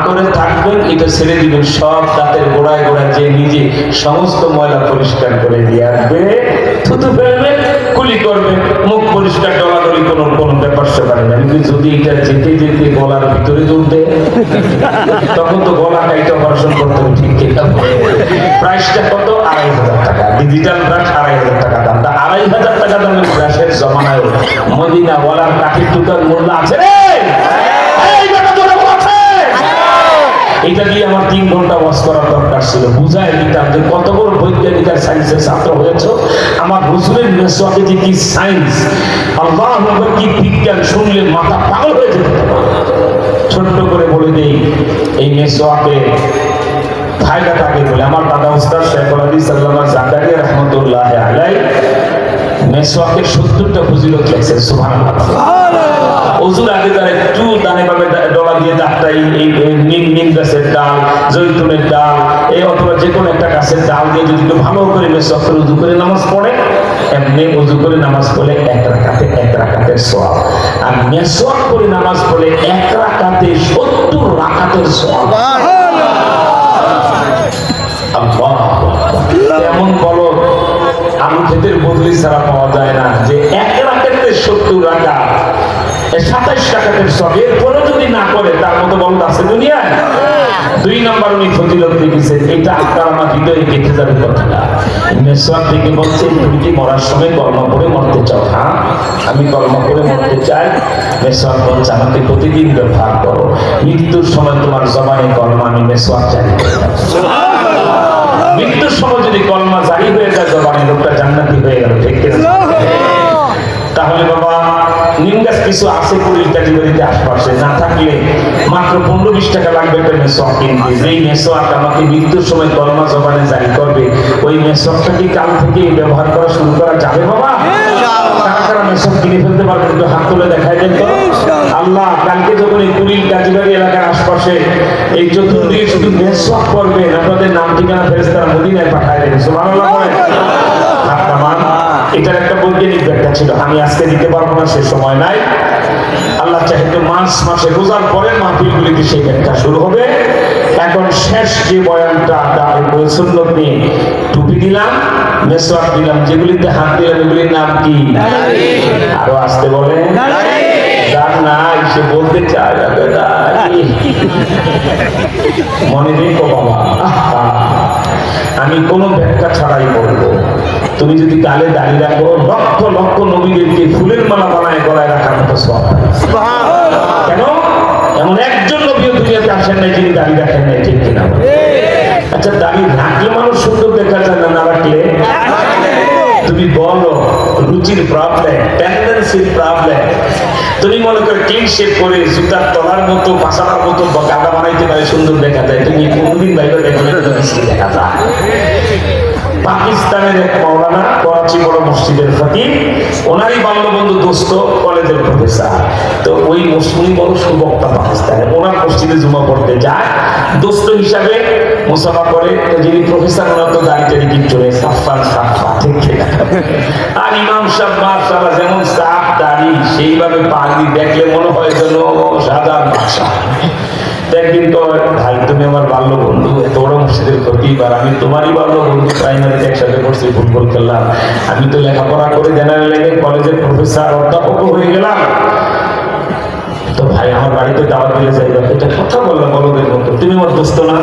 করে থাকবেন, এটা ছেড়ে দিবেন, সব দাঁতের গোড়ায় গোড়ায় যে নিজে সমস্ত ময়লা পরিষ্কার করে দিয়ে আসবে, থুতু ফেলবেন, কুলি করবেন, মুখ পরিষ্কার, ডলাডলি কোনো ব্যাপার স্যাপার না। যদি এটা যেতে যেতে গলার ভিতরে জড়তে, তখন তো গলা কাইটা অপারেশন করতে হবে, ঠিক কিনা? প্রাইসটা কত? 2,500 টাকা। ডিজিটাল ব্রাশ 2,500 টাকা দাম। 2,500 টাকা দামের ব্রাশের জমানায় মদিনা ওয়ালার কাঠের টুকার মূল্য আছে রে। এটা দিয়ে আমার 3 ঘন্টা ওয়াজ করার দরকার ছিল, বুঝাই দিতাম যে কত বড় বৈজ্ঞানিক আর সায়েন্সের ছাত্র হয়েছ। আমার হুজুরের মেসওয়াকে যে কি সায়েন্স, আল্লাহু আকবার, কি বিজ্ঞান, শুনলে মাথা পাগল হয়ে যেত। ছোট্ট করে বলে দেই এই মেসওয়াকে ফায়দা থাকে বলে। আমার দাদা উস্তাদ শেখুল হাদিস আল্লামা জাকারিয়া রাহমাতুল্লাহি আলাইহি মেসওয়াকের 70টা ফজিলত লেখছেন। সুবহানাল্লাহ। ওযুর আগে তারা একটু দানে ভাবে ডলা দিয়ে দাঁতটা নিম গাছের ডাল, জৈতুনের ডাল, এই অথবা যে কোনো একটা গাছের ডাল দিয়ে যদি একটু ভালো করে মেসওয়াক করে উযু করে নামাজ পড়ে, এমনি উযু করে নামাজ পড়লে 1 রাকাতের সওয়াব। আর মেসওয়াক করে নামাজ পড়লে 1 রাকাতে 70 রাকাতের সওয়াব। আল্লাহ, এমন বলো আমি খেতের বদলি ছাড়া পাওয়া যায় না, যে 1 রাকাতে 70 রাকাত, 27 রাকাতের সব, এরপরে যদি না করে তার মতো বলদ আছে দুনিয়ায়? 2 নম্বর উনি ফজিলত লিখেছেন, এটা আপনার আমার হৃদয়ে গেঁথে যাবে কথাটা। মেসওয়াক থেকে বলছে, তুমি কি মরার সময় কলমা করে মরতে চাও? হ্যাঁ, আমি কলমা করে মরতে চাই। মেসওয়াক বলছে, আমাকে প্রতিদিন ব্যবহার করো, মৃত্যুর সময় তোমার জবানে কলমা, আমি মেসওয়াক জারি করে দেব। মৃত্যুর সময় যদি কলমা জারি হয়ে যায় জবানে, লোকটা জান্নাতি হয়ে গেল, ঠিক কিনা? তাহলে বাবা নিম গাছ কিছু আছে কুড়িল কাজীবাড়িতে আশপাশে, না থাকলে মাত্র 15-20 টাকা লাগবে একটা মেসওয়াক কিনতে। যেই মেসওয়াক আমাকে মৃত্যুর সময় কলমা জবানে জারি করবে, ওই মেসওয়াকটা কি কাল থেকে ব্যবহার করা শুরু করা যাবে বাবা? কারা কারা মেসওয়াক কিনে ফেলতে পারবেন একটু হাত তুলে দেখাই দেন তো। আল্লাহ, কালকে যখন এই কুড়িল কাজীবাড়ি এলাকার আশপাশে এই চতুর্দিকে শুধু মেসওয়াক করবেন, আপনাদের নাম ঠিকানা ফেরেশতারা মদিনায় পাঠায় দেবেন। সুবহানাল্লাহ বলেন। এটার একটা বৈজ্ঞানিক ব্যাখ্যা ছিল, আমি আজকে দিতে পারবো না, সে সময় নাই। আল্লাহ চাইতো মার্চ মাসে রোজার পরে মাহফিলগুলিতে সেই ব্যাখ্যা শুরু হবে। এখন শেষ যে বয়ানটা সুন্নত নিয়ে টুপি দিলাম, মেসওয়াক দিলাম, যেগুলিতে হাত দিলাম এগুলির নাম কি? আরো আসতে বলে যার নাই সে বলতে চায়, মনে রেখো বাবা, আমি কোনো ব্যাখ্যা ছাড়াই বলবো, তুমি যদি গালে দাঁড়িয়ে রাখো, লক্ষ লক্ষ নবীদেরকে ফুলের মালা বানায় গলায় রাখার মতো সওয়াব। কেন? এমন একজন নবীও দুনিয়াতে আসেন নাই যিনি দাঁড়িয়ে রাখেন নাই, ঠিক কিনা? আচ্ছা, দাঁড়িয়ে রাখলে মানুষ সুন্দর দেখা যায় না, না রাখলে? তুমি বলো রুচির প্রবলেম, টেন্ডেন্সির প্রবলেম। তুমি মনে করো ক্লিন শেপ করে জুতার তলার মতো পাশার মতো গাদা বানাইতে পারে, সুন্দর দেখা যায়। তুমি কোনদিন বাইরে দেখা যায়? পাকিস্তানের এক মাওলানা, করাচি বড় মসজিদের খতিব, ওনারই বাল্যবন্ধু দোস্ত কলেজের প্রফেসর। তো ওই মুসলিম বড় সুবক্তা পাকিস্তানে, ওনার মসজিদে জুমা পড়তে যায়, দোস্ত হিসাবে মুসাফা করে। তো যিনি প্রফেসর, ওনার তো দাড়িতে দিক চলে সাফান সাফা, ঠিক ঠিক। আর ইমাম সাহেব মাশাআল্লাহ যেমন সাফ দাড়ি, সেইভাবে পাগড়ি, দেখলে মনে হয় যেন সাজার বাদশা। একদিন তো, ভাই তুমি আমার বাল্য বন্ধু, এত বড় মসজিদের খতিব, আর আমি তোমারই বাল্য বন্ধু, প্রাইমারিতে একসাথে পড়ছি, ফুটবল খেললাম। আমি তো লেখাপড়া করে জেনারেল কলেজের প্রফেসর, অধ্যাপক হয়ে গেলাম। তো ভাই আমার বাড়িতে দাওয়াত দিলে যাই, এটা কথা বললাম বলদের মতো, তুমি আমার দোস্ত না,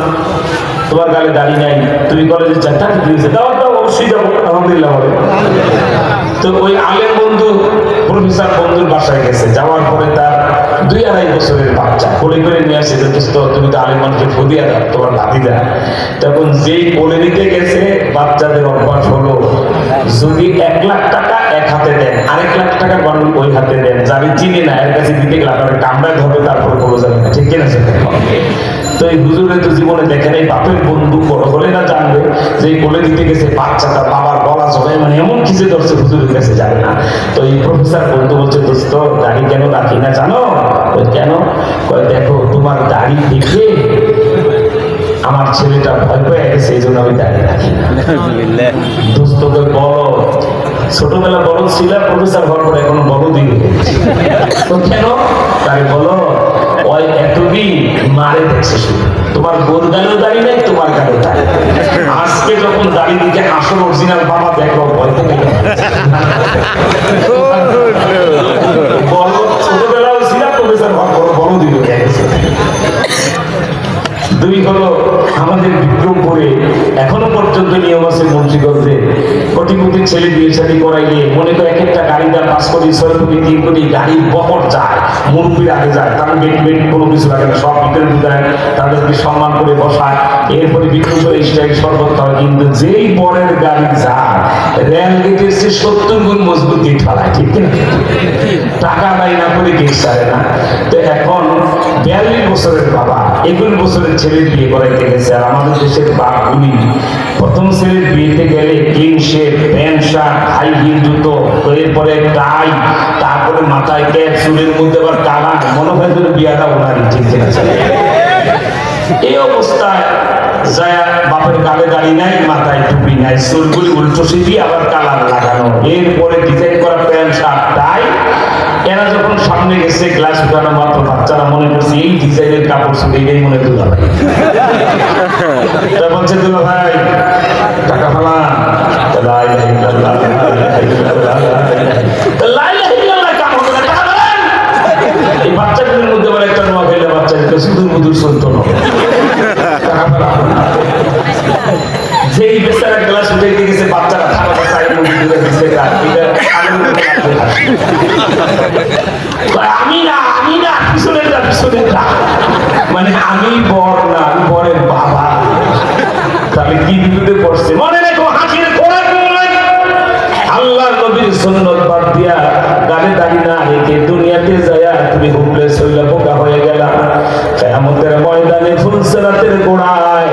তোমার গালে দাড়ি নাই, তুমি কলেজে চারটা দিয়েছে, দাওয়াত দাও, অবশ্যই যাবো, আলহামদুলিল্লাহ বলে। তো ওই আলেম বন্ধু প্রফেসর বন্ধুর বাসায় গেছে, যাওয়ার পরে তার 2-2.5 বছরের বাচ্চা কোলে করে নিয়ে আসে, দোস্ত তুমি তো আলেম মানুষকে ফদিয়া দাও, তোমার ভাতিজা। তখন যেই কোলে নিতে গেছে, বাচ্চাদের অভ্যাস হলো, যদি 1 লাখ টাকা এক হাতে দেন, আরেক লাখ টাকা বান্ডুল ওই হাতে দেন, যারা চিনে না এর কাছে দিতে গেলে আপনার কামড়ায় ধরবে, তারপরে বলো যাবে না, ঠিক কিনা? তো এই হুজুরে তো জীবনে দেখেন, এই বাপের বন্ধু বড় হলে না জানবে যে কোলে দিতে গেছে বাচ্চা তার বাবার গলা জমে, মানে এমন কিছু ধরছে, হুজুরের কাছে যাবে না। তো এই প্রফেসর বন্ধু বলছে, দোস্ত দাড়ি কেন রাখি না জানো? কেন? দেখো তোমার দাড়ি দেখে আমার ছেলেটা ভয় পেয়ে গেছে, এই জন্য আমি দাড়ি রাখি না। দোস্তকে বলো, ছোটবেলা বড় ছিল, প্রফেসর হওয়ার পরে এখন বড় দিকে। তো কেন? তাই বলো, ওই এতদিন মারে দেখছে, তোমার বোর গালেও দাড়ি নেই, তোমার গালেও দাড়ি। আজকে যখন দাড়ি দিকে আসল অরিজিনাল বাবা দেখো, ভয় থেকে বলো, ছোটবেলাও ছিল, প্রফেসর হওয়ার পর বড় দিকে গেছে। 2 হলো, আমাদের বিক্রমপুরে এখনো পর্যন্ত নিয়ম আছে মন্ত্রীগঞ্জে, কোটি ছেলে বিয়ে শাদী করাইলে মনে করে এক একটা গাড়ি দাম 5 কোটি 6 কোটি 3 কোটি, গাড়ির বহর যায়, মুরব্বীর আগে যায়, তার বেট কোনো কিছু লাগে না, সব ভিতরে ঢুকায়, তাদেরকে সম্মান করে বসায়, এরপরে বিক্রম করে স্টাইল শরবত হয়। কিন্তু যেই বরের গাড়ি যায়, রেল গেটের সে 70 গুণ মজবুত দিয়ে ঠেলায়, ঠিক কিনা? টাকা নাই না করে কেস ছাড়ে না। তো এখন 42 বছরের বাবা 21 বছরের ছেলে বিয়ে করাইতে গেছে, আর আমাদের দেশের বাপগুলি প্রথম ছেলের বিয়েতে গেলে clean shape, pant shirt, high heel জুতো, এরপরে টাই, তারপরে মাথায় ক্যাপ, চুলের মধ্যে আবার কালা, মনে হয় যেন বিয়াটা ওনারই, ঠিক কিনা? এই অবস্থায় যায়, বাপের গালে দাড়ি নাই, মাথায় টুপি নাই, চুলগুলি উল্টো সিধি, আবার কালার লাগানো, এরপরে ডিজাইন করা প্যান্ট শার্ট টাই। এরা যখন সামনে গেছে, গ্লাস উঠানো মাত্র বাচ্চারা মনে করছে এই ডিজাইনের কাপড় চোপড়, এটাই মনে দুলা ভাই। বলছে দুলা ভাই টাকা ফেলা, লা ইলাহা ইল্লাল্লাহ, লা ইলাহা ইল্লাল্লাহ, লা ইলাহা ইল্লাল্লাহ কাম হবে না। টাকা দেন। এই বাচ্চাগুলোর মধ্যে আবার একটা নোয়া খেলে বাচ্চাকে সুদূর মুদূর চলতো না। যেই বেচারা গ্লাস উঠে গেছে বাচ্চারা খাবার চাই মুড়ি দিচ্ছে আমি না পিছনে যা মানে আমি বর না, আমি বরের বাবা। তাহলে কি বিপদে পড়ছে মনে রেখো। হাসির খোরাক আল্লাহর নবীর সুন্নাত বাদ দিয়া গালে দাড়ি না রেখে দুনিয়াতে যায়া তুমি হুবলে সইলা বোকা হয়ে গেলা। কিয়ামতের ময়দানে ফুলসিরাতের গোড়ায়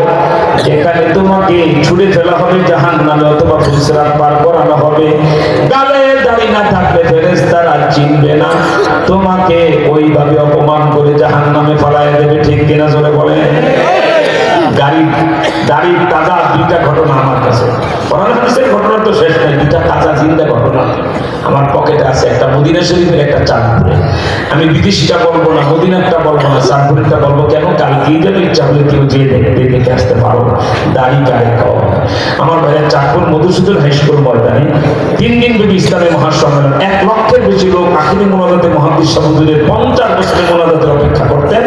যেখানে তোমাকে ছুড়ে ফেলা হবে জাহান্নামে অথবা ফুলসিরাত পার করানো হবে, গালে দাড়ি না থাকলে ফেরেশতারা চিনবে না, তোমাকে ওইভাবে অপমান করে জাহান্নামে ফেলায় দেবে। ঠিক কিনা জোরে বলে? দাড়ির তাজা দুইটা ঘটনা আমার কাছে, ঘটনা তো শেষ নাই, দুইটা তাজা জিন্দা ঘটনা আমার পকেটে আছে। একটা মদিনা শরীফের, একটা চাঁদপুরে। আমি বিদেশিটা বলবো না, মদিনারটা বলবো না, চাঁদপুরেরটা বলবো। কেন? কালকে যেন ইচ্ছা হলে কেউ যেয়ে দেখে আসতে পারো দাড়ি কারে খাওয়া। আমার ভাইয়ের চাঁদপুর মধুসূদন হাই স্কুল ময়দানে 3 দিন ব্যাপী ইসলামী মহাসম্মেলন, 1 লক্ষের বেশি লোক আখিরি মোনাজাতে মুহাদ্দিস সাহেব হুজুরের 50 বছরের মোনাজাতের অপেক্ষা করতেন।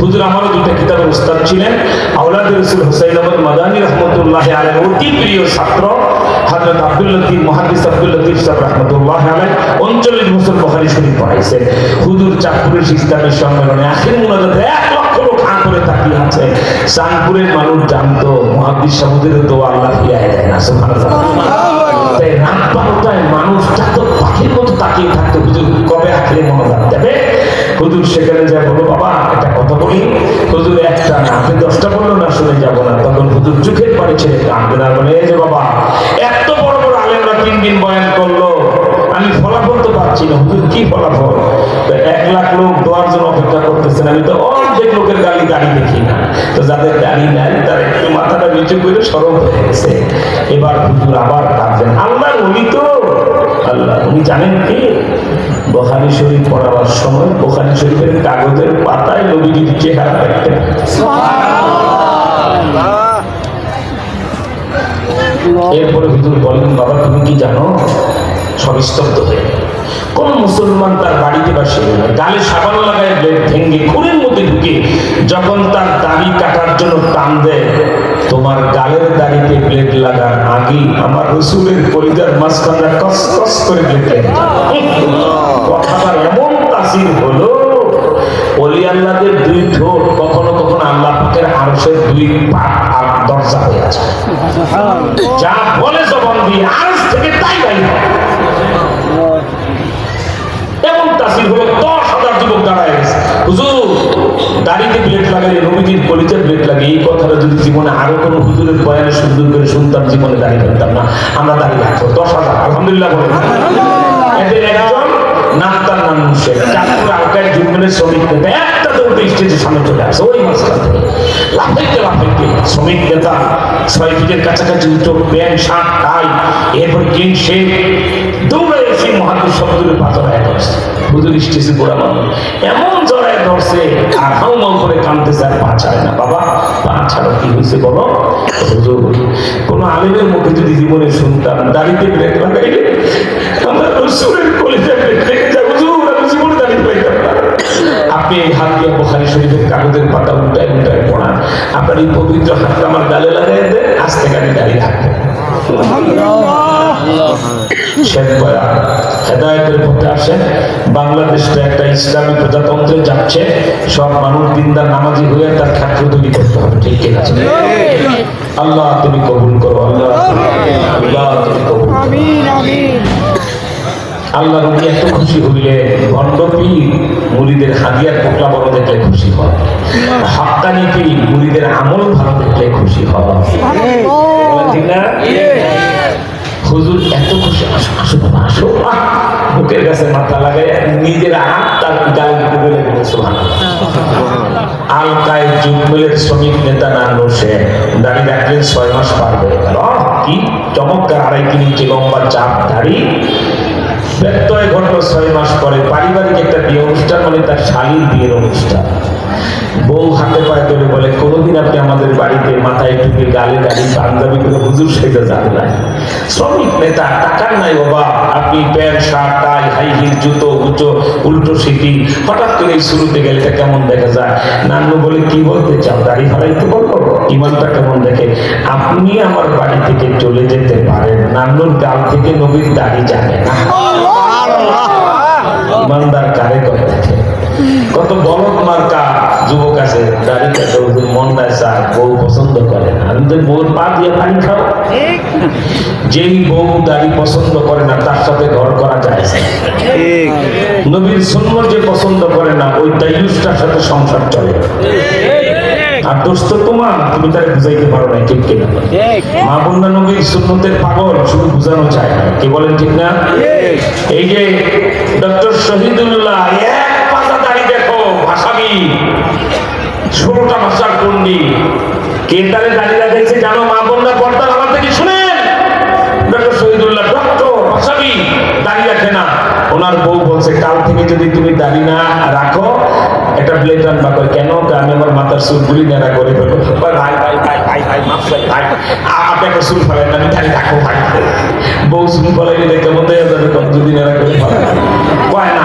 হুজুর আমারও 2টা কিতাবের উস্তাদ ছিলেন। আওলাদে রাসূল হুসাইন আহমদ মাদানী রাহমাতুল্লাহ আলাইহি অতি প্রিয় ছাত্র হযরত আব্দুল লতিফ, মুহাদ্দিস আব্দুল লতিফ সাহেব রাহমাতুল্লাহ আলাইহি 39 বছর বুখারী শরীফ পড়াইছেন। হুজুর চাঁদপুরের ইসলামী সম্মেলনে আখিরি মোনাজাতে 1 লক্ষ লোক হাঁ করে তাকিয়ে আছে। চাঁদপুরের মানুষ জানতো মুহাদ্দিস সাহেবদের তো আল্লাহ ফিরায় দেয় না। সুবহানাল্লাহ। তাই রাত 12টায় মানুষ চাতক পাখির মতো তাকিয়ে থাকতো, হুজুর কবে আখিরি মোনাজাত দেবে। হুজুর সেখানে যা বলো, বাবা একটা কথা বলি। হুজুর একটা না, আপনি 10টা বললো না, শুনে যাবো না। তখন হুজুর চোখের পানি ছেড়ে কাঁদবেন আর বলে, এই যে বাবা এত বড় বড় আলেমরা 3 দিন বয়ান করলো, আমি ফলাফল তো পাচ্ছি না। হুজুর কি ফলাফল? 1 লাখ লোক দোয়ার জন্য অপেক্ষা করতেছেন, আমি তো অর্ধেক লোকের দাড়ি দেখি না। তো যাদের দাড়ি নাই তারা একটু মাথাটা নিচু করে সরব হয়ে গেছে। এবার হুজুর আবার কাঁদবেন। আল্লাহ উনি তো আল্লাহ, উনি জানেন কি? বুখারী শরীফ পড়াবার সময় বুখারী শরীফের কাগজের পাতায় নবীজির চেহারা দেখতেন। এরপরে হুজুর বলেন, বাবা তুমি কি জানো? সব স্তব্ধ হয়ে গেল। কোন মুসলমান তার বাড়িতে বা সেখানে গালে সাবান লাগায় ব্লেড ভেঙে খুরের মধ্যে ঢুকে যখন তার দাড়ি কাটার জন্য টান দেয়, তোমার গালের দাড়িতে ব্লেড লাগার আগে আমার রাসূলের কলিজার মাঝখানে কস কস করে ব্লেড লেগে যায়। কথাটা এমন তাসির হলো, ওলি আল্লাহদের 2 ঠোঁট কখনো কখনো আল্লাহ পাকের আরশের 2 পাক আর দরজা হয়ে আছে। যা বলে জবান দিয়ে আরশ থেকে তাই বাইরে এমন তাসির হলো। 10,000 যুবক দাঁড়ায় গেছে। হুজুর দাড়িতে ব্লেড লাগাইলে নবীজির কলিজার ব্লেড লাগে, এই কথাটা যদি জীবনে আরো কোনো হুজুরের বয়ানে সুন্দর করে শুনতাম, জীবনে দাঁড়িয়ে ফেলতাম না। আমরা দাঁড়িয়ে রাখবো 10,000। আলহামদুলিল্লাহ বলেন। এদের একজন নামতার নাম মুর্শেদ, চাঁদপুর আলকায় জুম্মেলের শ্রমিক নেতা, একটা দৌড়ে স্টেজের সামনে চলে আসে। ওই মাঝখান থেকে লাফাইতে শ্রমিক নেতা 6 ফিটের কাছাকাছি উঠো, প্যান্ট শার্ট টাই, এরপর ক্লিন শেভ, দৌড়ে এসে মুহাদ্দিস শব্দের পাথরায় ধরছে। হুজুর স্টেজে গোড়া মানুষ এমন জড়ায় ধরছে আর হাউ মাউ করে কাঁদতেছে, আর পা ছাড়ে না। বাবা পা ছাড়ো, কি হয়েছে বলো? হুজুর কোনো আলেমের মুখে যদি জীবনে শুনতাম দাড়িতে ব্লেড লাগাইলে আমরা রাসূলের কলিজায় ব্লেড লেগে যায়, হুজুর আমি জীবনে দাঁড়িয়ে পাইতাম না। আপনি এই হাত দিয়ে বুখারী শরীফের কাগজের পাতা উল্টায় উল্টায় পড়ান, আপনার এই পবিত্র হাতটা আমার গালে লাগাই দেন, আজ থেকে আমি দাঁড়িয়ে রাখবো। হেদায়েতের পথে আসেন। বাংলাদেশটা একটা ইসলামী প্রজাতন্ত্রে যাচ্ছে, সব মানুষ দিনদার নামাজি হয়ে তার ক্ষেত্র তৈরি করতে হবে। ঠিক ঠিক আছে? আল্লাহ তুমি কবুল করো, আল্লাহ তুমি কবুল করো। আল্লাহ নবী এত খুশি হইলে ভণ্ড পীর মুরিদের হাদিয়ার পোকলা বড় দেখলে খুশি হয়, হাক্কানি পীর মুরিদের আমল ভালো দেখলে খুশি হয়। ঠিক না? হুজুর এত খুশি, আসো আসো বাবা আসো, বুকের কাছে মাথা লাগাই নিজের হাত তার গাল বলে বলে সুবহানাল্লাহ। আলকায় জুম্মেলের শ্রমিক নেতা নাম হোসেন দাড়ি রাখলেন 6 মাস পার হয়ে গেল। কি চমৎকার 2.5 ইঞ্চি লম্বা চাপ দাড়ি। ব্যত্যয় ঘটল 6 মাস পরে, পারিবারিক একটা বিয়ে অনুষ্ঠান, মানে তার শালীর বিয়ের অনুষ্ঠান। বউ হাতে পায়ে ধরে বলে, কোনোদিন আপনি আমাদের বাড়িতে মাথায় টুপি, গালে গাড়ি, পাঞ্জাবি করে হুজুর সেজে যান নাই। শ্রমিক নেতা, টাকার নাই বাবা, আপনি pant shirt tie high heel জুতো উঁচো উল্টো সিটি, হঠাৎ করে এই শুরুতে গেলে এটা কেমন দেখা যায়? নান্নু বলে, কি বলতে চাও? দাড়ি ফালাইতে বলবো? ইমানটা কেমন দেখে? আপনি আমার বাড়ি থেকে চলে যেতে পারেন, নান্নুর গাল থেকে নবীর দাড়ি যাবে না। ইমানদার কারে করে দেখে? কত বলদ মার্কা যুবক আছে, দাড়ি কাটে ওদের মনটায় চায়, বউ পছন্দ করে না। আমি তো বউর পা দিয়ে পানি খাও। যেই বউ দাড়ি পছন্দ করে না তার সাথে ঘর করা যায়। নবীর সুন্নাত যে পছন্দ করে না ওই দায়ুসটার সাথে সংসার চলে। আর দোষ তো তোমার, তুমি তাকে বুঝাইতে পারো না, ঠিক কিনা? মা বোনরা নবীর সুন্নতের পাগল, শুধু বুঝানো চায় না। কি বলেন, ঠিক না? এই যে ডক্টর শহীদুল্লাহ, এক পাতা দাড়ি দেখো, ভাষাবি 16টা ভাষার পণ্ডিত, কে তারে দাড়ি রাখাইছে জানো? মা বোনরা পর্দার আমার থেকে শুনেন, ডক্টর শহীদুল্লাহ ডক্টর ভাষাবি দাড়ি রাখে না। ওনার বউ বলছে, কাল থেকে যদি তুমি দাড়ি না রাখো একটা ব্লেড আনবা। কই কেন? আমি আমার মাথার চুলগুলি নেড়া করে ফেলবো। ভাই ভাই ভাই ভাই ভাই মাফ চাই ভাই, আপনি একটা চুল ফেলেন, আমি দাড়ি রাখো ভাই। বউ চুল ফেলাইলে কেমন দেয়া যাবে যদি নেড়া করে ফেলেন? কয় না,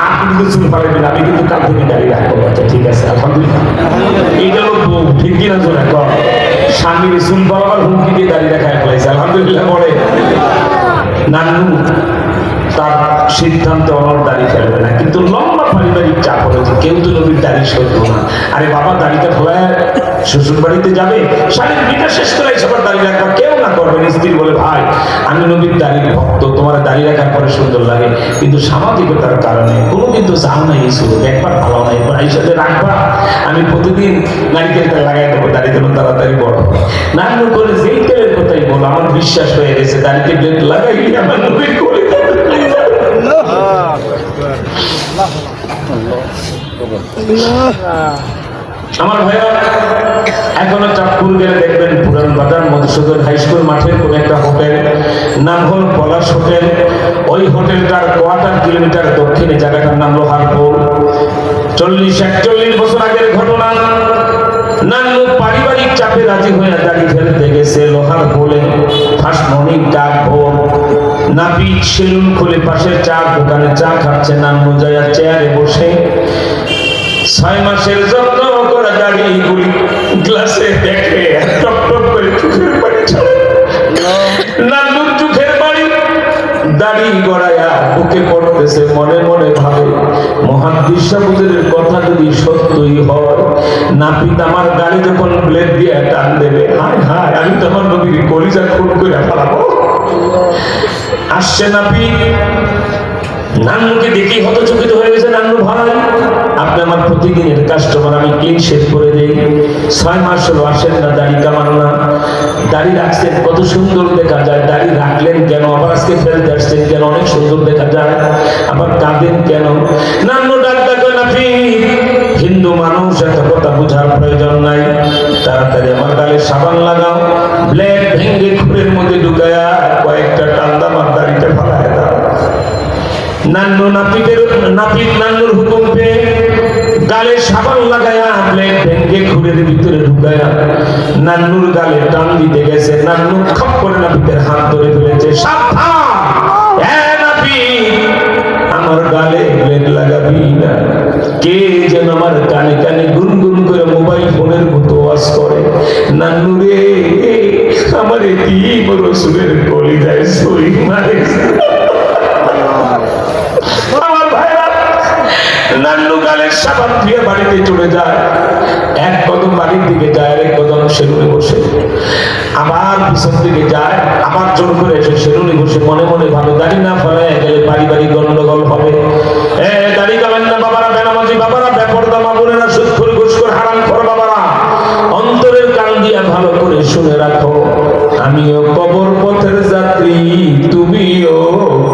আপনি কিন্তু চুল ফেলাইবেন, আমি কিন্তু কাল থেকে দাড়ি রাখবো। আচ্ছা ঠিক আছে, আলহামদুলিল্লাহ। এইটা হলো বউ, ঠিক কিনা? জোরে কর। স্বামীর চুল ফেলাবার হুমকি দিয়ে দাড়ি রাখায় ফেলাইছে, আলহামদুলিল্লাহ পড়ে। নান্নু তার সিদ্ধান্তে অনর দাড়ি ফেলবে না, কিন্তু লম্বা পারিবারিক চাপ হয়েছে, কেউ তো নবীর দাড়ি সইত না। আরে বাবা, দাড়িটা ফেলায় শ্বশুর বাড়িতে যাবে, শাড়ির বিটা শেষ করে সবার দাড়ি রাখবা, কেউ না করবেন। স্ত্রী বলে, ভাই আমি নবীর দাড়ির ভক্ত, তোমার দাড়ি রাখার পরে সুন্দর লাগে, কিন্তু সামাজিকতার কারণে কোনো কিন্তু চাও নাই, এই শুরু একবার ভালো নাই, এই সাথে রাখবা, আমি প্রতিদিন নারিকেল তেল লাগাই দেবো, দাড়ি দেবো তাড়াতাড়ি বড়। নান্নু করে যেই তেলের কথাই বলো, আমার বিশ্বাস হয়ে গেছে দাড়িতে ব্লেড লাগাই আমার নবীর করে। আমার ভাইয়া, এখনো চাঁদপুর গেলে দেখবেন পুরান বাজার মধুসূদন হাই স্কুল মাঠের কোন একটা হোটেল, নাম হল পলাশ হোটেল। ওই হোটেলটার 1/4 কিলোমিটার দক্ষিণে জায়গাটার নাম লোহারপুর। 40-41 বছর আগের ঘটনা। নান্নু পারিবারিক চাপে রাজি হয়ে দাড়ি ফেলতে গেছে লোহারপুরে। ফার্স্ট মর্নিং ডাক ভোর, নাপিত সেলুন খুলে পাশের চা দোকানে চা খাচ্ছে। নান্নু যায় চেয়ারে বসে 6 মাসের যত্ন করা দাড়িগুলি গ্লাসে দেখে টপ টপ করে চোখের পানি ছড়ে। নান্নুর চোখের পানি দাড়ি গড়াইয়া বুকে পড়তেছে, মনে মনে ভাবে, মুহাদ্দিস সাহেবের কথা যদি সত্যই হয়, নাপিত আমার দাড়ি যখন ব্লেড দিয়ে টান দেবে, হায় হায়, আমি তখন নবীর কলিজা খুন করে ফেলাবো। আসছে নাপিত, নান্নুকে দেখে হতচকিত হয়ে গেছে। নান্নু ভাই, আপনি আমার প্রতিদিনের কাস্টমার, আমি ক্লিন শেভ করে দেই। 6 মাস হলো আসেন না, দাড়ি কামান না। দাড়ি রাখছেন, কত সুন্দর দেখা যায়, দাড়ি রাখলেন কেন? আবার আজকে ফেলতে আসছেন কেন? অনেক সুন্দর দেখা যায়, আবার কাঁদেন কেন? নান্নু ডাক ডাকে, নাপিত, হিন্দু মানুষ, এত কথা বোঝার প্রয়োজন নাই, তাড়াতাড়ি আমার গালে সাবান লাগাও, ব্লেড ভেঙে খুরের মধ্যে ঢুকায়া কয়েকটা টান আমার দাড়িটা ফালায় দাও। নান্নু নাপিত নান্নুর হুকুম পেয়ে গালে সাবান লাগায়া ব্লেড ভেঙে খুরের ভিতরে ঢুকায়া নান্নুর গালে টান দিতে গেছে। নান্নু খপ করে নাপিতের হাত ধরে ফেলেছে। সাবধান, নাপিত, আমার গালে ব্লেড লাগাবি না। কে যেন আমার কানে কানে গুনগুন করে মোবাইল ফোনের মতো ওয়াজ করে। নান্নু রে, আমার এতিম রসুলের কলিজায় সই মারেছে। নান্নু গালের সাবান দিয়ে বাড়িতে চলে যায়। এক কদম বাড়ির দিকে যায়, এক কদম সেলুনে বসে, আবার পিছন দিকে যায়, আবার জোর করে এসে সেলুনে বসে মনে মনে ভাবে, দাড়ি না ফেলায় গেলে পারিবারিক গন্ডগোল হবে। দাড়ি কামেন না বাবারা, বেনামাজি বাবারা, বেপরদা মা বোনেরা, সুদখোর ঘুষখোর হারামখোর বাবারা, অন্তরের কান দিয়া ভালো করে শুনে রাখো, আমিও কবর পথের যাত্রী, তুমিও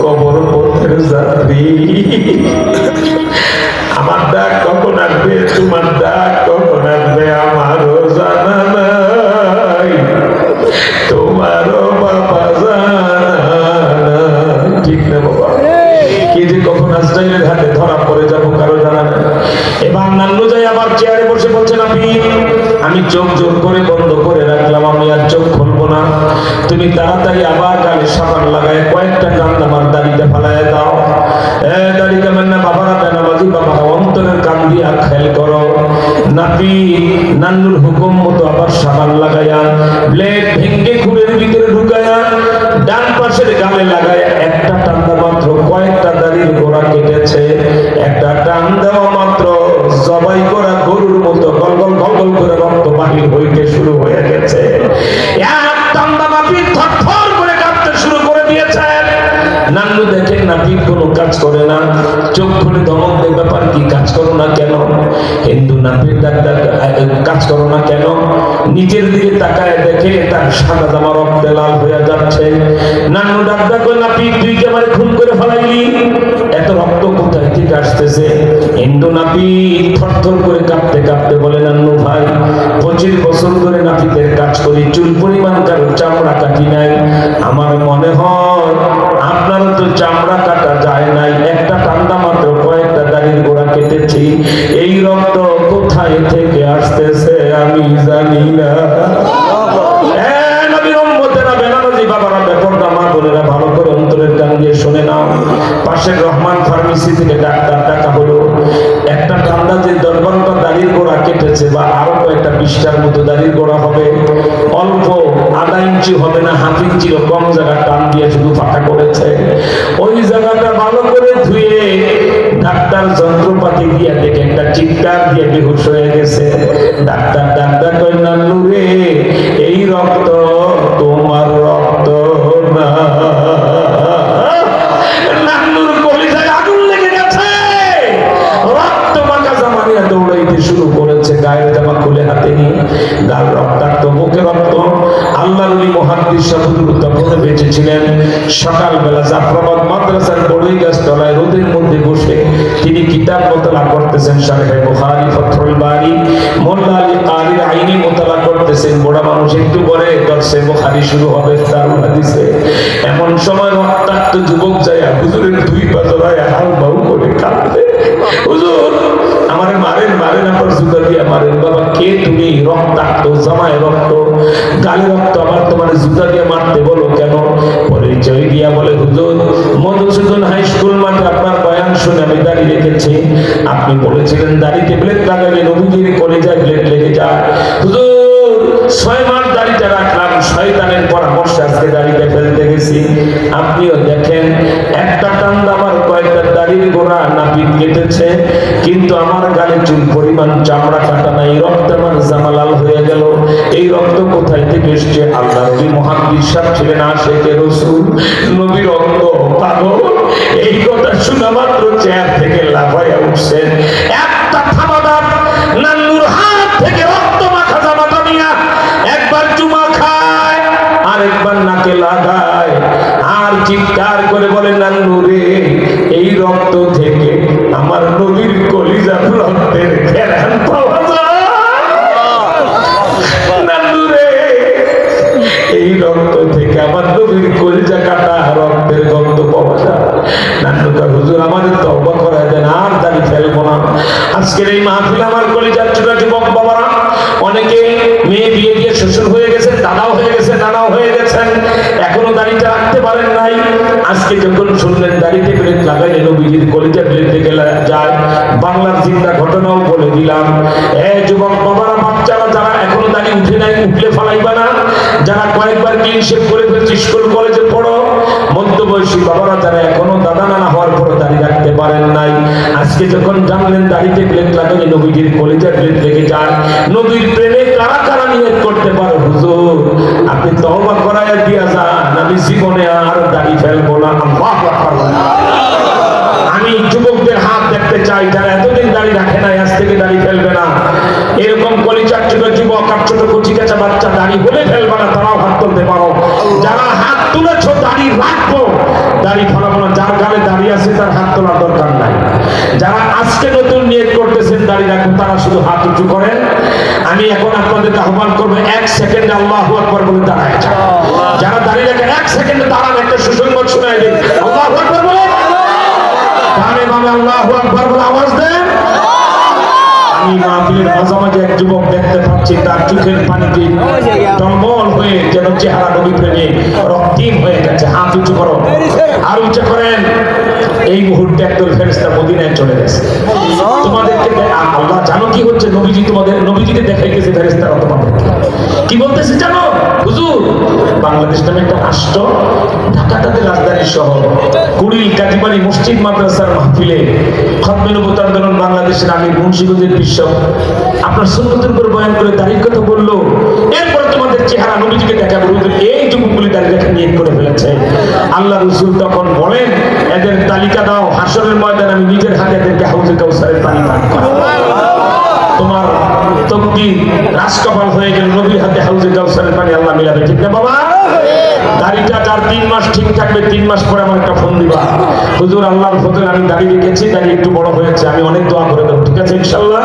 কবর পথের যাত্রী। আমার ডাক কখন আসবে, তোমার ডাক কখন আসবে, আমারও জানা নাই, তোমারও বাবা জানা। ঠিক না বাবা? কে যে কখন আজরাইলের হাতে ধরা পড়ে যাবো কারো জানা নাই। এবার নান্নু যাই আবার চেয়ারে আমি চোখ জোর করে বন্ধ করে রাখলাম, আমি আর চোখ খুলবো না। তুমি তাড়াতাড়ি আবার গালে সাবান লাগায় কয়েকটা কান্দ আমার দাড়িতে ফালায় দাও। দাড়িতে মানে বাবারা বেনামাজি বাবারা অন্তরের কান দিয়ে খেয়াল করো। নাপি নান্নুর হুকুম মতো আবার সাবান লাগায়া ব্লেড ভেঙ্গে খুরের ভিতরে ঢুকায়া ডান পাশের গালে লাগায়া একটা টান্দা মাত্র কয়েকটা দাড়ির গোড়া কেটেছে। একটা টান দেওয়া মাত্র জবাই করা গরুর মতো গলগল গলগল করে রক্ত বাহির হইতে শুরু হয়ে গেছে। এক টান্দা নাপি থরথর করে কাঁপতে শুরু করে দিয়েছে। নান্নু দেখেন নাপি কোনো কাজ করে না, চোখ খুলে ধমক দেয়, ব্যাপার কি, কাজ করো না কেন? হিন্দু নাপির ডাক্তার কাজ করো না কেন? নিচের দিকে তাকায় দেখে তার সাদা জামা রক্তে লাল হয়ে যাচ্ছে। নান্নু ডাক্তার কই, নাপি তুই কি আমারে খুন করে ফেলাইলি? এত রক্ত কোথায় থেকে আসতেছে? হিন্দু নাপি থরথর করে কাঁপতে কাঁপতে বলে, নান্নু ভাই 25 বছর ধরে নাপিতের কাজ করি, চুল পরিমাণ কারো চামড়া কাটি নাই। আমার মনে হয় আপনারও তো চামড়া কাটা যায় নাই, একটা টান্দা মাত্র কয়েকটা দাড়ির গোড়া কেটেছি। এই রক্ত কোথায় থেকে আসতেছে আমি জানি না। ভালো করে অন্তরের কান দিয়ে শুনে নাও। পাশের রহমান ফার্মেসি থেকে ডাক্তার ডাকা হলো। একটা টান্দা যে 10-12টা দাড়ির গোড়া কেটেছে বা আরো কয়েকটা 20টার মতো দাড়ির গোড়া হবে, অল্প আধা ইঞ্চি হবে না, হাফ ইঞ্চির কম জায়গা টান দিয়ে শুধু ফাঁকা করেছে। ওই জায়গাটা ভালো করে ধুয়ে ডাক্তার যন্ত্রপাতি দিয়ে দেখে একটা চিৎকার দিয়ে বেহুশ হয়ে গেছে। ডাক্তার ডাক্তার কই, নান্নু রে এই রক্ত তোমার রক্ত না। নান্নুর কলিজায় আগুন লেগে গেছে। রক্ত মাখা জামা নিয়ে দৌড়াইতে শুরু করেছে, গায়ের জামা খুলে হাতে নিয়ে, গাল রক্তাক্ত, মুখে রক্ত। আল্লাহর ওলি মুহাদ্দিস সাহুদুর তখন বেঁচে ছিলেন। সকালবেলা জাফরাবাদ মাদ্রাসার বড়ই গাছ তলায় রোদের মধ্যে বসে তিনি কিতাব মোতালা করতেছেন। শারহে বুখারী, ফাথুল বারী, মোল্লা আলী কারির আইনি মোতালা করতেছেন। বড় মানুষ একটু পরে দরসে বুখারী শুরু হবে, দারুল হাদিসে। এমন সময় রক্তাক্ত যুবক যায় হুজুরের 2 পা জড়ায় হাল বাউ করে কাঁদে, হুজুর আমারে মারেন মারেন, আমার জুতা দিয়ে মারেন। বাবা কে তুমি? রক্তাক্ত, জামায় রক্ত, গালে রক্ত, আবার তোমার জুতা দিয়ে মারতে বলো কেন? পরিচয় দিয়া বলে, হুজুর মধুসূদন হাই স্কুল মাঠে আপনার বয়ান শুনে আমি দাঁড়িয়ে রেখেছি। আপনি বলেছিলেন দাড়িতে ব্লেড লাগালে নবীজির কলিজায় ব্লেড লেগে যায়। হুজুর 6 মাস দাড়িটা রাখলাম, শয়তানের পরামর্শে আজকে দাড়িটা ফেলতে গেছি। আপনিও দেখেন একটা টান্দা আমার কয়েকটা দাড়ির গোড়া নাপিত কেটেছে, কিন্তু আমার গালে চুল পরিমাণ চামড়া কাটা নাই, রক্ত আমার জামা লাল হয়ে গেল। এই রক্ত কোথায় থেকে এসছে? আল্লাহর ওলি মুহাদ্দিস সাহেব ছিলেন আশিকে রাসূল, নবীর অঙ্গ পাগল। এই কথা শোনা মাত্র চেয়ার থেকে লাফাইয়া উঠছেন। একটা থামাদার নান্নুর হাত থেকে রক্ত মাখা জামাটা নিয়া একবার চুমা খায়, আরেকবার নাকে লাগায়, আর চিৎকার করে বলে, নান্নু রে এই রক্ত থেকে আমার নবীর কলিজার রক্তের ঘেরান পাওয়া যায়। নান্নু রে এই রক্ত থেকে আমার নবীর কলিজা কাটা রক্তের গন্ধ পাওয়া যায়। নান্নু কয়, হুজুর আমাদের তওবা করা দেন, আর দাড়ি ফেলবো না। আজকের এই মাহফিল আমার কলিজার ছোট যুবক বাবারা, অনেকে মেয়ে বিয়ে দিয়ে শ্বশুর হয়ে গেছে, দাদাও হয়ে গেছে, নানাও হয়ে গেছেন, এখনো দাড়িটা রাখতে পারেন নাই। আজকে যখন শুনলেন দাড়িতে ব্লেড লাগাইলে নবীজির কলিজা ব্লেড লেগে যায়, বাংলার জিন্দা ঘটনাও বলে দিলাম। যুবক বাবারা, বাচ্চারা যারা এখনো দাড়ি উঠে নাই, উঠলে ফালাইবা না। যারা কয়েকবার ক্লিন শেভ করে ফেলছে, স্কুল কলেজে পড়ো। মধ্যবয়সী বাবারা যারা এখনো দাদা নানা হওয়ার পর দাড়ি রাখতে পারেন নাই, আজকে যখন জানলেন দাড়িতে ব্লেড লাগাইলে নবীজির কলিজা ব্লেড লেগে যায়, নবীর প্রেমে কারা কারা নিয়ত করতে পারো? হুজুর আপনি তওবা করায়া দিয়া যান, আমি জীবনে আর দাড়ি ফেলবো না। আল্লাহু আকবার। আমি যুবকদের হাত দেখতে চাই যারা এতদিন দাড়ি রাখে নাই, আজ থেকে দাড়ি ফেলবে না। এরকম কলিজার ছোট যুবক আর ছোট কচি কাঁচা বাচ্চা দাড়ি বলে ফেলবে না, তারাও হাত তুলতে পারো। যারা হাত তুলেছো দাড়ি রাখবো, দাড়ি ফেলাবো না। যার গালে দাড়ি আছে তার হাত তোলার দরকার নাই। যারা আজকে নতুন নিয়ত করতেছেন দাড়ি রাখুন, তারা শুধু হাত উঁচু করেন। আমি এখন আপনাদেরকে আহ্বান করবো 1 সেকেন্ডে আল্লাহু আকবার বলে দাঁড়ায় যান। যারা দাঁড়িয়ে রাখেন 1 সেকেন্ডে দাঁড়ান, একটা সুসংবাদ শোনায় দিন। আল্লাহু আকবার বলে, ডানে বামে আল্লাহু আকবার বলে আওয়াজ দেন। আমি মাহফিলের মাঝামাঝি এক যুবক দেখতে পাচ্ছি, তার চোখের পানিতে টলমল হয়ে যেন চেহারা নবী প্রেমে রক্তিম হয়ে গেছে। হাত উঁচু করো, আর উঁচু করেন। এই মুহূর্তে একদল ফেরেশতা মদিনায় চলে গেছে। তোমাদেরকে আল্লাহ জানো কি হচ্ছে? নবীজিকে দেখাইতেছে ফেরেশতারা তোমাদেরকে। কি বলতেছে জানো? হুজুর, বাংলাদেশ নামে একটা রাষ্ট্র, ঢাকা তাদের রাজধানী শহর, কুড়িল কাজীবাড়ি মসজিদ মাদ্রাসার মাহফিলে খতমে নবুয়ত আন্দোলন বাংলাদেশের আমির মুন্সিগঞ্জের বিশ্ব আপনার সুন্নতের উপর বয়ান করে দাঁড়িয়ে কথা বললো। এরপরে তোমাদের চেহারা নবীজিকে দেখাবো। এই যুবকগুলি দাঁড়িয়ে রেখে নিয়ত করে ফেলেছে। আল্লাহ রাসূল তখন বলেন, এদের তালিকা দাও, হাসরের ময়দানে আমি নিজের হাতে এদেরকে হাউজে কাউসারের পানি পান করাবো। তোমার তকদীর রাজকপাল হয়ে গেল, নবীর হাতে হাউজে কাউসারের পানি আল্লাহ মিলাবে। ঠিক না বাবা? দাড়িটা যার 3 মাস ঠিক থাকবে, 3 মাস পরে আমার একটা ফোন দিবা, হুজুর আল্লাহর ফজলে আমি দাড়ি রেখেছি, দাড়ি একটু বড় হয়েছে, আমি অনেক দোয়া করে দেবো। ঠিক আছে ইনশাআল্লাহ?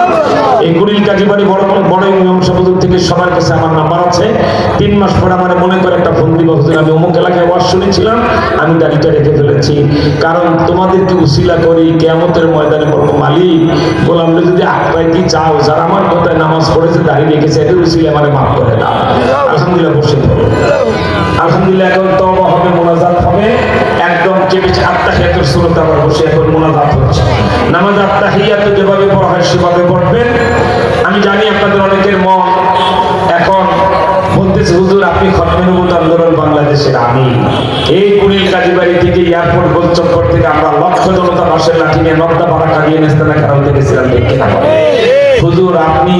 এই কুড়িল কাজীবাড়ি বড় ইমাম সাহেব থেকে সবার কাছে আমার নাম্বার আছে। 3 মাস পরে আমার মনে করে একটা ফোন দিবা, হুজুর আমি অমুক এলাকায় ওয়াজ শুনেছিলাম, আমি দাড়িটা রেখে ফেলেছি। কারণ তোমাদেরকে উসিলা করি কিয়ামতের ময়দানে বলবো, মালিক গোলামরে যদি আঁকড়াইতে চাও, যারা আমার কথায় নামাজ পড়েছে দাড়ি রেখেছে, এদের উসিলা আমারে মাফ করে দাও। আলহামদুলিল্লাহ, বসে পড়ো। আলহামদুলিল্লাহ, এখন তওবা হবে, মুনাজাত হবে। একদম চেপেছে আত্তাহিয়াতুর সূরাত আবার বসে এখন মুনাজাত হচ্ছে। নামাজ আত্তাহিয়াতু যেভাবে পড়া হয় সেভাবে পড়বেন। আমি জানি আপনাদের অনেকের মন এখন বলতেছে, হুজুর আপনি খতমে নবুয়ত আন্দোলন বাংলাদেশের আমির। এই কুড়িল কাজীবাড়ি থেকে এয়ারপোর্ট গোলচক্কর থেকে আমরা লক্ষ জনতা বাসের লাঠি নিয়ে নকদা পাড়া কাটিয়ে নেস্তানা খারাপ দেখেছিলাম। দেখতে না হুজুর আপনি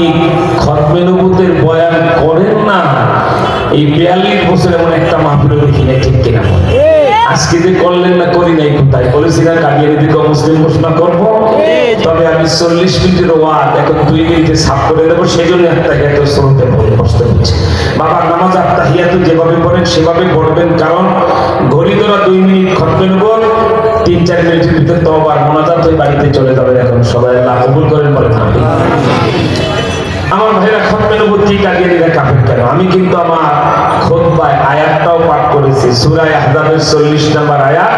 খতমে নবুয়তের বয়ান করেন না, এই 42 বছর এমন একটা মাহফিল দেখি নাই। ঠিক কিনা? আজকে যে করলেন না, করি নাই কোথায়? বলেছিলেন কাদিয়ানী দিকে মুসলিম ঘোষণা করবো, তবে আমি 40 মিনিটের ওয়াজ এখন 2 মিনিটে সাফ করে দেবো। সেই জন্য আত্তাহিয়াতু শুনতে কষ্ট হচ্ছে। বাবা নামাজ আত্তাহিয়াতু যেভাবে পড়েন সেভাবে পড়বেন, কারণ ঘড়ি ধরা 2 মিনিট খতমে নবুয়ত, 3-4 মিনিটের ভিতরে তওবা আর মুনাজাত হয়ে বাড়িতে চলে যাবে। এখন সবাই আল্লাহ কবুল করেন, বলেন আমিন। আমার ভাইরা খতমে নবুয়ত কি কাদিয়ানীরা কাফের কেন? আমি কিন্তু আমার খুতবায় আয়াতটাও পাঠ করেছি, সূরা আহজাবের 40 নম্বর আয়াত,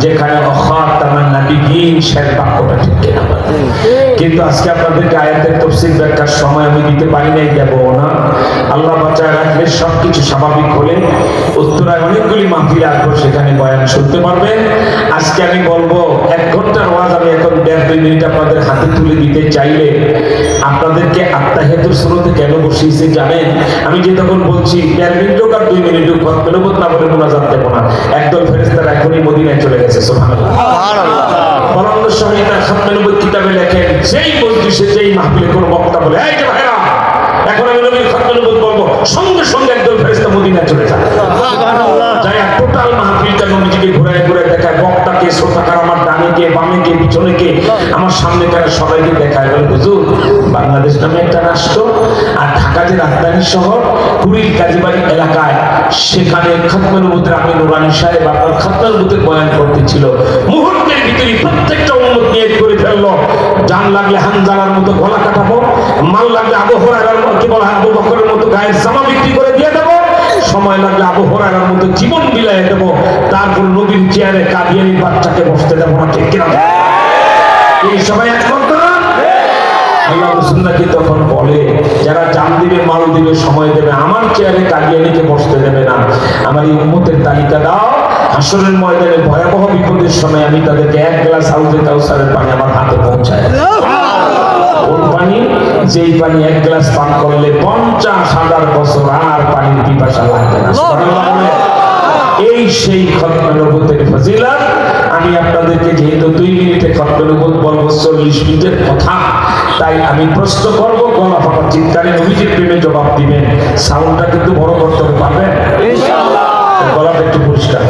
যেখানে খাতামান নাবিয়্যিন শেষ বাক্যটা। ঠিক কিনা? কিন্তু আজকে আপনাদেরকে আয়াতের তাফসীর ব্যাখ্যার সময় আমি দিতে পারি নাই, দেব না। আল্লাহ বাঁচায় রাখলে সবকিছু স্বাভাবিক হলে উত্তরায় অনেকগুলি মাহফিল আসবো, সেখানে বয়ান শুনতে পারবেন। আজকে আমি বলবো 1 ঘন্টার ওয়াজ আমি এখন 1.5-2 মিনিট আপনাদের হাতে তুলে দিতে চাইলে আপনাদেরকে আত্তাহিয়াতুর শুরুতে কেন বসিয়েছি জানেন? আমি যে তখন বলছি 1.5 মিনিট হোক আর 2 মিনিট হোক খতমে নবুয়ত না বলে মুনাজাত দেব না, একদল ফেরেশতারা এখনই মদিনায় চলে গেছে। সুবহানাল্লাহ, বরং শহীদ খতমে নবুয়ত কিতাবে লেখেন, যেই মজলিসে যেই মাহফিলে কোন বক্তা বলে এই যে ভাইরা এখন আমি নবীর খতমে নবুয়ত বলবো, সঙ্গে সঙ্গে একদল ফেরেশতা মদিনায় চলে যায়। সুবহানাল্লাহ, যাই টোটাল মাহফিলটা নবীজিকে ঘুরায় ঘুরায় দেখায়, বক্তাকে শ্রোতাকার আমার ডানে কে বামে কে পিছনে কে আমার সামনে কারা সবাইকে দেখায়। বলে হুজুর বাংলাদেশ নামে একটা রাষ্ট্র, আর ঢাকা যে রাজধানী শহর কুড়িল কাজীবাড়ি এলাকায়, সেখানে খতমে নবুয়তের আমি নুরানী সাহেব আপনার খতমে নবুয়তের বয়ান করতেছিল। মুহূর্তের ভিতরে প্রত্যেকটা উম্মত নিয়ত করে ফেললো, জান লাগলে হানজালার মতো গলা কাটাবো, মাল লাগলে আবু হুরায়রার মতো, কি বলা আবু বকরের মতো গায়ের জামা বিক্রি করে দিয়ে দেবো, সময় লাগলে আবু হুরায়রার মতো জীবন বিলায় দেবো, তারপর নবীর চেয়ারে কাদিয়ানীর বাচ্চাকে বসতে দেবো না। ঠিক কিনা? এই সবাই একমত না? আল্লাহ রাসূল নাকি তখন বলে, যারা জান দিবে মাল দিবে সময় দেবে, আমার চেয়ারে কাদিয়ানীকে বসতে দেবে না। আমার এই উম্মতের তালিকা দাও, হাসরের ময়দানে ভয়াবহ বিপদের সময় আমি তাদেরকে 1 গ্লাস হাউজে কাউসারের পানি আমার হাতে পৌঁছায়। কোন পানি? যেই পানি 1 গ্লাস পান করলে 50,000 বছর আর পানির পিপাসা লাগবে না। সুবহানাল্লাহ, এই সেই খতমে নবুয়তের ফজিলত। আমি আপনাদেরকে যেহেতু 2 মিনিটে খতমে নবুয়ত বলবো, 40 মিনিটের কথা, তাই আমি প্রশ্ন করবো, গলা ফাটা চিৎকারে নবীজির প্রেমে জবাব দিবেন। সাউন্ডটা কিন্তু বড় করতে হবে, পারবেন ইনশাআল্লাহ? গলাটা একটু পরিষ্কার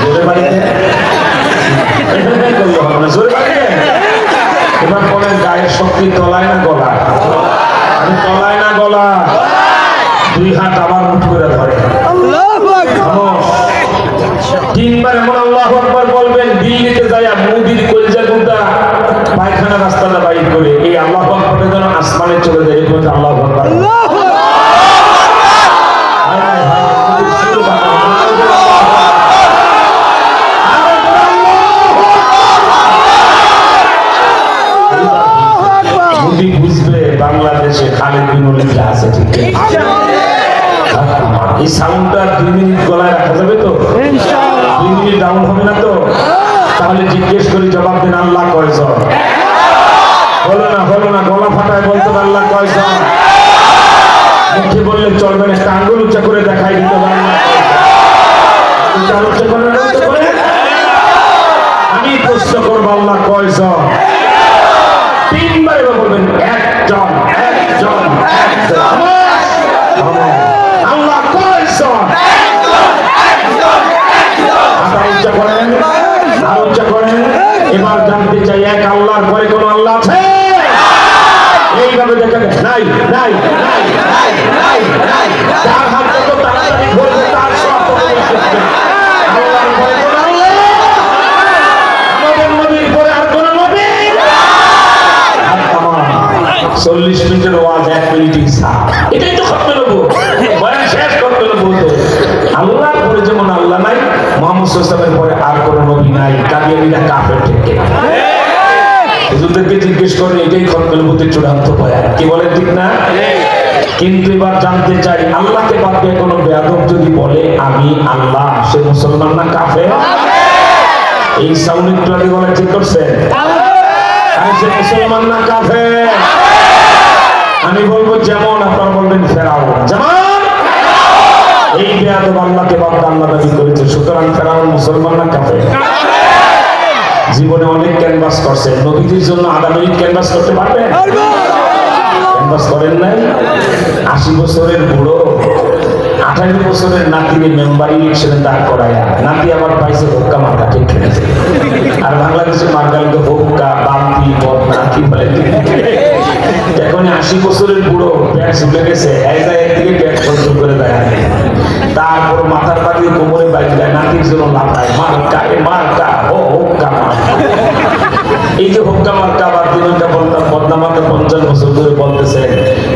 জোরে বাড়িতে জোরে বাড়িতে। এবার বলেন, গায়ের শক্তি তলায় না গলা? আমি তলায় না গলা? 2 হাত আবার মুঠ করে ধরে, 3বার এমন আল্লাহু আকবার বলবেন, দিল্লিতে যায় মুদির কলজা গুদা পায়খানা রাস্তাটা বাইর করে এই আল্লাহু আকবারের জন্য আসমানে চলে যায়। এরকম আল্লাহু আকবার। মুদি বাংলাদেশে খালেদ বিন ওয়ালিদ আছে, ঠিক এই সাউন্ডটা 2 মিনিট গলায় রাখা যাবে তো? 2 মিনিট ডাউন হবে না তো? তাহলে জিজ্ঞেস করি, জবাব দেন, আল্লাহ কয়জন? হলো না, গলা ফাটায় বলতে আল্লাহ কয়জন? মুখে বললে চলবে না, আঙ্গুল উঁচা করে দেখাই দিতে পারেন। আমি প্রশ্ন করবো, আল্লাহ কয়জন? 3 বার বলবেন, একজন। আল্লাহ কয়জন? উচ্চা করেন, আর উচ্চা করেন। এবার জানতে চাই, এক আল্লাহর পরে কোন আল্লাহ আছে? এইভাবে দেখেন, নাই। যার হাত যত তাড়াতাড়ি ধরবে তার সব আল্লাহর পরে কোন আল্লাহ? আমাদের নবীর পরে আর কোন নবী? 40 মিনিটের ওয়াজ 1 মিনিট হিসাব, এটাই তো খতমে নবুয়ত, বয়ান শেষ খতমে নবুয়ত। আল্লাহর পরে যেমন আল্লাহ নাই, মুহাম্মদ সাল্লাল্লাহু আলাইহি ওয়াসাল্লামের পরে আর কোন নবী নাই। কাদিয়ানীরা কাফের, ঠিক কিনা? হুজুরদেরকে জিজ্ঞেস করেন, এটাই খতমে নবুয়তের চূড়ান্ত বয়ান, কি বলেন, ঠিক না? কিন্তু এবার জানতে চাই, আল্লাহকে বাদ দিয়ে কোনো বেয়াদব যদি বলে আমি আল্লাহ, সে মুসলমান না কাফের? এই সাউন্ড একটু আগে বলে ঠিক করছেন, সে মুসলমান না কাফের? আমি বলবো যেমন, আপনারা বলবেন ফেরাউন যেমন। এই বেয়াদব আল্লাহকে বাদ দিয়ে আল্লাহ দাবি করেছে, সুতরাং ফেরাউন মুসলমান না কাফের? জীবনে অনেক ক্যানভাস করছে, নবীদের জন্য আধা মিনিট ক্যানভাস করতে পারবেন? ক্যানভাস করেন নাই? 80 বছরের বুড়ো 28 বছরের নাতিকে মেম্বারি ইলেকশনে দাঁড় করায়, নাতি আবার পাইছে হুক্কা মার্কা, ঠিক কিনা? আর বাংলাদেশের মার্কালকে হুক্কা, বান্তি, বদনা কি বলে। এখন 80 বছরের বুড়ো প্যান্ট ছুটে গেছে, একদিকে প্যান্ট সহ্য করে দেয়, তারপর মাথার পা দিয়ে কোমরে বাইরে দেয়, নাতির জন্য লাফায়, মার্কা ও হুক্কা মার্কা। এই যে হুক্কা মার্কা বা দিনটা বলতাম, বদনা মার্কা 50 বছর ধরে বলতেছে,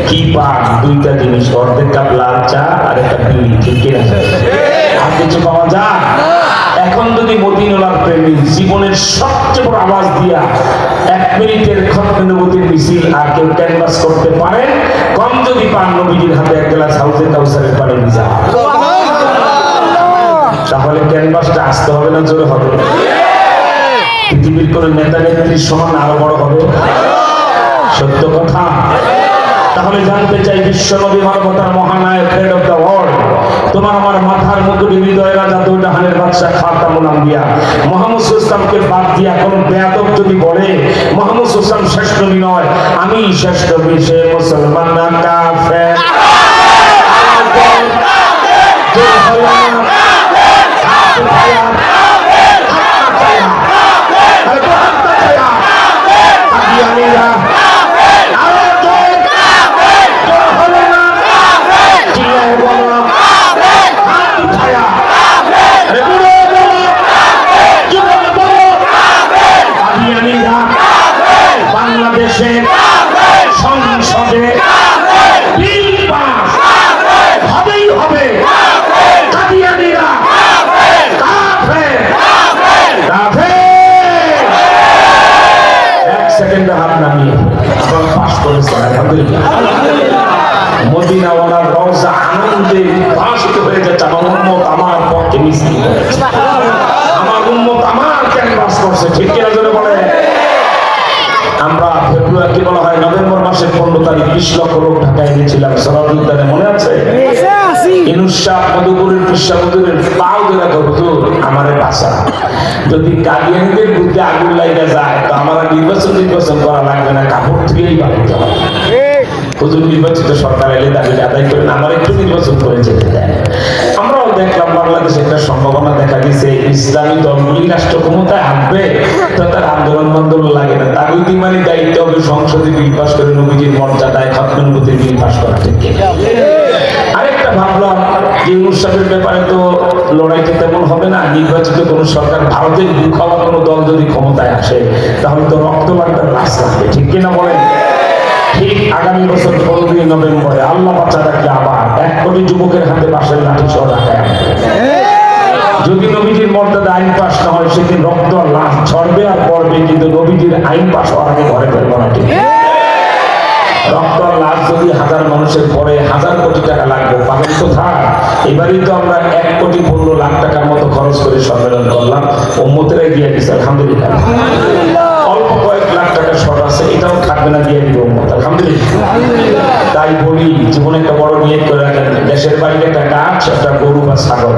কি পান? 2টা জিনিস, অর্ধেক কাপ লাল চা আর একটা বিড়ি, ঠিক কিনা? আর কিছু পাওয়া যায়? এখন যদি মদিনার প্রেমী জীবনের সবচেয়ে বড় আওয়াজ দিয়া 1 মিনিটের খতমে নবুয়তের মিছিল আর কেউ ক্যানভাস করতে পারে, কম যদি পান, নবীজির হাতে 1 গ্লাস হাউজে কাউসারের পানি ভিজা, তাহলে ক্যানভাসটা আসতে হবে না, জোরে হবে? পৃথিবীর কোন নেতা নেত্রীর সমান আরো বড় হবে, সত্য কথা। তাহলে জানতে চাই, বিশ্ব নবী মানবতার মহানায়ক, হেড অফ দ্য ওয়ার্ল্ড, তোমার আমার মাথার মুকুট, হৃদয়ের রাজা, দুই জাহানের বাদশা, খাতামুল আম্বিয়া মুহাম্মদ সাল্লাল্লাহু আলাইহি ওয়াসাল্লামকে বাদ দিয়া কোন বেয়াদব যদি বলে মুহাম্মদ সাল্লাল্লাহু আলাইহি ওয়াসাল্লাম শ্রেষ্ঠ নবী নয়, আমি শ্রেষ্ঠ নবী, সে মুসলমান না কাফের? সংসদে বিল পাস হবেই হবে, কাদিয়ানীরা কাফের। 1 সেকেন্ডে হাত নামিয়ে আপনারা পাস করেছেন, আলহামদুলিল্লাহ। মদিনাওয়ালার রওজা আনন্দে ভাসিত হয়ে যাচ্ছে, আমার উম্মত আমার পক্ষে মিছিল করেছে, আমার উম্মত আমার ক্যানভাস করছে, ঠিক কিনা জোরে বলে? আমরা ফেব্রুয়ারি, কি বলা হয়, নভেম্বর মাসের 15 তারিখ 20 লক্ষ লোক ঢাকায় গিয়েছিলাম সরার উদ্যানে, মনে আছে? ইনুশা মধুপুরের কৃষ্ণামধুরের পাও ধরে হুজুর আমারে বাঁচা, যদি কাদিয়ানীদের বুদ্ধি আগুন লাগা যায় তো আমার নির্বাচন করা লাগবে না, কাপড় ধুয়েই বাড়িতে হবে। হুজুর নির্বাচিত সরকার এলে দাবি আদায় করেন, আমার একটু নির্বাচন করে যেতে দেয়। আমরাও দেখলাম বাংলাদেশে একটা সম্ভাবনা দেখা গেছে, ইসলামী দলগুলি রাষ্ট্র ক্ষমতায় আসবে, তো তার আন্দোলন লাগে না, তার উদ্দিমানি দায়িত্ব হবে সংসদে বিল পাস করে নবীজির মর্যাদায় খতমে নবুয়তের বিল পাস করা, ঠিক কিনা? আরেকটা ভাবলাম যে উৎসবের ব্যাপারে তো লড়াইতে তেমন হবে না, নির্বাচিত কোন সরকার, ভারতের দুঃখ হওয়া কোনো দল যদি ক্ষমতায় আসে তাহলে তো রক্ত লাগবে, লাশ লাগবে, ঠিক কিনা বলেন? ঠিক আগামী বছর 15 নভেম্বরে আল্লাহ বাঁচা রাখলে আবার 1 কোটি যুবকের হাতে বাঁশের লাঠি সহ রাখায়, যদি নবীজির মর্যাদা আইন পাস না হয় সেদিন রক্ত লাশ ঝরবে আর পড়বে, কিন্তু নবীজির আইন পাস হওয়ার আগে ঘরে ফেলবো না, ঠিক? রক্ত লাশ এবারই তো আমরা 1,15,00,000 টাকার মতো খরচ করে সম্মেলন করলাম, উম্মতেরাই দিয়ে দিচ্ছে আলহামদুলিল্লাহ। অল্প কয়েক লাখ টাকা শর্ট আছে, এটাও থাকবে না, দিয়ে দিবে উম্মত আলহামদুলিল্লাহ। তাই বলি জীবনে একটা বড় নিয়ত করে রাখেন, দেশের বাড়িতে একটা গাছ, একটা গরু বা ছাগল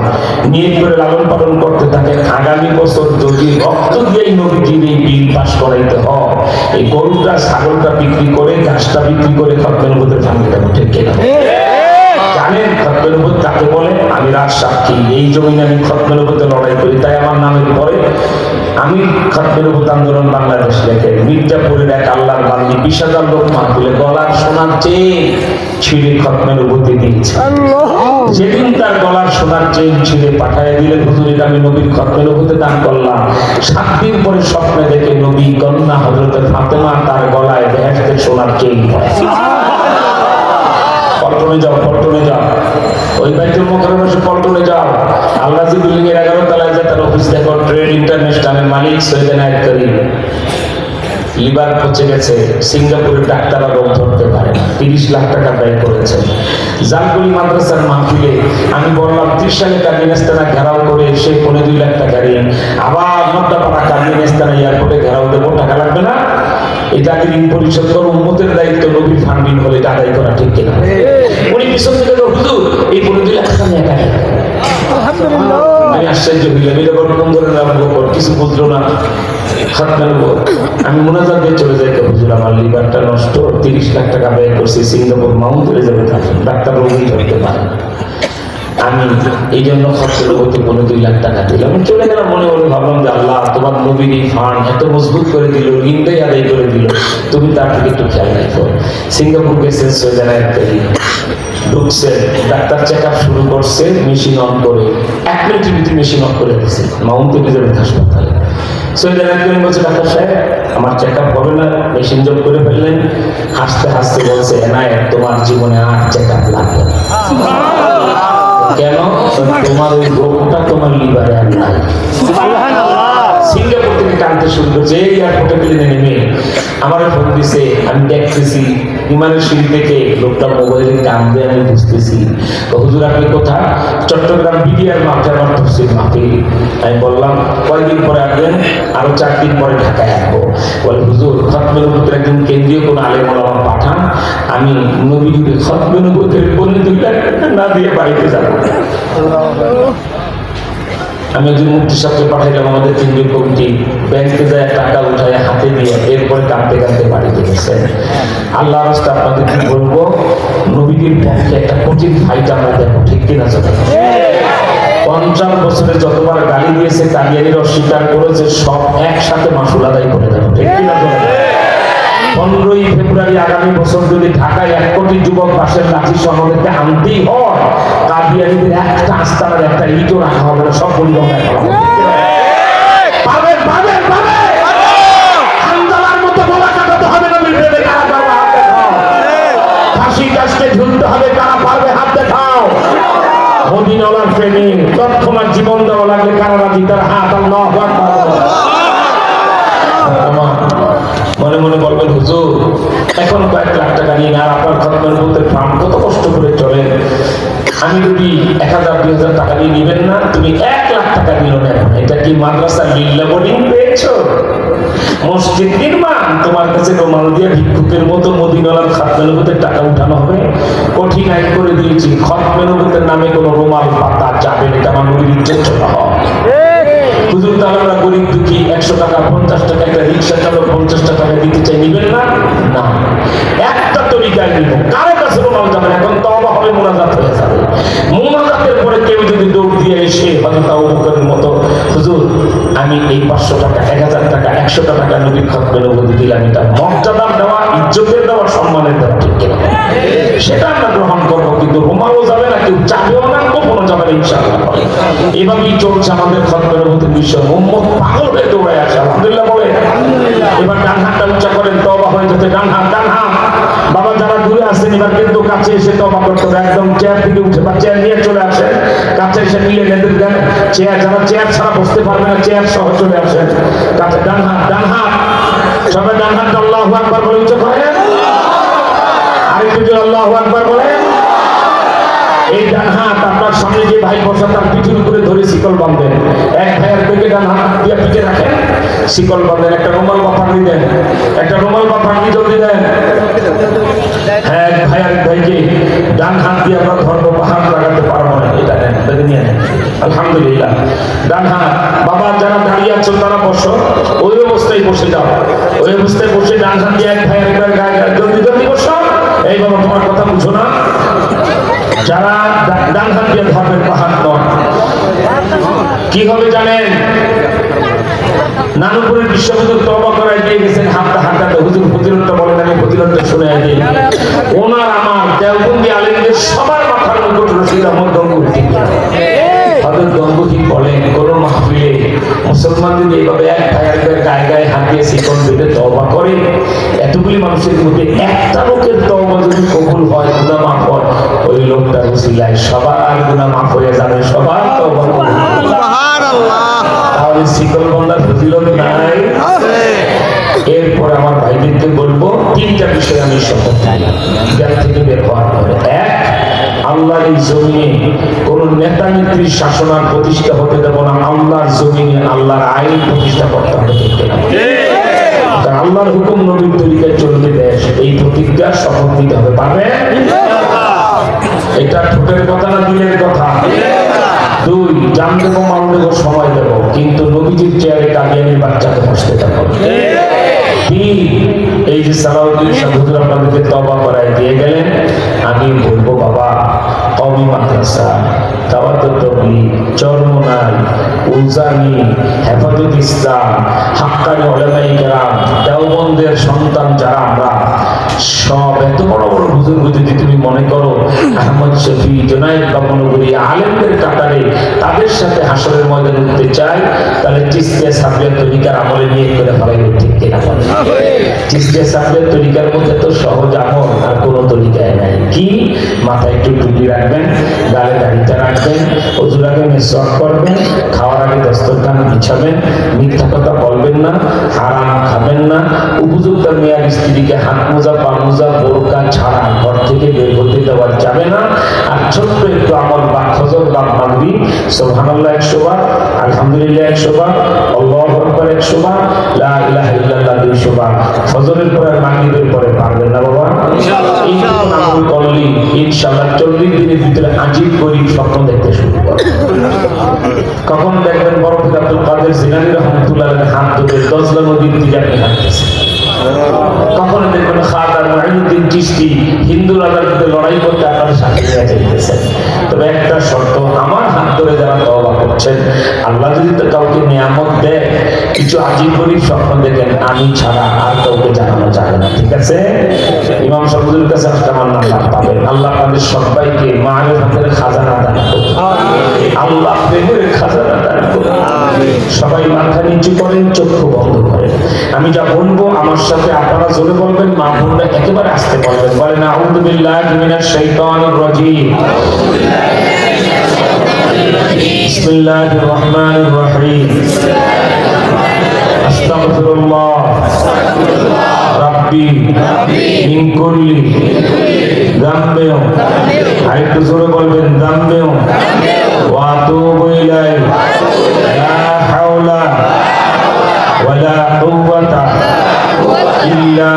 নিয়ত করে লালন পালন করতে থাকেন। আগামী বছর যদি রক্ত দিয়েই নবীজির এই বিল পাস করাইতে হয়, এই গরুটা ছাগলটা বিক্রি করে, গাছটা বিক্রি করে খতমের মধ্যে ভাঙিয়ে দেবো, ঠিক কিনা? জানেন খতমের উপর কাকে বলে? আমি রাজ সাক্ষী, এই জমিনে আমি খতমের উপর লড়াই করি, তাই আমার নামের পরে আমি খতমের উপর আন্দোলন বাংলাদেশ লেখে। মির্জাপুরের এক আল্লাহর বান্দি 20,000 লোক মাহফিলে গলার সোনার চেন ছিঁড়ে খতমের উপর দিয়েছে। যেদিন তার গলার সোনার চেন ছিঁড়ে পাঠায় দিলেন, হুজুর আমি নবীর খতমের উপর দান করলাম। 7 দিন পরে স্বপ্নে দেখে নবী কন্যা হযরত ফাতেমা তার গলায় বেহেশতের সোনার চেন পরে। পল্টনে যাও, পল্টনে যাও, ওই বাইতুল মুকাররমে পল্টনে যাও, আল-রাজি বিল্ডিং এর 11 তলায় যে তার অফিস দেখো, ট্রেড ইন্টারন্যাশনালের মালিক সৈয়দ এনায়েত করিম। লিভার পচে গেছে, সিঙ্গাপুরের ডাক্তাররা রোগ ধরতে পারে না, 30 লাখ টাকা ব্যয় করেছে। জালকুলি মাদ্রাসার মাহফিলে আমি বললাম 30 সালে কামিনাস্তানা ঘেরাও করে সে 2.5 লাখ টাকা ঋণ, আবার নদ্দাপাড়া কামিনাস্তানা এয়ারপোর্টে ঘেরাও দেবো, টাকা লাগবে না? এটা ঋণ পরিশোধ করো, উম্মতের দায়িত্ব, নবীর ফান্ডিং হলে এটা আদায় করা, ঠিক কিনা? উনি পিছন থেকে হুজুর এই 2.5 লাখ টাকা নিয়ে একাই। আমি আশ্চর্য হইলাম, এটা কোন ধরনের কিছু বুঝলো না। আমি মোনাজাত দিয়ে চলে যাই, হুজুর আমার লিভারটা নষ্ট, 30 লাখ টাকা ব্যয় করছি, সিঙ্গাপুর মাউন্ট এলিজাবেথ ডাক্তার রোগী ধরতে পারে। আমি এই জন্য খরচের উপর 2.5 লাখ টাকা দিলাম, চলে গেলাম। মনে মনে ভাবলাম যে আল্লাহ তোমার নবীর এই ফান্ড এত মজবুত করে দিল, ঋণটাই আদায় করে দিল, তুমি তার থেকে একটু খেয়াল রাখো। সিঙ্গাপুর গেছে, সৈয়দ এনায়েত করিম ঢুকছে, ডাক্তার চেক আপ শুরু করছে, মেশিন অন করে 1 মিনিটের ভিতরে মেশিন অন করে দিচ্ছে মাউন্ট এলিজাবেথ হাসপাতালে। সৈয়দ এনায়েত করিম বলছে, ডাক্তার সাহেব আমার চেক আপ হবে না, মেশিন যোগ করে ফেললেন। হাসতে হাসতে বলছে, এনায়েত তোমার জীবনে আর চেক আপ লাগবে না। কেন? তোমার ওই রোগটা তোমার লিভারে আর নাই। সিঙ্গাপুর থেকে কাঁদতে শুরু করছে, এই এয়ারপোর্টে প্লেনে নেমে আমার ফোন দিছে, আমি দেখতেছি বিমানের সিঁড়ি থেকে লোকটা মোবাইলে কান্দে, আমি বুঝতেছি। হুজুর আপনি কোথায়? চট্টগ্রাম বিডিআর মাঠে আমার তফসির মাহফিল। আমি বললাম কয়দিন পরে আসবেন? আরো 4 দিন পরে ঢাকায় আসবো। বলে হুজুর খতমের উপর একদিন কেন্দ্রীয় কোন আলেম ওলামা পাঠান, আমি নবীর খতমের উপর 2.5 লাখ না দিয়ে বাড়িতে যাবো। আমি একজন মুফতি সাহেবকে পাঠাইলাম, আমাদের কেন্দ্রীয় কমিটি ব্যাংকে যায় টাকা উঠায় হাতে দিয়ে, এরপরে কাঁদতে কাঁদতে বাড়িতে গেছে। আল্লাহ রাস্তা আপনাদের কি বলবো, নবীদের পক্ষে একটা কঠিন ফাইট আমরা দেখো, ঠিক কিনা? 50 বছরে যতবার গালি দিয়েছে, কাদিয়ানির অস্বীকার করেছে, সব একসাথে মাসুল আদায় করে দেবো, ঠিক কিনা? 15ই ফেব্রুয়ারি আগামী বছর যদি ঢাকায় 1 কোটি যুবক বাসের লাঠি সনদেরকে আনতেই হয়, কাদিয়ানিদের একটা আস্তানার একটা ইটও রাখা হবে না, সব পরিবহন পাবে পাবে পাবে। আন্দোলনের মতো গলা কাটাতে হবে না, মিলবে কারা পারবে হাত দেখাও, ফাঁসি কাজকে ঝুলতে হবে কারা পারবে হাত দেখাও। মদিনাওয়ালার প্রেমে তৎক্ষণাৎ জীবন দেওয়া লাগলে কারা রাজি, তার হাত আল্লাহু আকবার। মনে মনে বলবেন হুজুর এখন কয়েক লাখ টাকা নিয়ে আর আপনার খতমের মধ্যে ফান্ড কত কষ্ট করে চলেন, আমি যদি 1000-2000 টাকা নিয়ে নিবেন না? তুমি 1 লাখ টাকা নিল না, এটা কি মাদ্রাসা লিল্লা বোর্ডিং পেয়েছো? মসজিদ নির্মাণ? তোমার কাছে রুমাল দিয়ে ভিক্ষুকের মতো মদিনাওয়ালার খতমের মধ্যে টাকা উঠানো হবে? কঠিন আইন করে দিয়েছি, খতমের মধ্যে নামে কোনো রুমাল পাতা যাবে না, এটা আমার নবীর ইজ্জত চলা হয়। হুজুর তাহলে আমরা গরিব দুঃখী 100 টাকা 50 টাকা একটা রিক্সা চালক 50 টাকা দিতে চাই, নিবেন না? না, একটা তরিকায় নিব, কারো কাছে রুমাল যাবে না। এখন তওবা হবে, মুনাজাত হয়ে যাবে। মুনাজাতের পরে কেউ যদি দৌড় দিয়ে এসে হযরত আবু বকরের মতো, হুজুর আমি এই 500 টাকা 1000 টাকা 100 টাকা নবীর খতমের মধ্যে দিলাম, এটা মর্যাদার দেওয়া, ইজ্জতের দেওয়া, সম্মানের দেওয়া, ঠিক কিনা? সেটা আমরা গ্রহণ করবো, কিন্তু রুমালও যাবে না, কেউ চাবেও না, কখনো যাবে না ইনশাআল্লাহ। এভাবেই চলছে আমাদের খতমের মধ্যে বিষয়, উম্মত পাগল হয়ে দৌড়ায় আসে। আলহামদুলিল্লাহ বলে। এবার ডান হাতটা উঁচা করেন, তওবা হয়ে যেতে, ডান হাত ডান হাত। বাবা যারা দূরে আসেন এবার কিন্তু কাছে এসে তওবা করতে হবে, একদম চেয়ার থেকে উঠে বা চেয়ার নিয়ে চলে আসেন, কাছে এসে মিলে নেদের দেন। চেয়ার যারা চেয়ার ছাড়া বসতে পারবে না, চেয়ার সহ চলে আসেন কাছে। ডান হাত ডান হাত, সবাই ডান হাত আল্লাহু আকবার বলে উঁচু করেন, আরেকটু জোরে আল্লাহু আকবার বলেন। এই ডান হাত আপনার সামনে শিকল বাঁধেন, একটা রুমাল বা পানি দেন, একটা রুমাল বা পানি জলদি দেন। হ্যাঁ, এক ভাই আরেক ভাইকে ডান হাত দিয়ে আমরা ধর্ম হাত লাগাতে পারবো না, এটা নেন, এটা নিয়ে নেন। আলহামদুলিল্লাহ, ডান হাত। বাবা যারা দাঁড়িয়ে আছো তারা বসো, ওই অবস্থায় বসে যাও, ওই অবস্থায় বসে ডান হাত দিয়ে এক ভাই আরেকবার গায়ে গায়ে জলদি জলদি বসো। এই বাবা তোমার কথা বুঝো না, যারা ডান হাত দিয়ে ধর্মের পাহাড় নয়, কি হবে জানেন? নানুপুরের বিশ্ববিদ্যালয় তওবা করায় দিয়ে গেছেন হাঁটাতে, হুজুর ফজিলতটা বলেন, আমি ফজিলতটা শুনে দিই। ওনার আমার দেওবন্দি আলেমদের সবার মাথার মুকুট রশিদ আহমদ গঙ্গুহি। হযরত গঙ্গুহি বলেন, কোন মাহফিলে মুসলমান যদি এইভাবে এক ভাই আরেকবার গায়ে গায়ে হাত দিয়ে শিকল বেঁধে তওবা করে, এতগুলি মানুষের মধ্যে একটা লোকের তওবা যদি কবুল হয়, গুনাহ মাফ হয়, ওই লোকটার উসিলায় সবার গুনাহ মাফ হয়ে যাবে, সবার তওবা কবুল হবে। সুবহানাল্লাহ। তাহলে শিকল বন্ধার ফজিলত নাই? এরপর আমার ভাইদেরকে বলবো, তিনটা বিষয় আমি শপথ নিই জ্ঞান থেকে বের হওয়ার পরে। এক, আল্লাহর এই জমিনে কোন নেতা নেত্রীর শাসন আর প্রতিষ্ঠা হতে দেব না, আল্লাহর জমিনে আল্লাহর আইন প্রতিষ্ঠা করতে হবে। কারণ আল্লাহর হুকুম নবীর তরিকায় চলবে দেশ, এই প্রতিজ্ঞা শপথ নিতে হবে। পারবে? এটা ঠোঁটের কথা না দিলের কথা? দুই, জান দেবো মান দেবো সময় দেবো, কিন্তু নবীজির চেয়ারে কাদিয়ানির বাচ্চাকে বসতে দেবো। তিন, এই যে সালাউদ্দিন শাহ হুজুর আপনাদেরকে তওবা করায় দিয়ে গেলেন, আমি বলবো বাবা, কওমি মাদ্রাসা, দাওয়াতুত তাবলীগ, চরমনাই, উলজানি, হেফাজত ইসলাম, হাক্কানি উলামায়ে কেরাম, দেওবন্দের সন্তান যারা আমরা সব, এত বড় বড় হুজুর যদি তুমি মনে করো আহমদ শফি, জুনায়েদ বাবনগরী আলেমদের কাতারে তাদের সাথে হাসরের ময়দানে উঠতে চাই, তাহলে চিশতিয়া সাবলিয়াত তরিকার আমলে নিয়ে করে ফেলাইব, ঠিক কিনা? চিশতিয়া সাবলিয়াত তরিকার মধ্যে তো সহজ আমল আর কোনো তরিকায় নাই। কি? মাথায় একটু টুপি রাখবেন, গালে দাড়িটা রাখবেন, ওযুর আগে মিসওয়াক করবেন, খাওয়ার আগে দস্তরখান বিছাবেন, মিথ্যা কথা বলবেন না, হারাম খাবেন না, উপযুক্ত মেয়ার স্ত্রীকে হাত মোজা, পা মোজা, বোরকা ছাড়া ঘর থেকে বের হতে দেওয়া যাবে না। আর ছোট্ট একটু আমল বা ফজর বা মাগরিব, সুবহানাল্লাহ 100 বার, আলহামদুলিল্লাহ 100 বার, আল্লাহু আকবার 100 বার, লা ইলাহা ইল্লাল্লাহ 200 বার। ফজরের পরে আর মাগরিবের পরে পারবেন না বাবা? ইনশাআল্লাহ। এই আমল করলে ইনশাআল্লাহ 40 দিনের ভিতরে আজীব গরীব স্বপ্ন দেখতে শুরু করবে। কখন দেখবেন বড় পীর আব্দুল কাদের জিলানী রাহমাতুল্লাহ আলাইহি হাত ধরে দজলা নদীর দিকে আপনি হাঁটতেছেন। কখন দেখবেন খাজা মুঈনুদ্দিন চিশতি হিন্দু রাজার সাথে লড়াই করতে আপনার সাথে নিয়ে যাইতেছেন। তবে একটা শর্ত, আমার হাত ধরে যারা তওবা করছেন, আল্লাহ যদি তো কাউকে নিয়ামত দেয়, কিছু আজীব গরীব স্বপ্ন দেখেন, আমি ছাড়া আর কাউকে জানানো যাবে না, ঠিক আছে? ইমাম সাহেবের কাছে আজকে আমার নাম্বার পাবেন। আল্লাহ আপনাদের সবাইকে মারিফাতের খাজানা দান করুন, আল্লাহ প্রেমের খাজানা দান করুন। সবাই মাথা নিচু করেন, চক্ষু বন্ধ করেন। আমি যা বলবো আমার সাথে আপনারা জোরে বলবেন, মা বোনরা একেবারে আস্তে বলবেন। বলেন আউযু বিল্লাহি মিনাশ শাইতানির রাজীম, বিসমিল্লাহির রহমানির রহিম, আস্তাগফিরুল্লাহ রাব্বি মিন কুল্লি যামবিন, আরেকটু জোরে বলবেন, যামবিন ওয়া আতুবু ইলাইহি, লা হাওলা ওয়ালা কুওয়াতা ইল্লা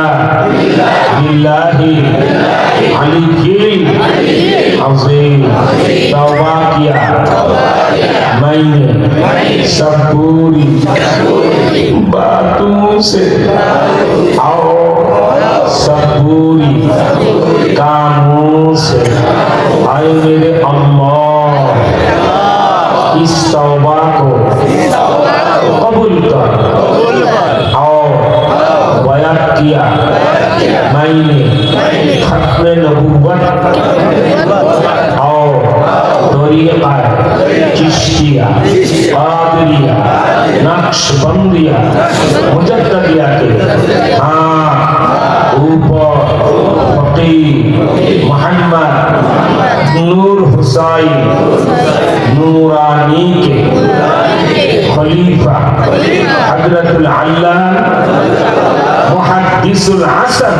বিল্লাহি আলিয়্যিল আযীম। তওবা কিয়া मैंने सब पूरी बातों से और सब पूरी कामों से, आए मेरे अल्लाह इस तौबा को कबूल कर और बयान किया मैंने खत्म नबूवत और तरीक़ा चिश्तिया, कादरिया, नक्शबंदिया, मुजद्दिदिया के हाँ ऊपर फकीह मोहम्मद नूर हुसैन नूरानी के खलीफा हजरतुल अल्लामा मुहद्दिसुल असर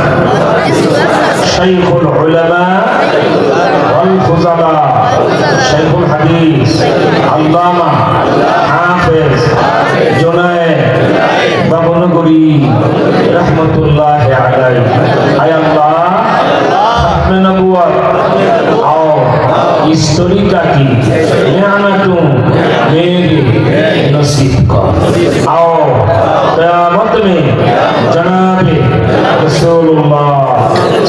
शैखुल उलमा वल फुज़ला শাইখুল হাদিস আল্লামা হাফেজ জুনায়েদ বাবনগরী রহমতুল্লাহ আলাইহি। আয় আল্লাহ খাতমে নবুয়ত और इस तरीका की नियामतों मेरे नसीब का आओ क़यामत में जनाबे रसूलुल्लाह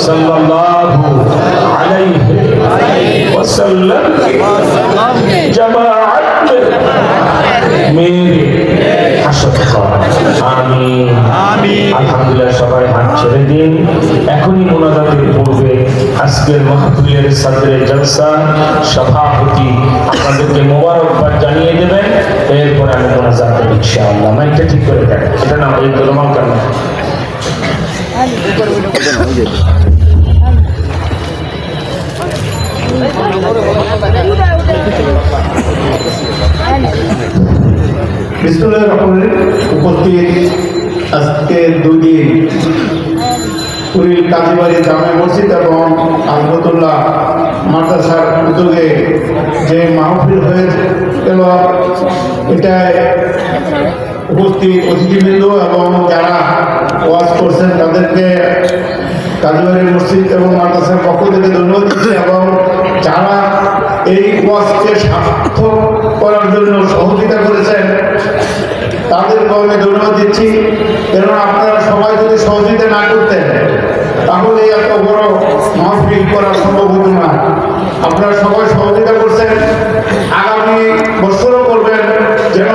सल्लल्लाहु अलैहि वसल्लम जमाअत में मेरे হাসত কর। আমিন আমিন। আলহামদুলিল্লাহ, সবাই হাত ছেড়ে দিন। এখনই মোনাজাতের পূর্বে আজকের মাহফিলের সাদরে জলসা সভাপতি আপনাদেরকে মোবারকবাদ জানিয়ে দেবেন, এরপর আমি মোনাজাত করব ইনশাআল্লাহ। মাইকটা ঠিক করে দেন, এটা না এই রোমান কেন বিসমিল্লাহির রহমানির রহিম। উপস্থিত আজকে দুই দিন কুড়িল কাজীবাড়ি জামে মসজিদ এবং আজমতুল্লাহ মাদ্রাসার উদ্যোগে যে মাহফিল হয়ে গেল, এটায় উপস্থিত অতিথিবৃন্দ এবং যারা ওয়াজ করছেন তাদেরকে কাজীবাড়ি মসজিদ এবং মাদ্রাসার পক্ষ থেকে ধন্যবাদ দিচ্ছি, এবং যারা এই ওয়াজকে সার্থক করার জন্য সহযোগিতা করেছেন তাদেরকেও আমি ধন্যবাদ দিচ্ছি। কেননা আপনারা সবাই যদি সহযোগিতা না করতেন তাহলে এত বড় মাহফিল করা সম্ভব হতো না। আপনারা সবাই সহযোগিতা করছেন, আগামী বছরও করবেন, যেন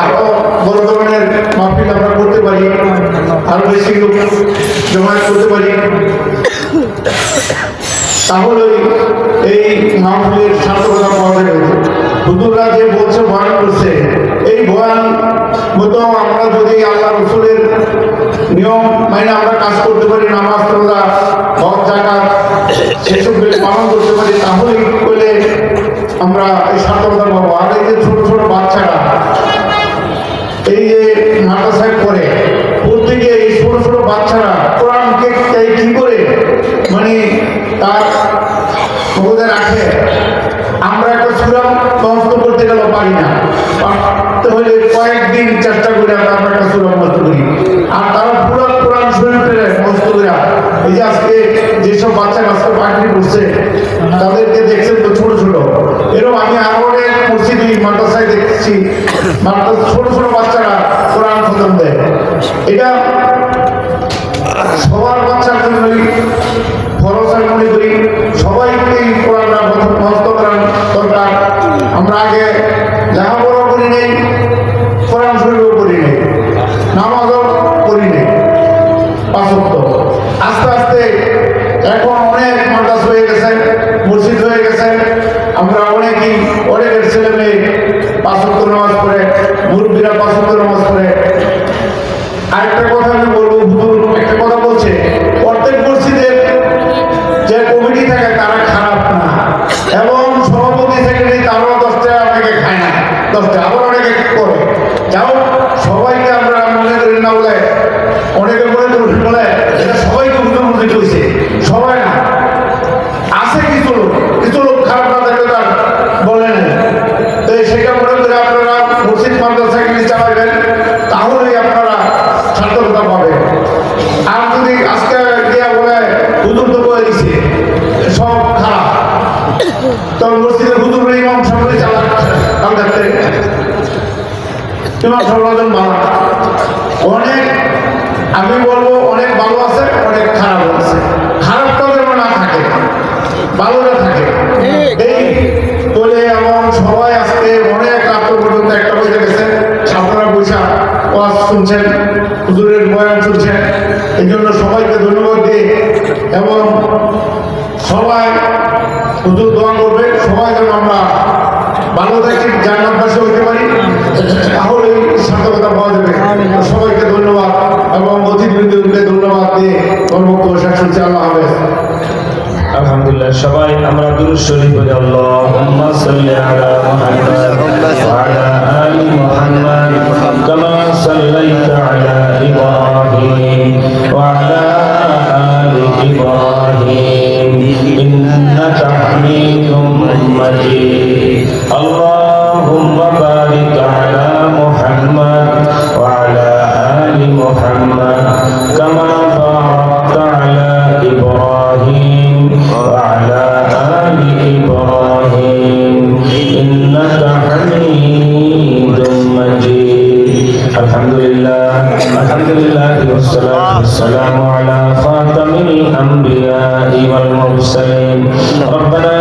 আরো বড় ধরনের মাহফিল আমরা করতে পারি, আরো বেশি লোক জমায়েত করতে পারি। তাহলে এই মাহফিলের সার্থকতা পাওয়া যাবে। হুজুররা যে বলছে বয়ান করছে, এই বয়ান মতো আমরা যদি আল্লাহ রসুলের নিয়ম মানে আমরা কাজ করতে পারি, নামাজ রোজা হজ যাকাত সেসব পালন করতে পারি, তাহলেই বলে আমরা এই সার্থকতা পাবো। আর এই যে ছোট ছোট বাচ্চারা এই যে মাদ্রাসায় পড়ে, প্রত্যেকে এই ছোট ছোট বাচ্চারা কোরআনকে কি করে মানে তার মধ্যে রাখে। আমরা একটা সূরা মুখস্থ করতে গেলে পারি না, পারতে হলে কয়েকদিন চেষ্টা করে আমরা একটা সূরা মুখস্থ করি, আর তারা পুরো কোরআন শরীফের মুখস্থ করে। এই যে আজকে যেসব বাচ্চারা আজকে পাঠি করছে তাদেরকে দেখছেন তো ছোট ছোট, এরকম আমি আরো অনেক মসজিদে মাদ্রাসায় দেখছি ছোট ছোট বাচ্চারা কোরআন খতম দেয়। এটা সবার বাচ্চার জন্যই ফরজ আমি মনে করি, সবাইকে কোরআনটা মুখস্থ করার দরকার। আমরা আগে লেখাপড়া করি নেই, কোরআন শরীফও করি নেই, নামাজও করি নেই পাঁচ ওয়াক্ত। আস্তে আস্তে এখন অনেক মাদ্রাস হয়ে গেছে, মসজিদ হয়ে গেছে, আমরা অনেকের ছেলে মেয়ে পাঁচ ওয়াক্ত নামাজ পড়ে, মুরব্বীরা পাঁচ ওয়াক্ত নামাজ পড়ে। আরেকটা কথা আমি বলবো, হুজুর একটা কথা বলছে, প্রত্যেক মসজিদের যে কমিটি থাকে তারা খারাপ না, এবং সভাপতি সেক্রেটারি তারাও 10 টাকা অনেকে খায় না, 10 টাকা আবার অনেকে করে। যাও সবাইকে আমরা মনে করি না বলে, অনেকে মনে করি বলে এটা সবাইকে হুজুর মসজিদ হয়েছে, সবাই না, আছে কিছু লোক খারাপ না থাকলে তার বলে না। তো সেটা মনে করে আপনারা মসজিদ মাদ্রাসাকে চালাবেন, তাহলেই আপনারা সার্থকতা পাবেন। আর যদি আজকে গিয়া বলে হুজুর তো বলে দিছে সব খারাপ, তখন মসজিদের হুজুর ইমাম সামনে চালাক কালকাতে ইমাম সামনে মারা অনেক, আমি বলবো অনেক ভালো আছে, অনেক খারাপ আছে। খারাপটা যেন না থাকে, ভালোটা থাকে। এই বলে এমন সবাই আজকে অনেক রাত পর্যন্ত একটা বসে গেছে, আপনারা বৈশা ওয়াজ শুনছেন, হুজুরের বয়ান শুনছেন, এই জন্য সবাইকে ধন্যবাদ দিই। এবং সবাই হুজুর দোয়া করবে, সবাই যেন আমরা ভালো থাকি, জান্নাতবাসী হতে পারি, তাহলে সার্থকতা পাওয়া যাবে। সবাইকে ধন্যবাদ এবং অতিথিবৃন্দকে ধন্যবাদ দিয়ে বক্তব্য শেষ হচ্ছে। আল্লাহ হাফেজ। আলহামদুলিল্লাহ, সবাই আমরা দুরূদ শরীফ পড়ি। আল্লাহুম্মা সাল্লি আলা মুহাম্মাদ ওয়া আলা আলি মুহাম্মাদ কামা সাল্লাইতা আলা ইব্রাহিম ওয়া আলা আলি ইব্রাহিম ইন্নাকা হামিদুম مجيد اللهم بارك على محمد وعلى آل محمد كما باركت على إبراهيم وعلى آل إبراهيم إنك حميد مجيد الحمد لله والصلاة والسلام على خاتم الأنبياء والمرسلين ربنا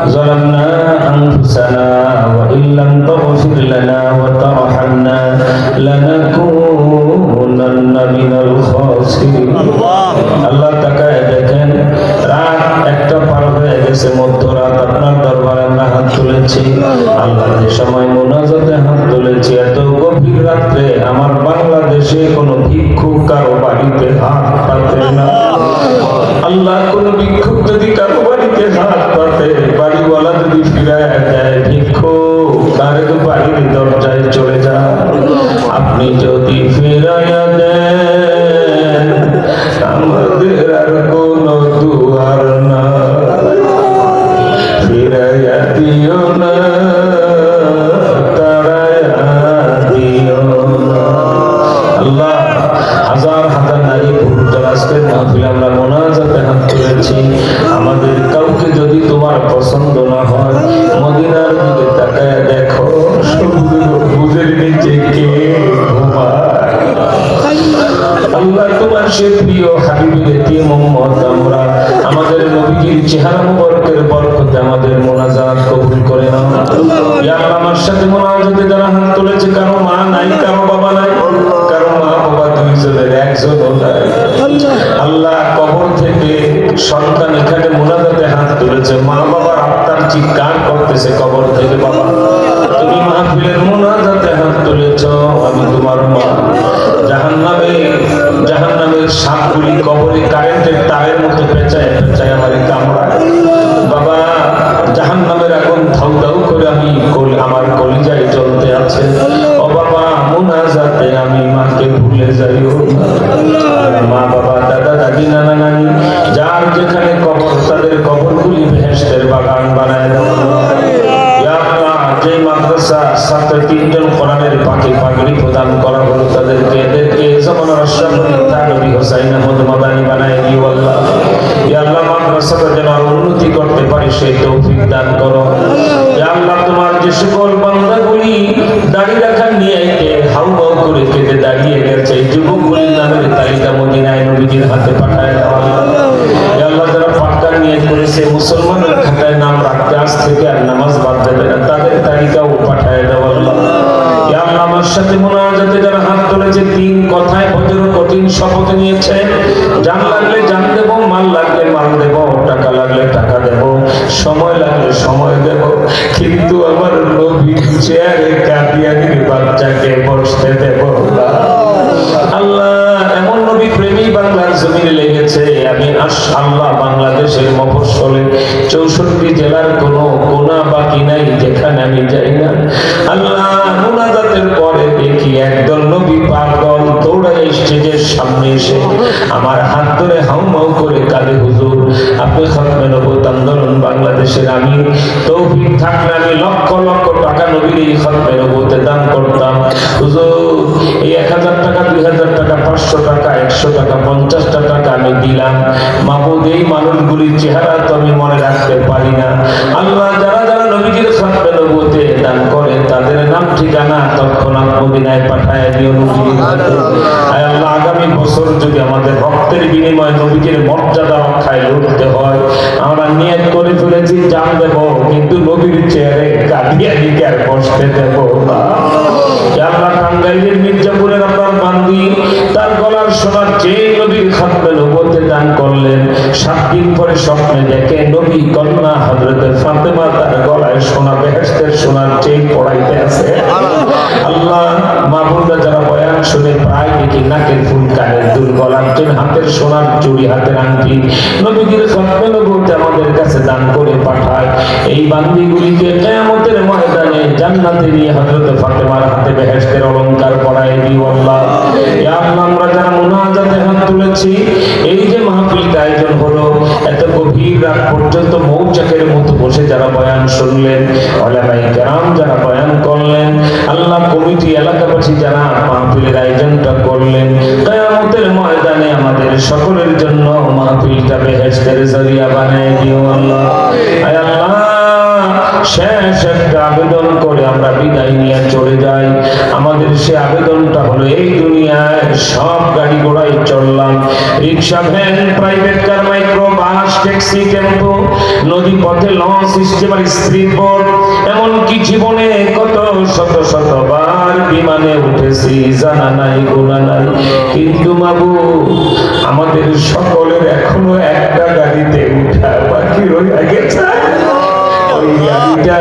ظلمنا أنفسنا وإن لم تغفر لنا وترحمنا لنكونن من الخاسرين আল্লাহ তাকায় দেখেন রাত একটা পার হয়ে গেছে মধ্যরাত আপনার দরবারে আমরা হাত তুলেছি আল্লাহ যে সময় মুনাজাতে হাত তুলেছি এত গভীর রাত্রে আমার বাংলাদেশে কোনো ভিক্ষুক কারো বাড়িতে হাত পাতে না আল্লাহ কোন ভিক্ষুক যদি কারো বাড়িতে হাত পাতে বাড়িওয়ালা যদি ফিরায় দেয় ভিক্ষুক তারে তো বাড়ির দরজায় চলে যা আপনি যদি ফিরাইয়া দেন আমাদের আর কোন দুয়ার না ফিরাইয়া দিও না তাড়াইয়া দিও না আল্লাহ হাজার হাজার নারী পুরুষ আজকের মাহফিলে আমরা মোনাজাতে হাত তুলেছি আমাদের কাউকে যদি তোমার পছন্দ না হয় মদিনার দিকে তাকায় দেখো বুঝের নিচে কে ঘুমায় আল্লাহ তোমার সে প্রিয় হাবিবের এতিম উম্মত আমরা আমাদের নবীজির চেহারা মুবারকের বরকতে আমাদের মোনাজাত কবুল করে নাও ইয়া আল্লাহ আমার সাথে মোনাজাতে যারা হাত তুলেছে কারো মা নাই কারো বাবা নাই কারো মা বাবা দুইজনের একজনও নাই আল্লাহ কবর থেকে সন্তান এখানে মোনাজাতে হাত তুলেছে মা বাবার আত্মার চিৎকার করতেছে কবর থেকে বাবা তুমি মাহফিলের মোনাজাতে হাত তুলেছো আমি তোমার মা জাহান্নামের সাপগুলি কবরে কারেন্টের তারের মতো পেঁচায় পেঁচায় আমারে কামড়ায় বাবা জাহান্নামের আগুন ধাউ ধাউ করে আমার কলিজায় জ্বলতে আছে ও বাবা মুনাজাতে আমি মাকে ভুলে যাইও মা বাবা দাদা দাদি নানা নানি যার যেখানে কবর তাদের কবরগুলি বেহেশতের বাগান বানায় দাও যে মাদ্রাসা ছাত্র তিনজন কোরআনের পাখি পাগড়ি প্রদান করা হলো তাদেরকে এদেরকে জামানার আশরাফুল নবী হুসাইন আহমদ মাদানী বানায় দিও আল্লাহ ইয়া আল্লাহ মাদ্রাসাটা যেন আরো উন্নতি করতে পারে সেই তৌফিক দান করো ইয়া আল্লাহ তোমার যে সকল বান্দাগুলি দাড়ি রাখা নিয়ে হাউ হাউ করে কেটে দাঁড়িয়ে গেছে এই যুবকগুলির নামের তালিকা মদিনায় নবীজির হাতে পাঠায় দাও ইয়া আল্লাহ যারা পাক্কা নিয়ত করেছে মুসলমানের খাতায় নাম রাখতে আজ থেকে আর নামাজ বাদ দেবে না তাদের তালিকাও পাঠায় দাও আল্লাহ ইয়া আল্লাহ আমার সাথে মুনাজাতে যারা হাত তুলেছে তিন কথায় বজ্র কঠিন শপথ নিয়েছে জান লাগলে জান দেব মাল লাগলে মাল দেব টাকা লাগলে টাকা দেব সময় লাগলে সময় দেব কিন্তু আমার নবীর চেয়ারে কাদিয়ানির বাচ্চাকে বসতে দেব না আল্লাহ এমন নবী প্রেমী বাংলার জমিনে লেগেছে আমি আল্লাহ বাংলাদেশের মফস্বলে 64 জেলার কোনো কোনা বাকি নাই যেখানে আমি যাই না আল্লাহ মুনাজাতের পরে দেখি একদল নবী পাগল দৌড়ায় স্টেজের সামনে এসে আমার হাত ধরে হাউমাউ করে কাঁদে হুজুর আপনি খতমে নবুয়ত আন্দোলন বাংলাদেশের আমি তৌফিক থাকলে আমি লক্ষ লক্ষ টাকা নবীর এই খতমে নবুয়তে দান করতাম হুজুর এই 1000 টাকা 2000 টাকা 500 টাকা 100 টাকা 50 টাকা আমি দিলাম মাহবুব এই মানুষগুলির চেহারা তো আমি মনে রাখতে পারি না আল্লাহ যারা যারা নবীজির খতমে নবুয়তে দান করে তাদের নাম ঠিকানা তৎক্ষণাৎ মদিনায় পাঠায় দিও নবীজির হাতে আয় আল্লাহ আগামী বছর যদি আমাদের রক্তের বিনিময়ে নবীজির মর্যাদা রক্ষায় লড়তে হয় আমরা নিয়ত করে ফেলেছি জান দেব কিন্তু নবীর চেহারে কাদিয়ানিকে আর বসতে দেব না ইয়া আল্লাহ টাঙ্গাইলের মির্জাপুরের আপনার বান্দি তার গলার সোনার চেইন নবীর খতমে নবুয়তে দান করলেন 7 দিন পরে স্বপ্নে দেখে নবী কন্যা হযরতে ফাতেমা তার গলায় সোনা বেহেশতের সোনার চেইন পরাইতে আছে আল্লাহ আল্লাহ মাহবুবরা যারা বয়ান শুনে প্রায় দেখি নাকের ফুল, কানের দুল, গলার চেন, হাতের সোনার চুড়ি, হাতের আংটি নবীজির খতমে নবুওত আমাদের কাছে দান করে পাঠায়। এই বান্দিগুলিকে কিয়ামতের ময়দানে জান্নাতে নিয়ে হযরত ফাতেমার হাতে বেহেশতের অলংকার পরায় দিও আল্লাহ। ইয়া আল্লাহ, আমরা যারা মুনাজাতে হাত তুলেছি, এই যে মাহফিলটা আয়োজন হলো, এত গভীর রাত পর্যন্ত মৌচাকের মতো বসে যারা বয়ান শুনলেন, উলামায়ে কেরাম যারা বয়ান করলেন, আল্লাহ কমিটি এলাকাবাসী যারা মাহফিলের আয়োজনটা করলেন, কিয়ামতের ময়দানে আমাদের সকলের জন্য মাহফিলটা বেহেশতের জরিয়া বানায় দিও আল্লাহ। আয় আল্লাহ, শেষ একটা আবেদন করে আমরা বিদায় নিয়ে চলে যাই। আমাদের সে আবেদনটা হলো, এই দুনিয়ায় সব গাড়ি ঘোড়ায় চললাম, rickshaw, van, private car, micro bus, taxi, tempo, নদী পথে লঞ্চ, স্টিমার, স্পিড বোট, এমনকি জীবনে কত শত শতবার বিমানে উঠেছি, জানা নাই গোনা নাই। কিন্তু মাবুদ, আমাদের সকলের এখনো একটা গাড়িতে উঠা বাকি রয়ে গেছে। ওই গাড়িটা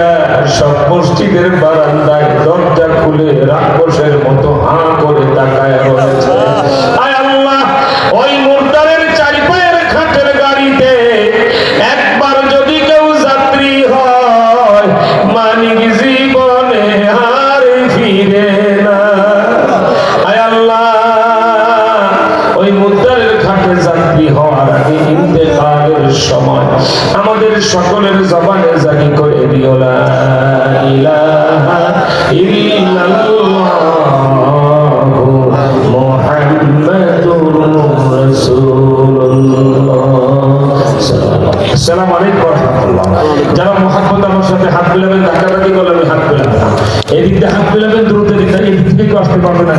সব মসজিদের বারান্দায় দরজা খুলে রাক্ষসের মতো হাঁ করে তাকায় রয়েছে। আয় আল্লাহ, ওই মুর্দারের চারি পায়ের খাটের গাড়িতে একবার যদি কেউ যাত্রী হয়, মানিক জীবনে আর ফিরে না। আয় আল্লাহ, ওই মুর্দারের খাটে যাত্রী হওয়ার আগে ইন্তেকালের সময় আমাদের সকলের জবানে জারি করে দিও, লা ইলাহা ইল্লাল্লাহু মুহাম্মাদুর রাসূলুল্লাহ। আসসালামু আলাইকুম ওয়া রাহমাতুল্লাহ। যারা মুহাব্বত আমার সাথে হাত মিলাবেন, ধাক্কাধাক্কি করলে আমি হাত মিলাবো না, এদিক দিয়ে হাত মিলাবেন, দ্রুত এদিক থেকে আসতে পারবে না।